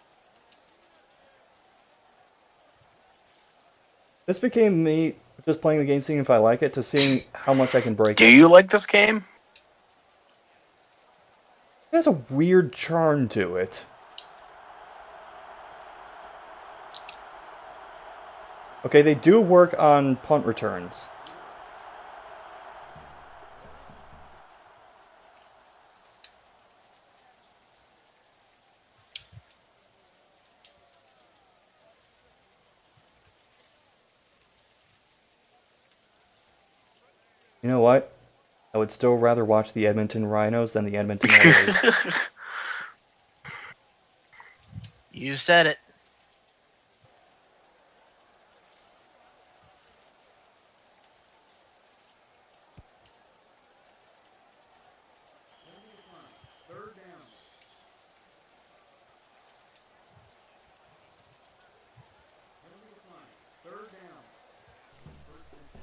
This became me just playing the game, seeing if I like it, to seeing how much I can break Do it. you like this game? It has a weird charm to it. Okay, they do work on punt returns. You know what? I would still rather watch the Edmonton Rhinos than the Edmonton Oilers. You said it. Third down. Penalty decline. Third down. First and 10.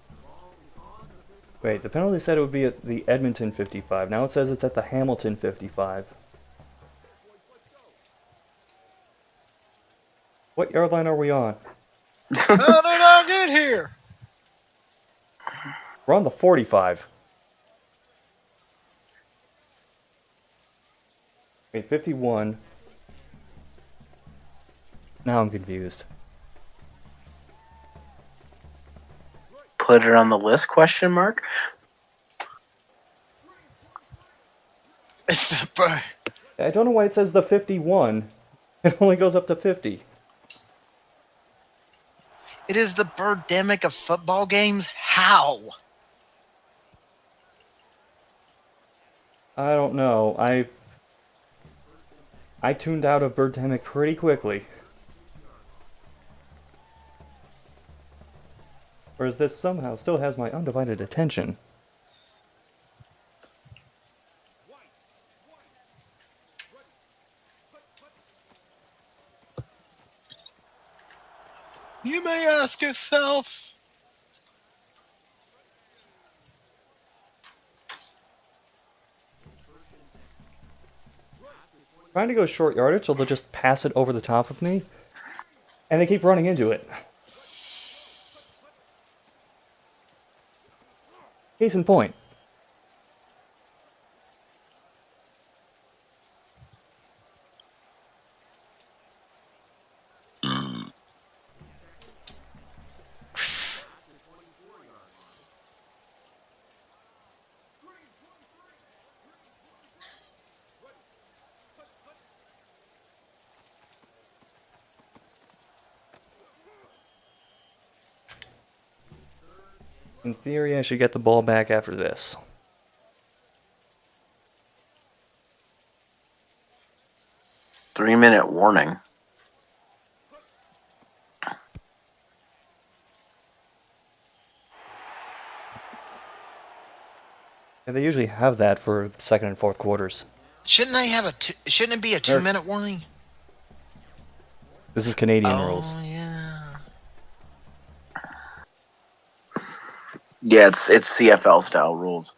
The ball is on the 55. Wait, the penalty said it would be at the Edmonton 55. Now it says it's at the Hamilton 55. What yard line are we on? How did I get here? We're on the 45. Wait, 51. Now I'm confused. Put it on the list? Question mark. It's the I don't know why it says the 51. It only goes up to 50. It is the birdemic of football games. How? I don't know. I tuned out of Birdemic pretty quickly. Whereas this somehow still has my undivided attention. You may ask yourself. Trying to go short yardage, so they'll just pass it over the top of me. And they keep running into it. Case in point. In theory, I should get the ball back after this. Three-minute warning. And they usually have that for second and fourth quarters. Shouldn't they have shouldn't it be a 2-minute warning? This is Canadian rules. Yeah. Yeah, it's CFL style rules.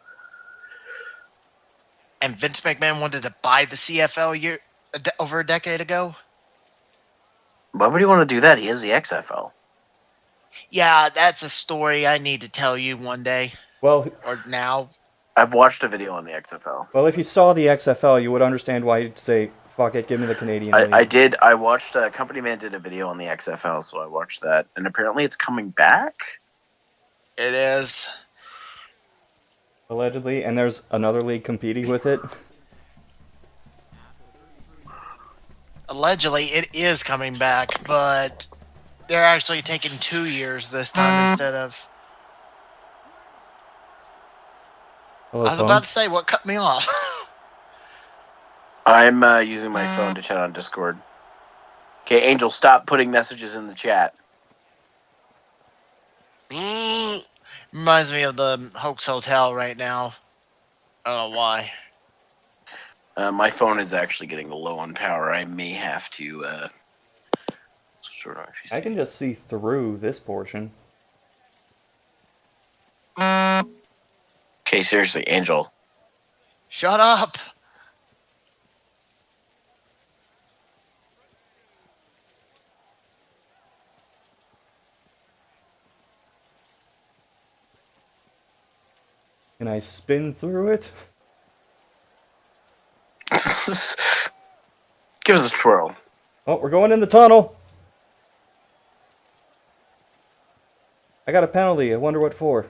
And Vince McMahon wanted to buy the CFL over a decade ago. Why would he want to do that? He has the XFL. Yeah, that's a story I need to tell you one day Well, or now. I've watched a video on the XFL. if you saw the XFL, you would understand why you'd say, fuck it, give me the Canadian League. I did. I watched. Company Man did a video on the XFL, so I watched that. And apparently, it's coming back. It is. Allegedly, and there's another league competing with it. Allegedly, it is coming back, but they're actually taking 2 years this time instead of. Hello, I was phone. about to say what cut me off. I'm using my phone to chat on Discord. Okay, Angel, stop putting messages in the chat. Reminds me of the Hoax Hotel right now. I don't know why. My phone is actually getting low on power. I may have to sort of. I can just see through this portion. Okay, seriously, Angel. Shut up! Can I spin through it? Give us a twirl. Oh, we're going in the tunnel. I got a penalty. I wonder what for.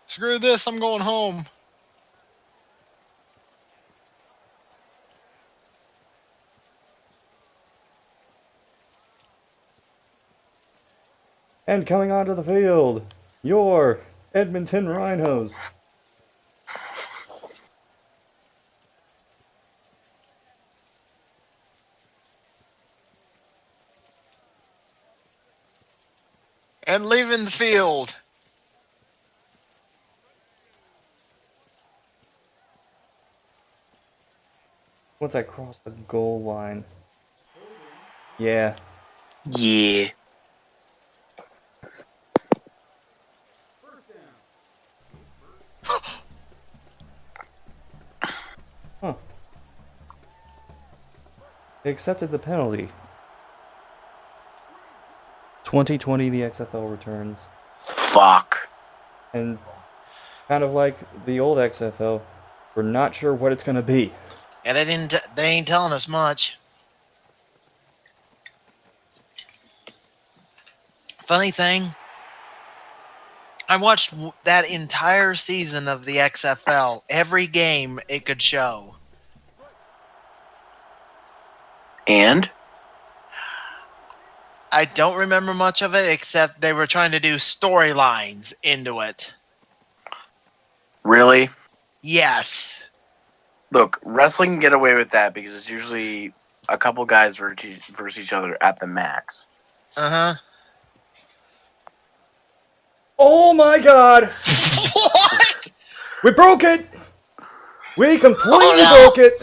Screw this, I'm going home. And coming onto the field, your Edmonton Rhinos. And leaving the field. Once I cross the goal line. Yeah. Yeah. First down. Huh. They accepted the penalty. 2020, the XFL returns. Fuck. And kind of like the old XFL, we're not sure what it's going to be. Yeah, they ain't telling us much. Funny thing, I watched that entire season of the XFL, every game it could show. And? I don't remember much of it except they were trying to do storylines into it. Really? Yes. Look, wrestling can get away with that because it's usually a couple guys versus each other at the max. Uh-huh. Oh my god! What? We broke it! We completely Oh, no. broke it!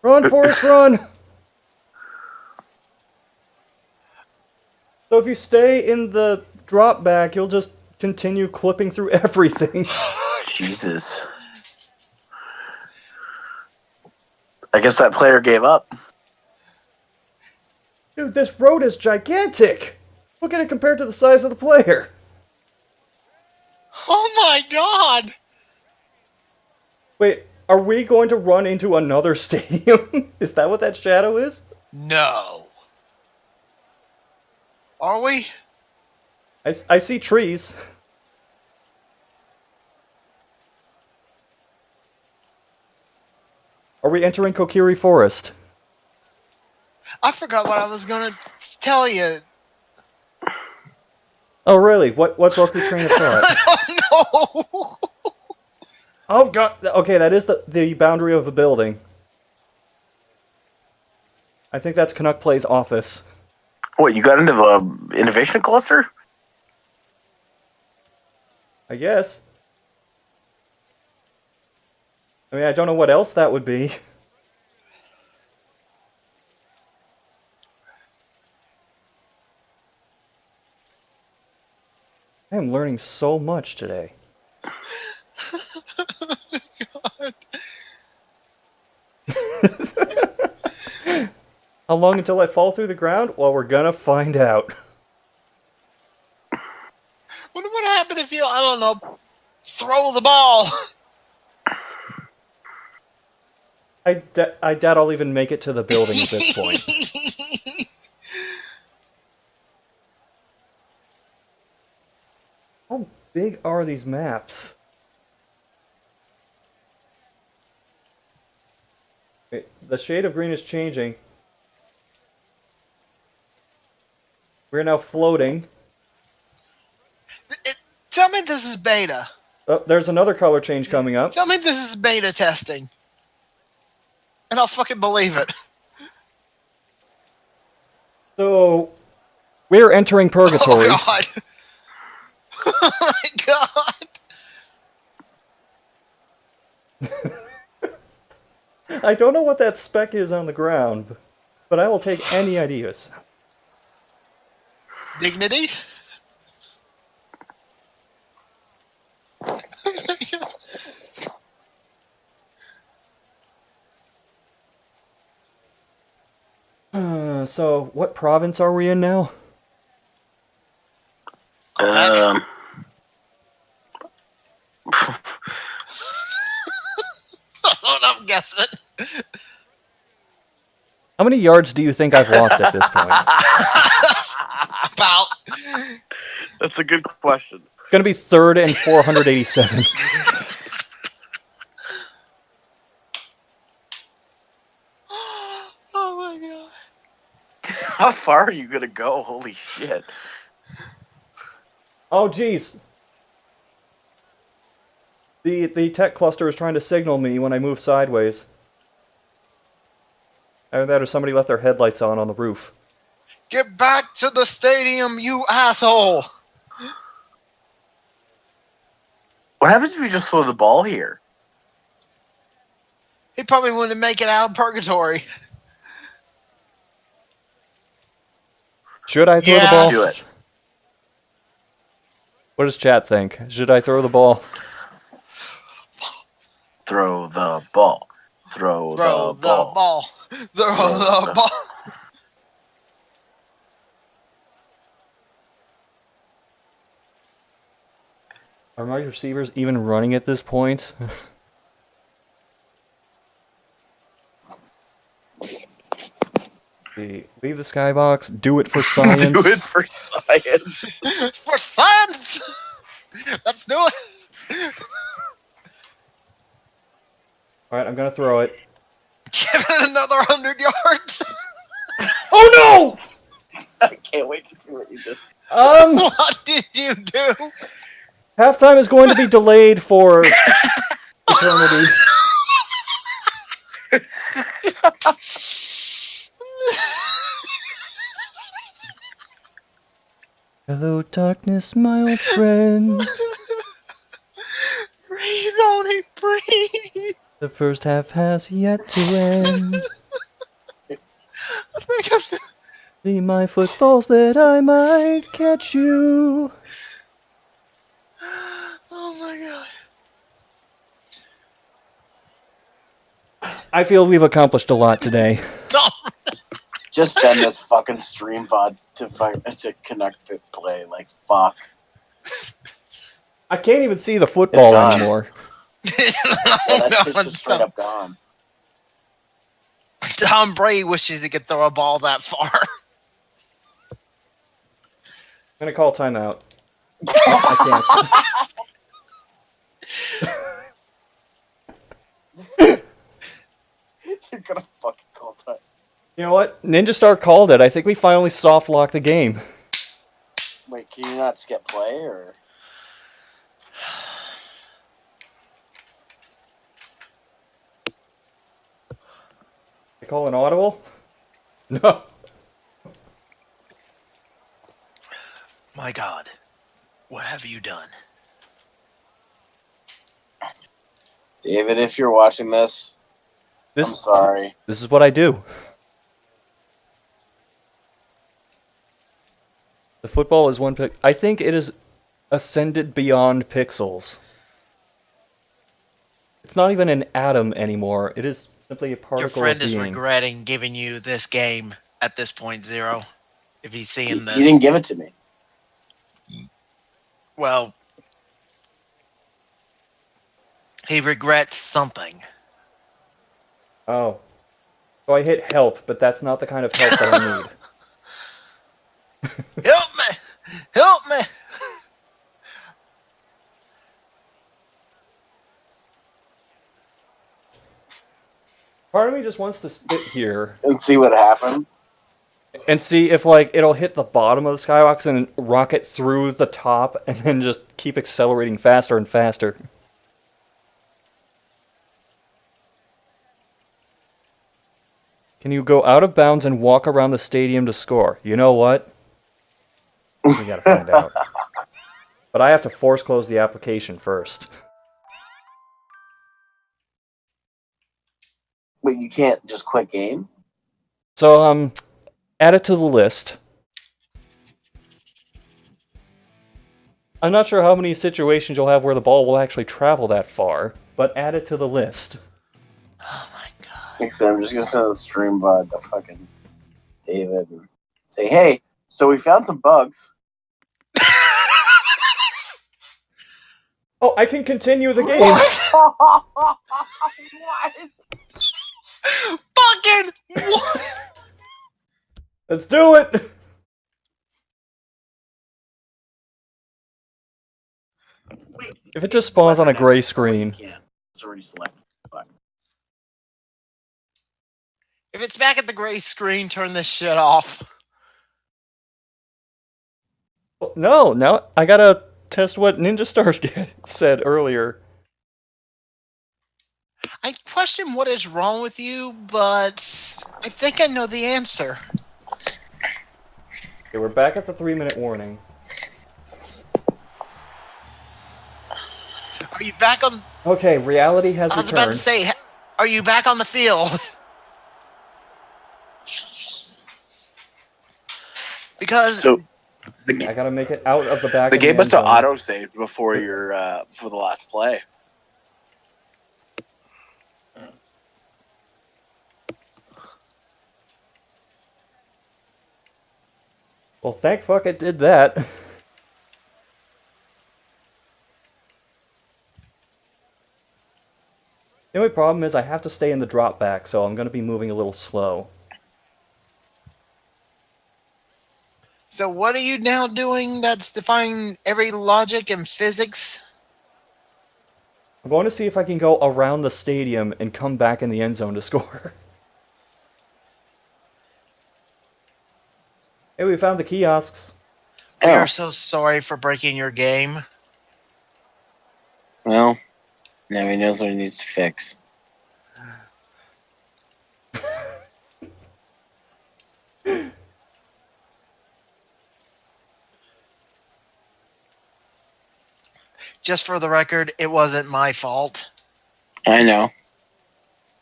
Run, Forrest, run! So if you stay in the drop back, you'll just continue clipping through everything. Jesus. I guess that player gave up. Dude, this road is gigantic! Look at it compared to the size of the player. Oh my god! Wait, are we going to run into another stadium? Is that what that shadow is? No. Are we? I see trees. Are we entering Kokiri Forest? I forgot what I was gonna tell you. Oh, really? What broke your train of thought? I don't know. Oh, God. Okay, that is the boundary of a building. I think that's Canuck Play's office. What, you got into the innovation cluster? I guess. I mean, I don't know what else that would be. I am learning so much today. How long until I fall through the ground? Well, we're gonna find out. What would happen if you, I don't know, throw the ball? I doubt I'll even make it to the building at this point. How big are these maps? The shade of green is changing. We're now floating. Tell me this is beta. Oh, there's another color change coming up. Tell me this is beta testing. And I'll fucking believe it. So, we're entering purgatory. Oh, God. Oh, my God. I don't know what that speck is on the ground, but I will take any ideas. Dignity? So, what province are we in now? Um, That's what I'm guessing. How many yards do you think I've lost at this point? About. that's a good question. Gonna be third and 487. Oh, my God. How far are you gonna go? Holy shit! Oh, jeez. The tech cluster is trying to signal me when I move sideways. Either that or somebody left their headlights on the roof. Get back to the stadium, you asshole. What happens if you just throw the ball here? He probably wouldn't make it out of purgatory. Should I throw the ball? Do it. What does chat think? Should I throw the ball? Throw the ball. Throw Throw the the ball. ball. Throw the ball. Are my receivers even running at this point? Leave the skybox. Do it for science. Do it for science. For science! Let's do it! Alright, I'm gonna throw it. Give it another 100 yards! Oh I can't wait to see what you did. no! What did you do? Halftime is going to be delayed for eternity. Hello, darkness, my old friend. Breathe on it, breathe! The first half has yet to end. I think I'm just... See my footballs that I might catch you. Oh my God. I feel we've accomplished a lot today. Dumb. Just send this fucking stream VOD to connect to play. Like, fuck. I can't even see the football It's gone. anymore. Yeah, that shit's just straight up gone. Tom Brady wishes he could throw a ball that far. I'm gonna call timeout. I can't. You're gonna fucking call time. You know what? Ninja Star called it. I think we finally soft locked the game. Wait, can you not skip play or? You call an audible? No. My God. What have you done? David, if you're watching this, I'm sorry. This is what I do. The football is one pick. I think it is ascended beyond pixels. It's not even an atom anymore. It is simply a particle Your friend of is being. regretting giving you this game at this point, Zero. If he's seeing this. You didn't give it to me. Well, he regrets something. Oh. So I hit help, but that's not the kind of help that I need. Help me! Help me! Part of me just wants to sit here and see what happens. and see if like it'll hit the bottom of the skywalks and then rocket through the top and then just keep accelerating faster and faster. Can you go out of bounds and walk around the stadium to score? You know what? We gotta find out. But I have to force close the application first. But you can't just quit game. So, add it to the list. I'm not sure how many situations you'll have where the ball will actually travel that far, but add it to the list. Oh my god. Next time, I'm just gonna send the stream bot to fucking David and say, "Hey, so we found some bugs." Oh, I can continue the game! What? Fucking what? Let's do it! If it just spawns on a gray screen. Yeah, it's already selected. Fuck. If it's back at the gray screen, turn this shit off. No, now I gotta test what Ninja Stars said earlier. I question what is wrong with you, but I think I know the answer. Okay, we're back at the 3-minute warning. Are you back on? Okay, reality has I was about to returned. say, are you back on the field? Because So I gotta make it out of the back the of game the must end have zone. auto saved before your for the last play. Well, thank fuck it did that. The only problem is I have to stay in the drop back, so I'm gonna be moving a little slow. so what are you now doing that's defying every logic and physics? I'm going to see if I can go around the stadium and come back in the end zone to score. Hey, we found the kiosks. We Oh. are so sorry for breaking your game. Well, now he knows what he needs to fix. Just for the record, it wasn't my fault. I know.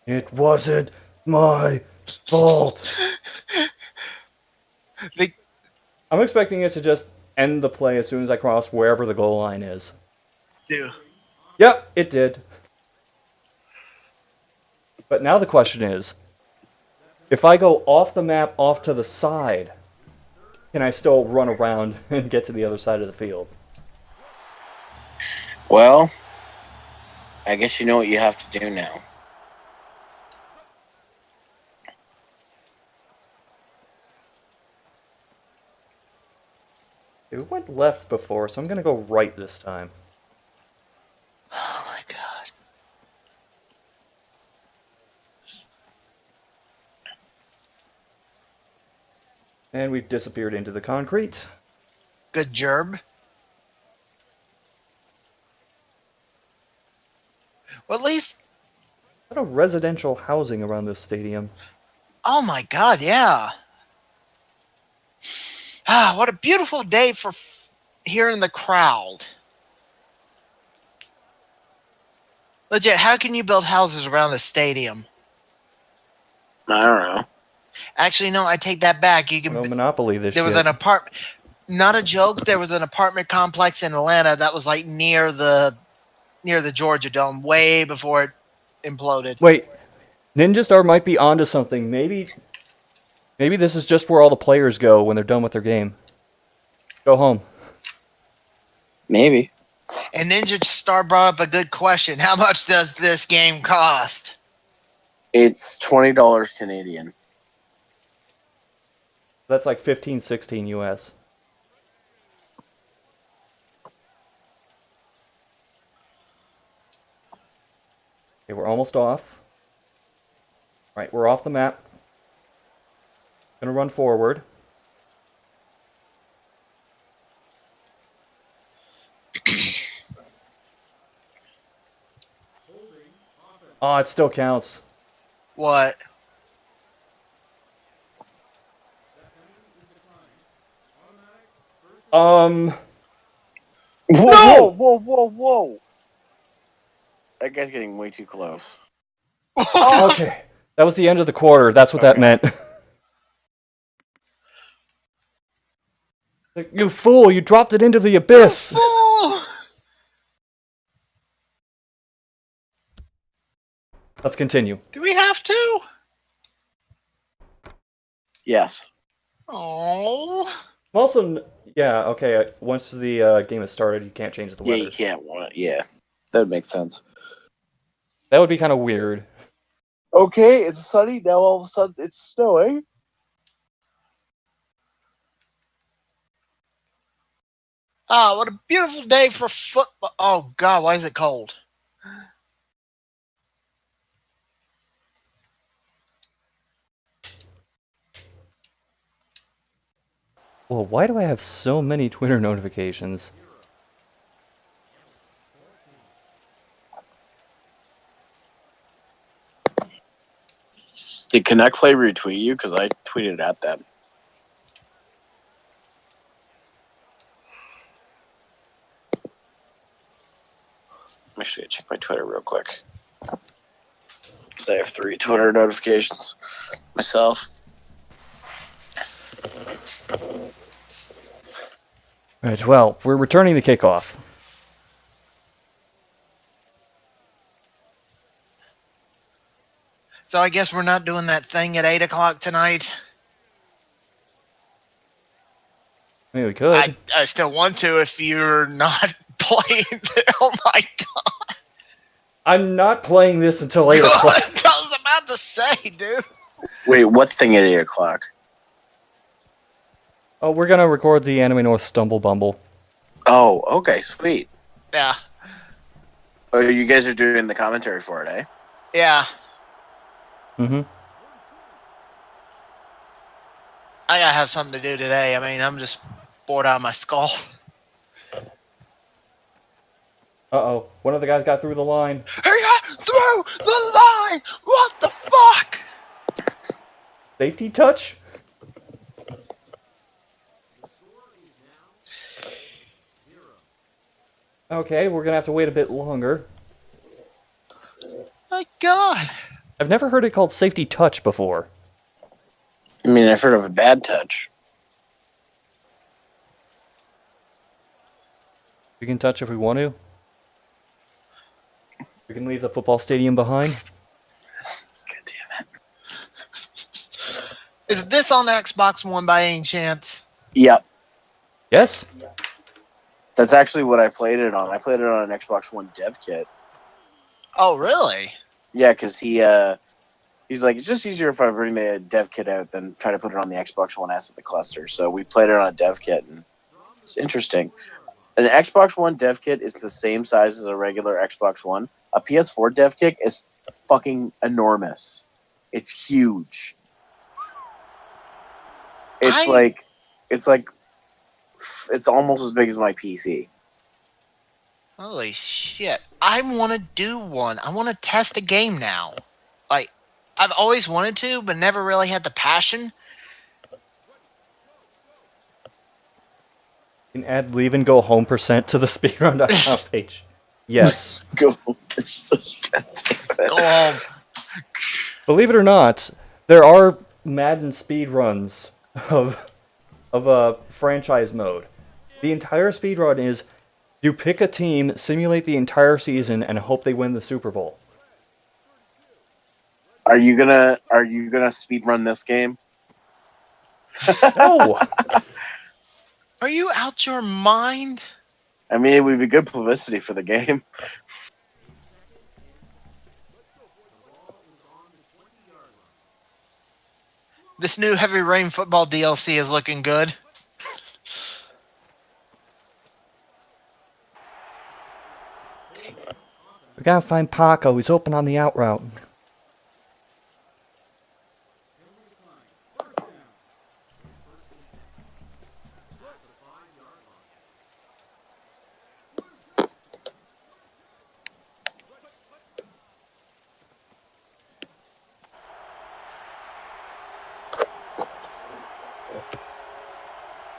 It wasn't my fault. The- I'm expecting it to just end the play as soon as I cross wherever the goal line is. Dude. Yep, it did. But now the question is, if I go off the map off to the side, can I still run around and get to the other side of the field? Well, I guess you know what you have to do now. It went left before, so I'm gonna go right this time. Oh my god. And we've disappeared into the concrete. Good gerb. Well, at least, A lot of residential housing around this stadium. oh my god, yeah. Ah, what a beautiful day for hearing the crowd. Legit, how can you build houses around a stadium? I don't know. Actually, no, I take that back. You No can. Monopoly this There was shit. an apartment. Not a joke. There was an apartment complex in Atlanta that was like near the Georgia Dome, way before it imploded. Wait, Ninja Star might be onto something. Maybe this is just where all the players go when they're done with their game. Go home. Maybe. And Ninja Star brought up a good question. How much does this game cost? It's $20 Canadian. That's like 15, 16 US. Okay, we're almost off. Right, we're off the map. Gonna run forward. Oh, it still counts. What? Um, Whoa, whoa, whoa, whoa! That guy's getting way too close. okay. That was the end of the quarter. That's what that Okay. meant. Like, you fool, you dropped it into the abyss. Fool! Let's continue. Do we have to? Yes. Oh. Also, yeah, okay, once the game has started, you can't change the Yeah, weather. you can't want it. Yeah, that would make sense. That would be kind of weird. Okay, it's sunny. Now all of a sudden it's snowing. Ah, what a beautiful day for football. Oh, God, why is it cold? Well, why do I have so many Twitter notifications? Did Connect Play retweet you? Because I tweeted at them. Make sure I check my Twitter real quick. Because I have 3 Twitter notifications myself. Right, well, we're returning the kickoff. So I guess we're not doing that thing at 8 o'clock tonight. Maybe we could. I still want to if you're not playing. Oh my God. I'm not playing this until 8 o'clock. I was about to say, dude. Wait, what thing at 8 o'clock? Oh, we're gonna record the Anime North Stumble Bumble. Oh, okay, sweet. Yeah. Oh, you guys are doing the commentary for it, eh? Yeah. Mm-hmm. I gotta have something to do today. I mean, I'm just bored out of my skull. Uh-oh, one of the guys got through the line. He got through the line! What the fuck? Safety touch? Okay, we're gonna have to wait a bit longer. My God. I've never heard it called safety touch before. I mean, I've heard of a bad touch. We can touch if we want to. We can leave the football stadium behind. God damn it. Is this on Xbox One by any chance? Yep. Yes? That's actually what I played it on. I played it on an Xbox One dev kit. Oh, really? Yeah, because he's like, it's just easier if I bring the dev kit out than try to put it on the Xbox One S at the cluster. So we played it on a dev kit, and it's interesting. An Xbox One dev kit is the same size as a regular Xbox One. A PS4 dev kit is fucking enormous. It's huge. It's almost as big as my PC. Holy shit. I want to do one. I want to test a game now. Like, I've always wanted to, but never really had the passion. You can add leave and go home percent to the speedrun.com page. Yes. Go. Go home. Believe it or not, there are Madden speedruns of a franchise mode. The entire speedrun is you pick a team, simulate the entire season, and hope they win the Super Bowl. Are you gonna speed run this game? No! Are you out your mind? I mean, it would be good publicity for the game. This new Heavy Rain football DLC is looking good. We gotta find Paco. He's open on the out route.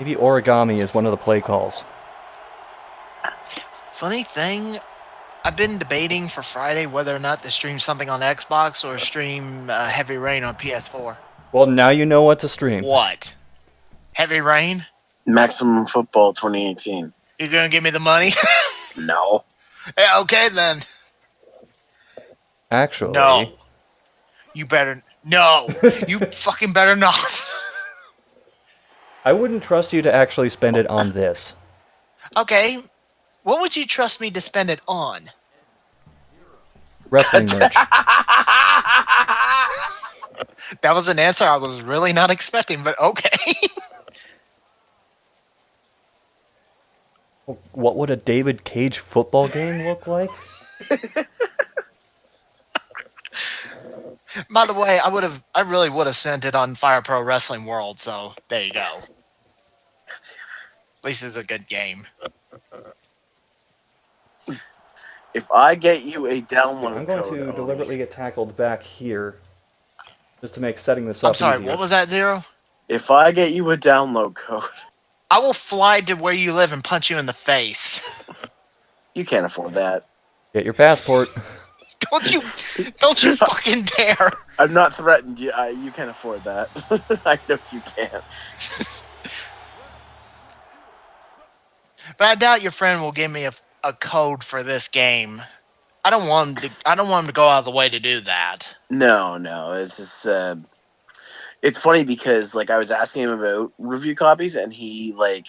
Maybe origami is one of the play calls. Funny thing, I've been debating for Friday whether or not to stream something on Xbox or stream Heavy Rain on PS4. Well, now you know what to stream. What? Heavy Rain? Maximum Football 2018. You gonna give me the money? No. Yeah, okay then. Actually, No. You better. No. You fucking better not. I wouldn't trust you to actually spend it on this. Okay. What would you trust me to spend it on? Wrestling merch. That was an answer I was really not expecting, but okay. What would a David Cage football game look like? By the way, I really would have sent it on Fire Pro Wrestling World, so there you go. At least it's a good game. If I get you a download I'm going code, to Oni, deliberately get tackled back here, just to make setting this up I'm sorry, easier. what was that, Zero? If I get you a download code, I will fly to where you live and punch you in the face. you can't afford that. Get your passport. Don't you fucking dare. I'm not threatened. You can't afford that. I know you can't. But I doubt your friend will give me a code for this game. I don't want him to go out of the way to do that. No. It's just it's funny because like I was asking him about review copies, and he like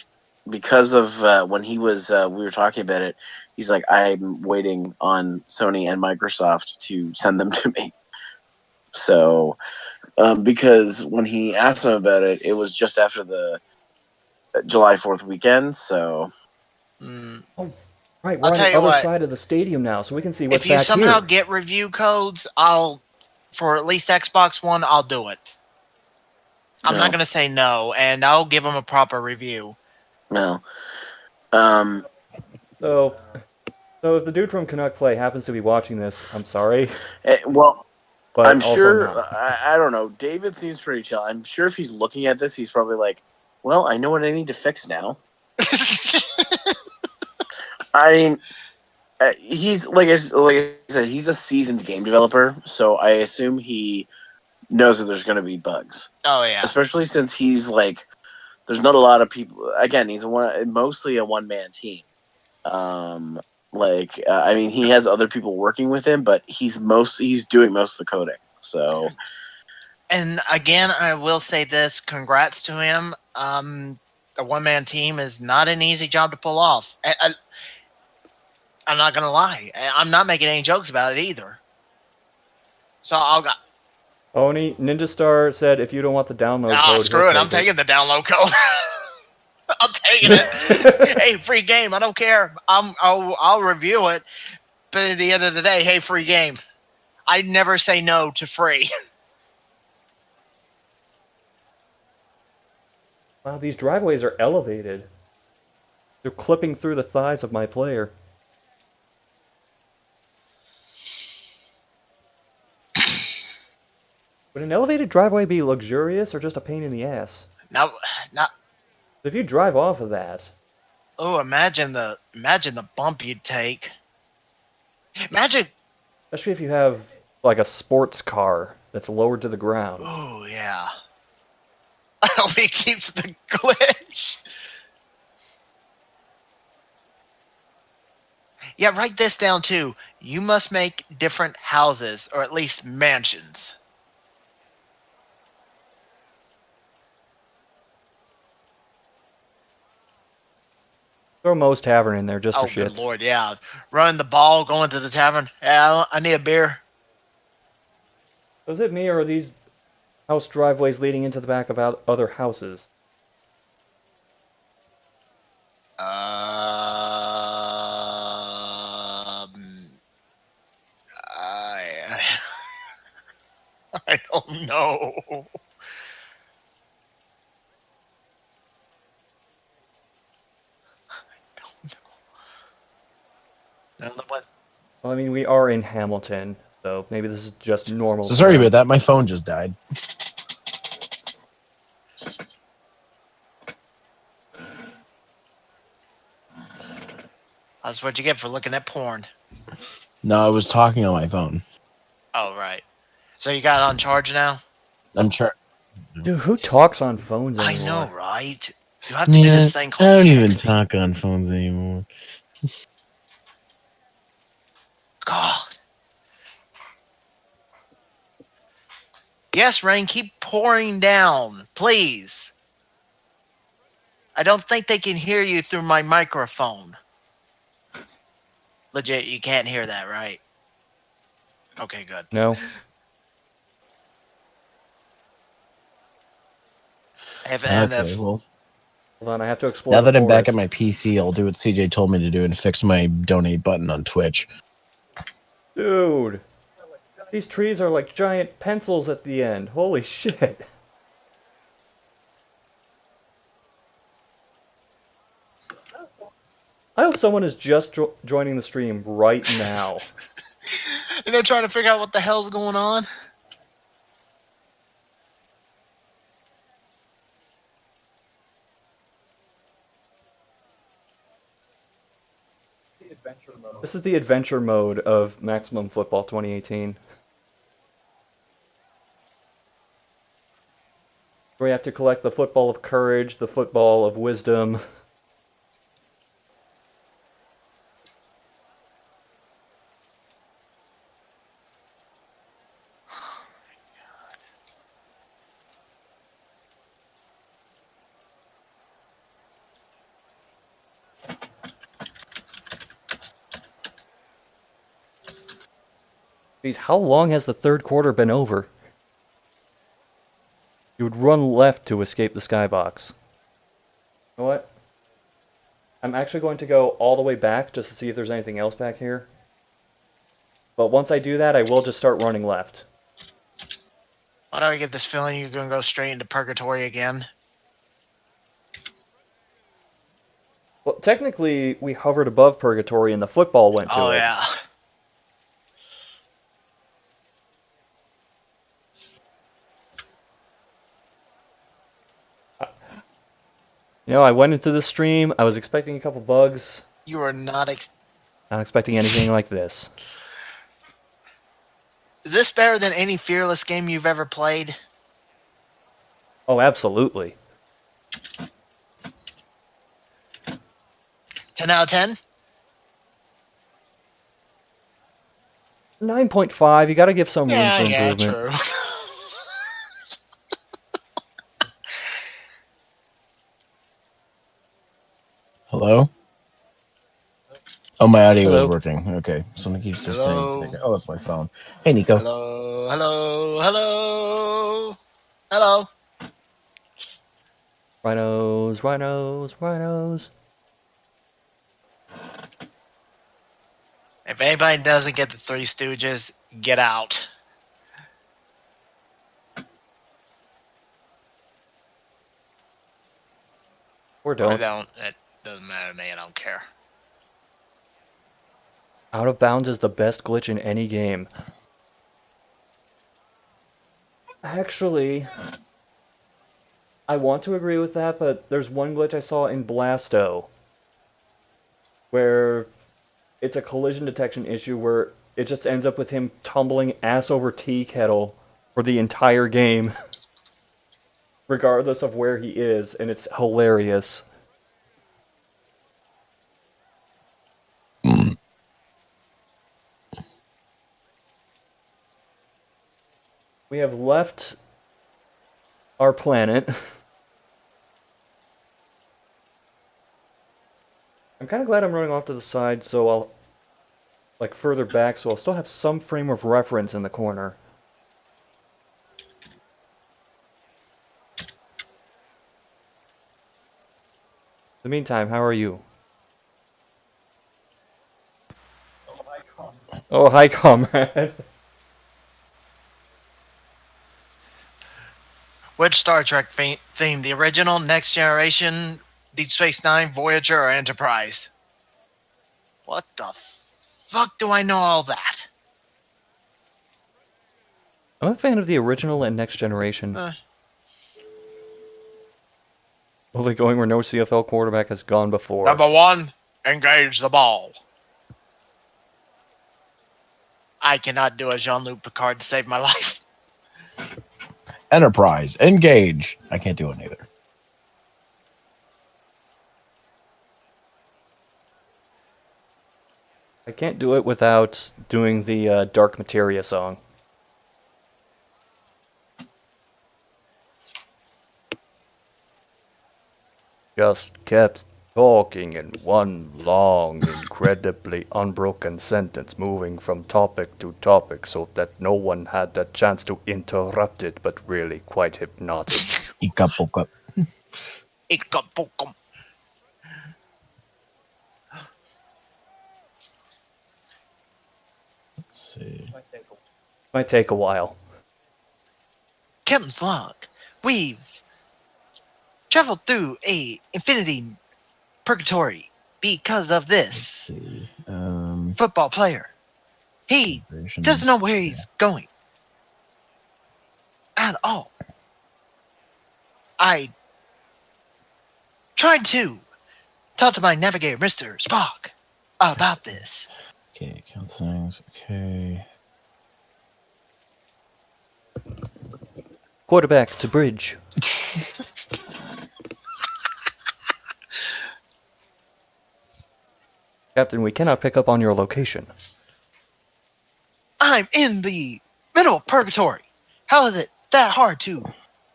because of when he was we were talking about it, he's like, I'm waiting on Sony and Microsoft to send them to me. So because when he asked him about it, it was just after the July 4th weekend. So Right, we're I'll on tell the you other what. side of the stadium now, so we can see what's If you back somehow here. get review codes, for at least Xbox One, I'll do it. I'm No. not gonna say no, and I'll give them a proper review. no. So if the dude from Canuck Play happens to be watching this, I'm sorry, Well, but I'm also sure. not. I don't know. David seems pretty chill. I'm sure if he's looking at this, he's probably like, "Well, I know what I need to fix now." I mean, he's like I said, he's a seasoned game developer, so I assume he knows that there's going to be bugs, Oh yeah. especially since he's like, there's not a lot of people. Again, he's mostly a one-man team. I mean, he has other people working with him, but he's doing most of the coding. So, And again, I will say this: congrats to him. A one-man team is not an easy job to pull off. I'm not gonna lie. I'm not making any jokes about it either. So Oni Ninja Star said if you don't want the download code, screw he'll it. I'm take taking the download code. I'm taking it. Hey, free game. I don't care. I'll review it. But at the end of the day, hey, free game. I never say no to free. Wow, these driveways are elevated. They're clipping through the thighs of my player. Would an elevated driveway be luxurious or just a pain in the ass? Now, If you drive off of that, oh, imagine the bump you'd take. Imagine. especially if you have like a sports car that's lowered to the ground. Oh yeah. I hope he keeps the glitch. Yeah, write this down too. You must make different houses, or at least mansions. Throw Moe's Tavern in there just Oh, for good shits. lord, yeah. Running the ball, going to the tavern. Yeah, I need a beer. So is it me or are these house driveways leading into the back of other houses? I don't know. What? Well, I mean, we are in Hamilton, so maybe this is just normal. So sorry about that. My phone just died. That's what you get for looking at porn. No, I was talking on my phone. Oh, right. So you got it on charge now? I'm sure. Dude, who talks on phones I anymore? know, right? You have to do this thing called I don't even texting. talk on phones anymore. God. Yes, rain, keep pouring down, please. I don't think they can hear you through my microphone. Legit, you can't hear that, right? Okay, good. No. Okay, well, Hold on, I have to explore. now the that I'm back at forest. my PC, I'll do what CJ told me to do and fix my donate button on Twitch. Dude, these trees are like giant pencils at the end. Holy shit. I hope someone is just joining the stream right now. And they're trying to figure out what the hell's going on. This is the adventure mode of Maximum Football 2018. Where you have to collect the football of courage, the football of wisdom. Jeez, how long has the third quarter been over? You would run left to escape the skybox. You know what? I'm actually going to go all the way back just to see if there's anything else back here. But once I do that, I will just start running left. Why do I get this feeling you're going to go straight into purgatory again? Well, technically, we hovered above purgatory and the football went to it. Oh, yeah. You know, I went into the stream, I was expecting a couple bugs, You are not... not expecting anything like this. Is this better than any Fearless game you've ever played? Oh, absolutely. 10 out of 10? 9.5, you gotta give some room for improvement. true. Hello? Oh, my audio Hello. is working. Okay, something keeps just Hello. saying. Oh, it's my phone. Hey, Nico. Hello, hello, hello, hello. Rhinos, rhinos, rhinos. If anybody doesn't get the Three Stooges, get out. Or Or don't. don't. It doesn't matter to me. I don't care. Out of bounds is the best glitch in any game. Actually, I want to agree with that, but there's one glitch I saw in Blasto where it's a collision detection issue where it just ends up with him tumbling ass over tea kettle for the entire game, regardless of where he is, and it's hilarious. We have left our planet. I'm kind of glad I'm running off to the side, so I'll, like, further back, so I'll still have some frame of reference in the corner. In the meantime, how are you? Oh, hi, comrade. Which Star Trek theme? The original, Next Generation, Deep Space Nine, Voyager, or Enterprise? What the fuck do I know all that? I'm a fan of the original and Next Generation. Only going where no CFL quarterback has gone before. Number one, Engage the ball. I cannot do a Jean-Luc Picard to save my life. Enterprise, engage. I can't do it either. I can't do it without doing the Dark Materia song. Just kept talking in one long, incredibly unbroken sentence, moving from topic to topic so that no one had the chance to interrupt it, but really quite hypnotic. Ika-puka. Ika-pukum. Let's see. Might take a while. Captain's log. We've traveled through a infinity purgatory because of Let's this see. football player. He doesn't know where he's going at all. I tried to talk to my navigator, Mr. Spock, about this. Okay, counseling. Okay. Quarterback to bridge. Captain, we cannot pick up on your location. I'm in the middle of purgatory. How is it that hard to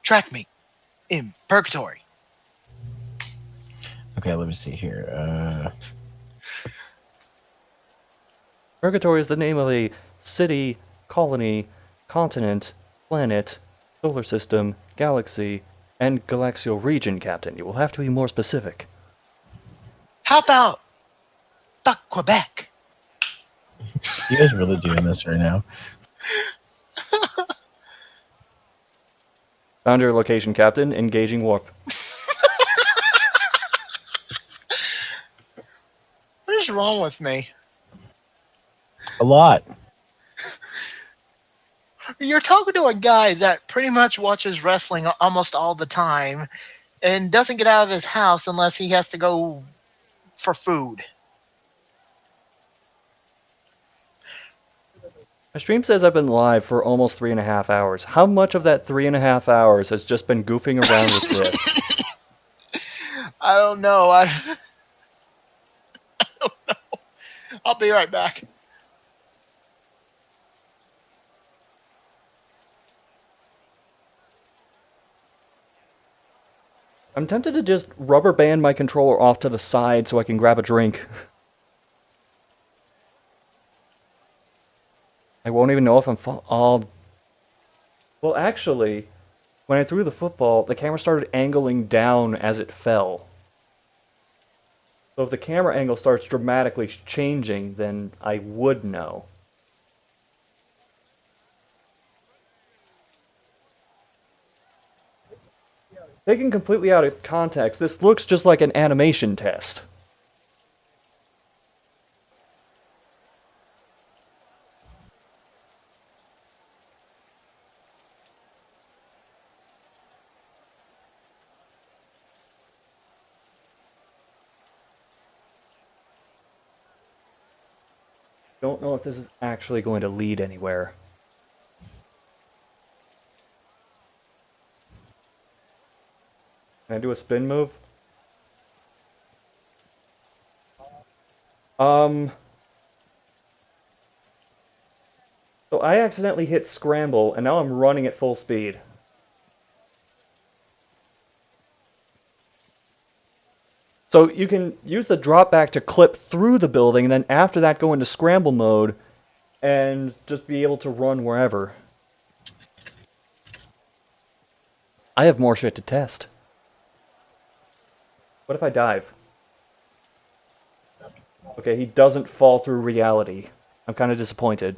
track me in purgatory? Okay, let me see here. Purgatory is the name of a city, colony, continent, planet, solar system, galaxy, and galaxial region, Captain. You will have to be more specific. How about the Quebec? You guys really doing this right now? Found your location, Captain. Engaging warp. What is wrong with me? A lot. You're talking to a guy that pretty much watches wrestling almost all the time and doesn't get out of his house unless he has to go for food. My stream says I've been live for almost 3.5 hours. How much of that 3.5 hours has just been goofing around with this? I don't know. I don't know. I'll be right back. I'm tempted to just rubber band my controller off to the side so I can grab a drink. I won't even know if I'm well, actually, when I threw the football, the camera started angling down as it fell. So if the camera angle starts dramatically changing, then I would know. Taken completely out of context, this looks just like an animation test. Don't know if this is actually going to lead anywhere. Can I do a spin move? So I accidentally hit scramble, and now I'm running at full speed. So you can use the drop back to clip through the building, and then after that go into scramble mode, and just be able to run wherever. I have more shit to test. What if I dive? Okay, he doesn't fall through reality. I'm kind of disappointed.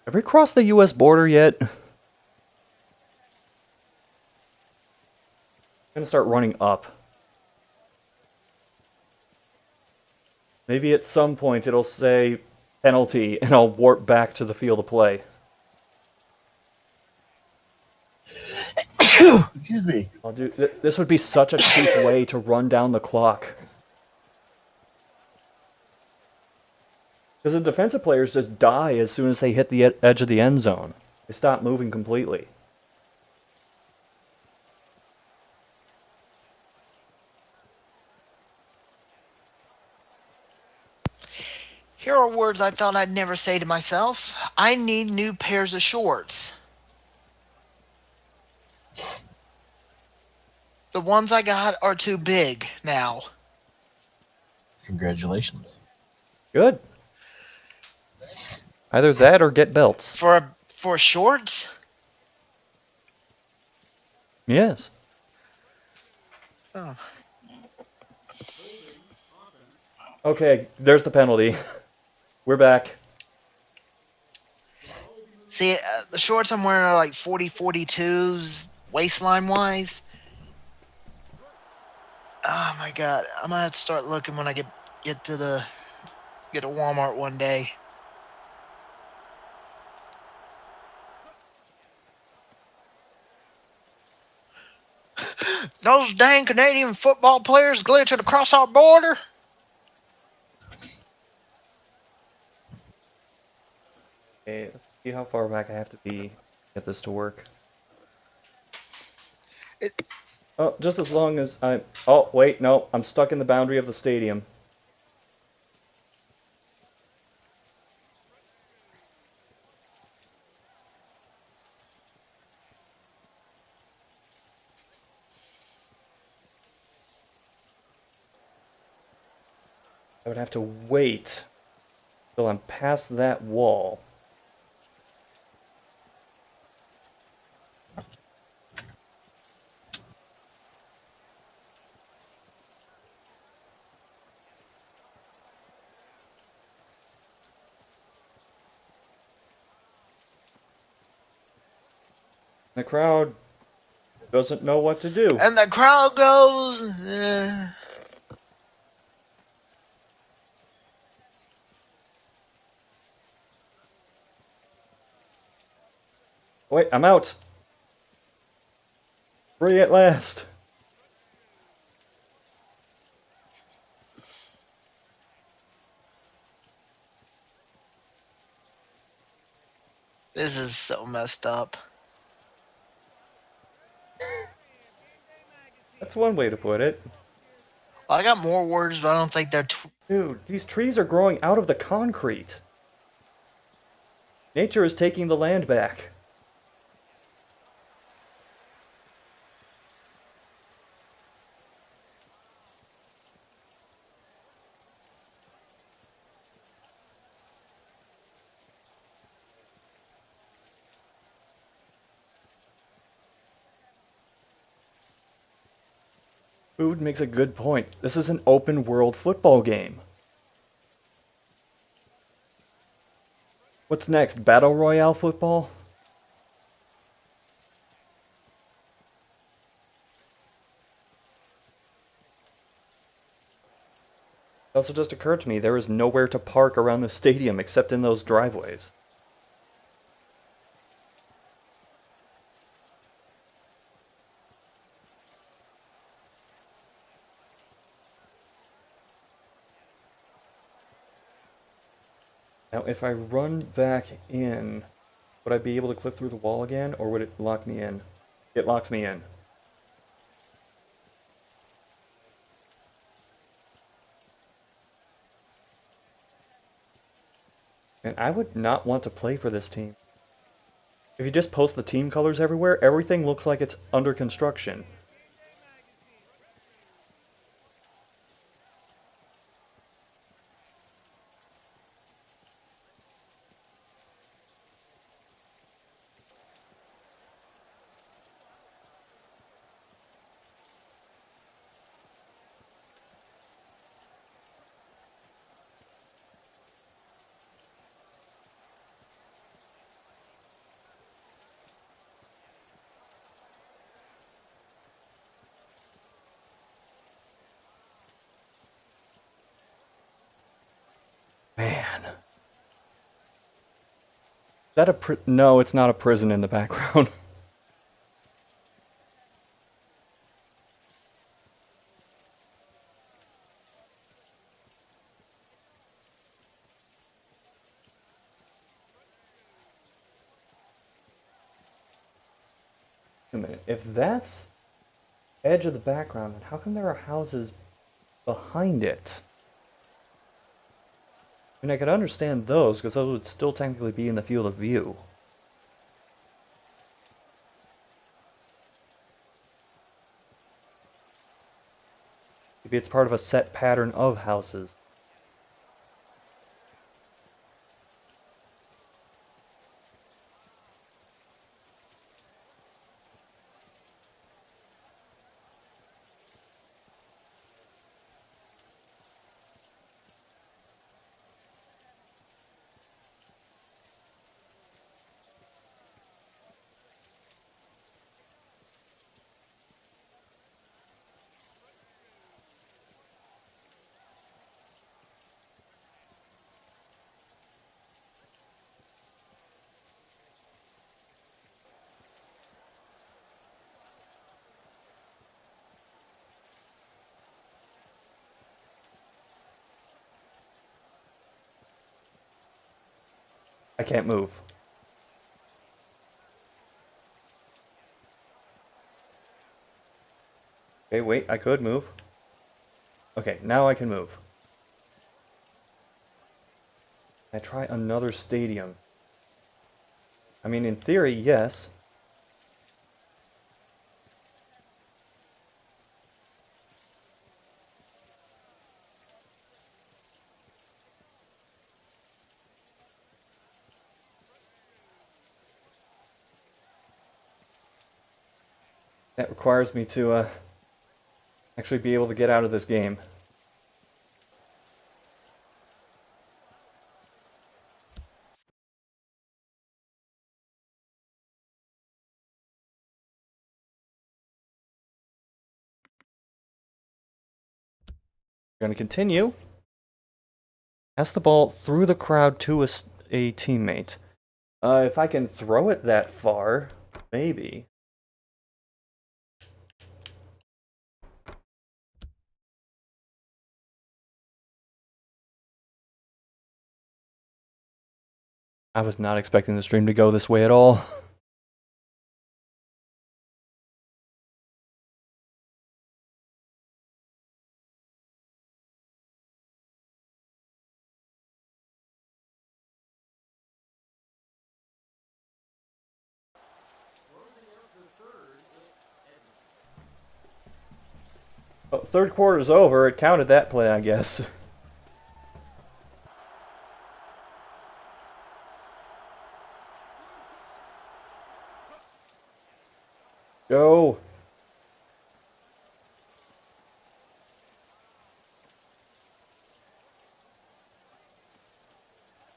Have we crossed the US border yet? I'm going to start running up. Maybe at some point it'll say penalty and I'll warp back to the field of play. Excuse me. I'll do. This would be such a cheap way to run down the clock. Because the defensive players just die as soon as they hit the edge of the end zone. They stop moving completely. Here are words I thought I'd never say to myself. I need new pairs of shorts. The ones I got are too big now. Congratulations. Good. Either that or get belts. For shorts? Yes. Oh. Okay, there's the penalty. We're back. See, the shorts I'm wearing are like 42s waistline wise. Oh my god, I'm gonna have to start looking when I get to Walmart one day. Those dang Canadian football players glitching across our border. Okay, let's see how far back I have to be to get this to work. Oh, just as long as I'm... Oh, wait, no. I'm stuck in the boundary of the stadium. I would have to wait till I'm past that wall. The crowd doesn't know what to do. And the crowd goes. Wait, I'm out. Free at last. This is so messed up. That's one way to put it. I got more words, but I don't think they're. Dude, these trees are growing out of the concrete. Nature is taking the land back. Food makes a good point. This is an open world football game. What's next? Battle Royale football? It also just occurred to me there is nowhere to park around the stadium except in those driveways. Now, if I run back in, would I be able to clip through the wall again, or would it lock me in? It locks me in. And I would not want to play for this team. If you just post the team colors everywhere, everything looks like it's under construction. Man. Is that a no, it's not a prison in the background. Wait a minute. If that's edge of the background, then how come there are houses behind it? I mean, I could understand those, because those would still technically be in the field of view. Maybe it's part of a set pattern of houses. I can't move. Okay, wait, I could move. Okay, now I can move. I try another stadium. I mean, in theory, yes. That requires me to actually be able to get out of this game. We're going to continue. Pass the ball through the crowd to a teammate. If I can throw it that far, maybe. I was not expecting the stream to go this way at all. Well, third quarter's over. It counted that play, I guess. Go.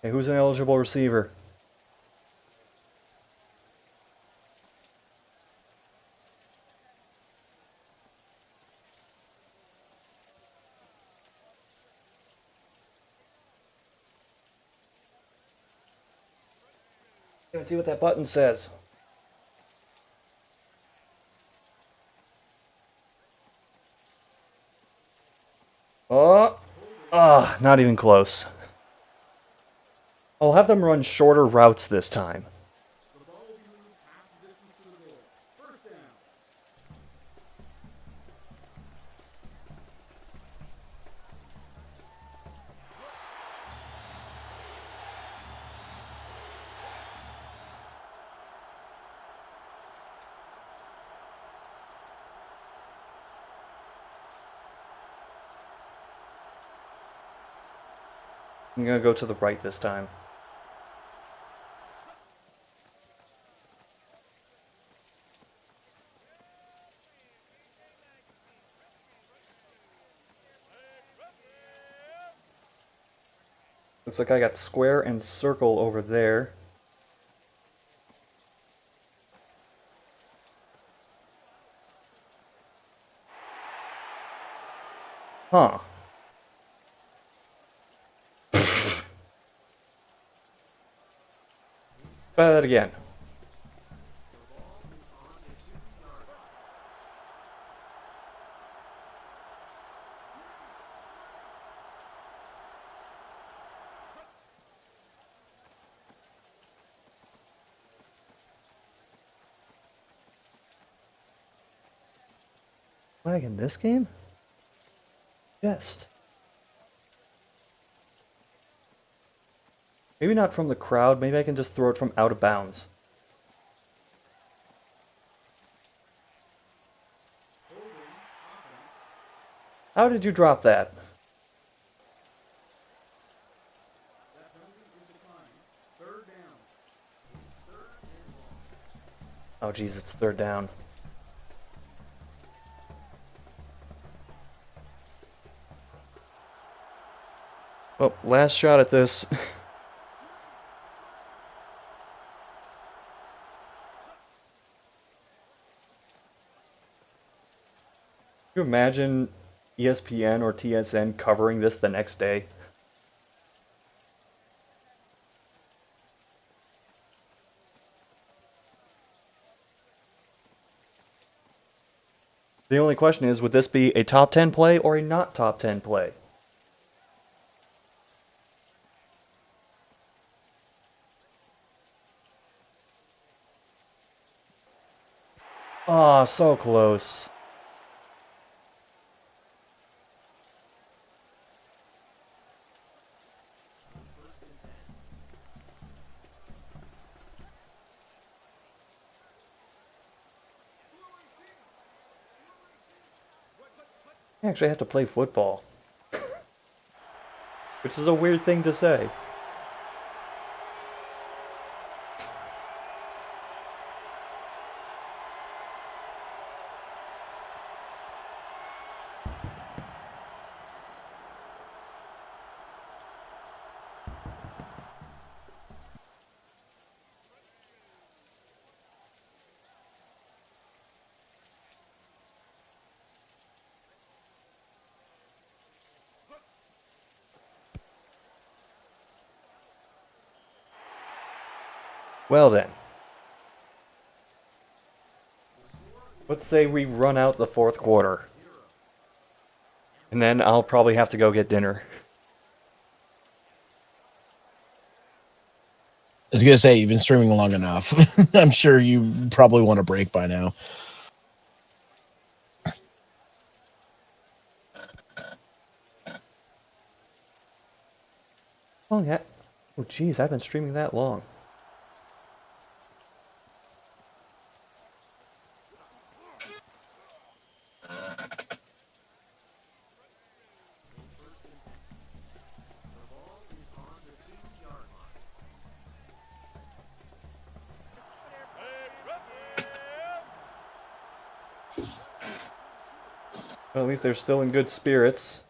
Hey, who's an eligible receiver? Let's see what that button says. Oh, not even close. I'll have them run shorter routes this time. The ball will be moved half the distance to the goal. First down. I'm gonna go to the right this time. Looks like I got square and circle over there. Huh. Try that again. Flag in this game? Yes. Maybe not from the crowd, maybe I can just throw it from out of bounds. How did you drop that? That penalty is declined. Third down. Oh jeez, it's third down. Well, last shot at this. Can you imagine ESPN or TSN covering this the next day? The only question is, would this be a top 10 play or a not top 10 play? Aw, so close. I actually have to play football. Which is a weird thing to say. Well then. Let's say we run out the fourth quarter. And then I'll probably have to go get dinner. I was gonna say you've been streaming long enough. I'm sure you probably want a break by now. Oh yeah. Oh geez, I've been streaming that long. Well, at least they're still in good spirits.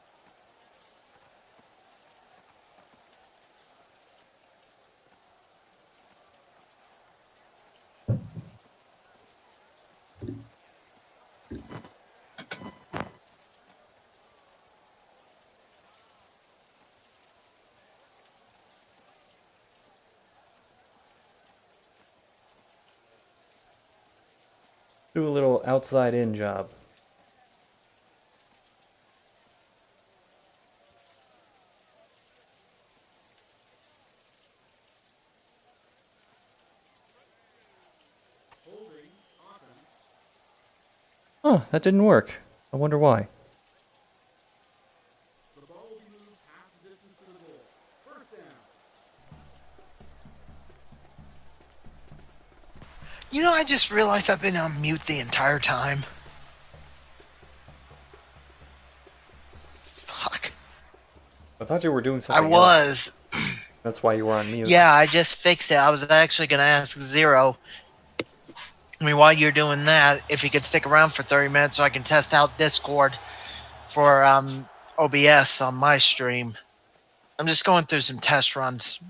Do a little outside-in job. Holding. Offense. Huh, that didn't work. I wonder why. The ball will be moved half the distance to the goal. First down. You know, I just realized I've been on mute the entire time. Fuck. I thought you were doing I something else. was. That's why you were on mute. Yeah, I just fixed it. I was actually going to ask Zero. I mean, while you're doing that, if he could stick around for 30 minutes so I can test out Discord for OBS on my stream. I'm just going through some test runs.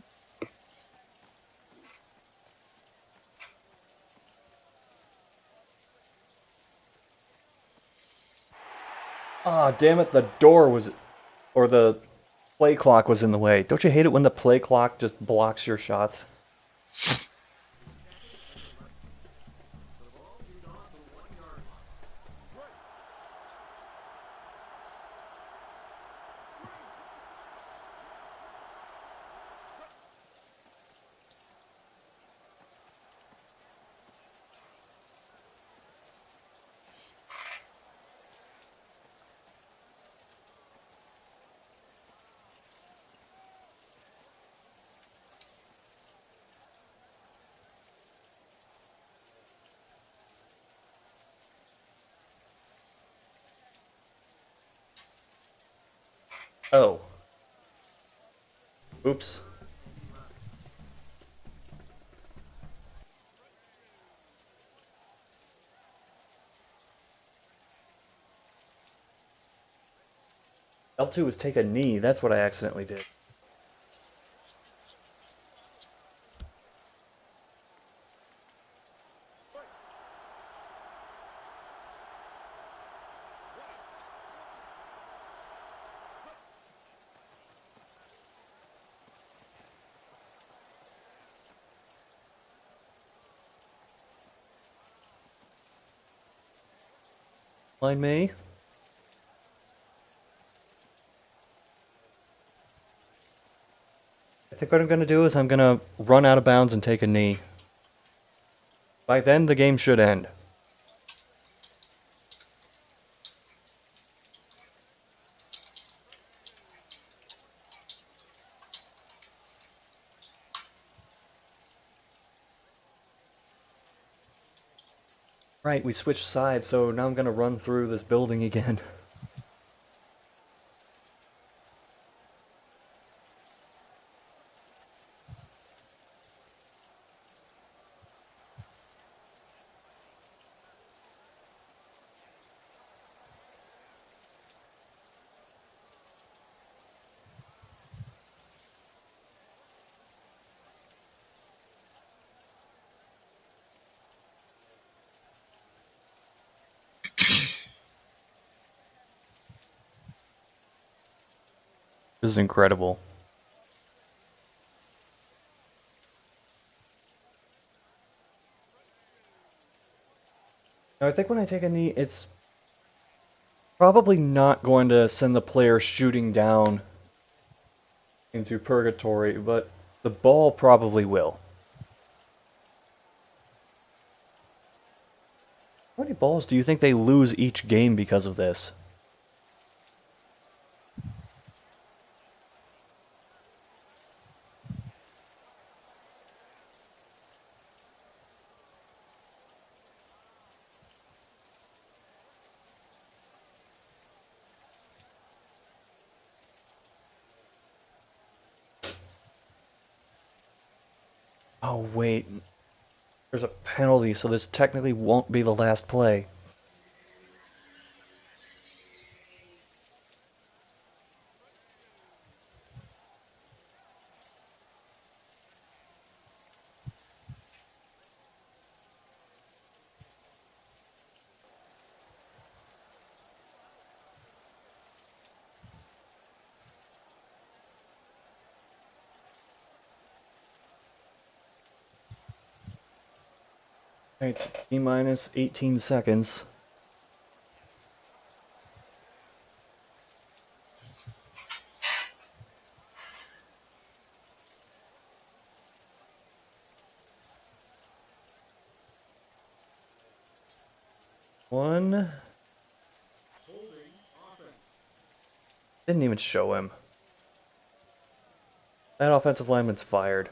Ah, damn it, the door was... Or the play clock was in the way. Don't you hate it when the play clock just blocks your shots? Oh. Oops. L2 was take a knee. That's what I accidentally did. Line me. I think what I'm going to do is I'm going to run out of bounds and take a knee. By then, the game should end. Right, we switched sides, so now I'm going to run through this building again. This is incredible. Now, I think when I take a knee, it's probably not going to send the player shooting down into purgatory, but the ball probably will. How many balls do you think they lose each game because of this? Oh, wait. There's a penalty, so this technically won't be the last play. Alright, T minus 18 seconds. One. Holding offense. Didn't even show him. That offensive lineman's fired.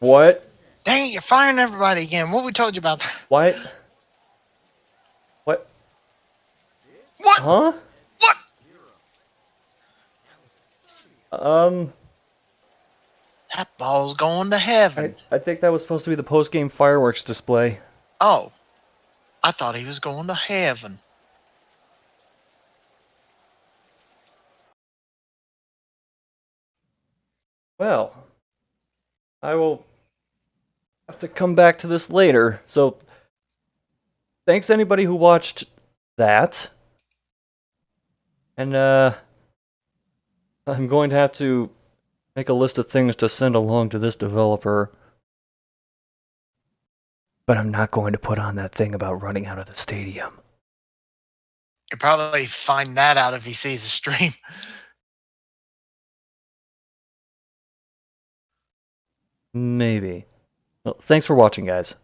What? Dang it, you're firing everybody again. What we told you about that? What? What? What? Huh? What? That ball's going to heaven. I think that was supposed to be the post-game fireworks display. Oh, I thought he was going to heaven. Well, I will have to come back to this later. So, thanks anybody who watched that. And, I'm going to have to make a list of things to send along to this developer. But I'm not going to put on that thing about running out of the stadium. You'll probably find that out if he sees the stream. Maybe. Well, thanks for watching, guys.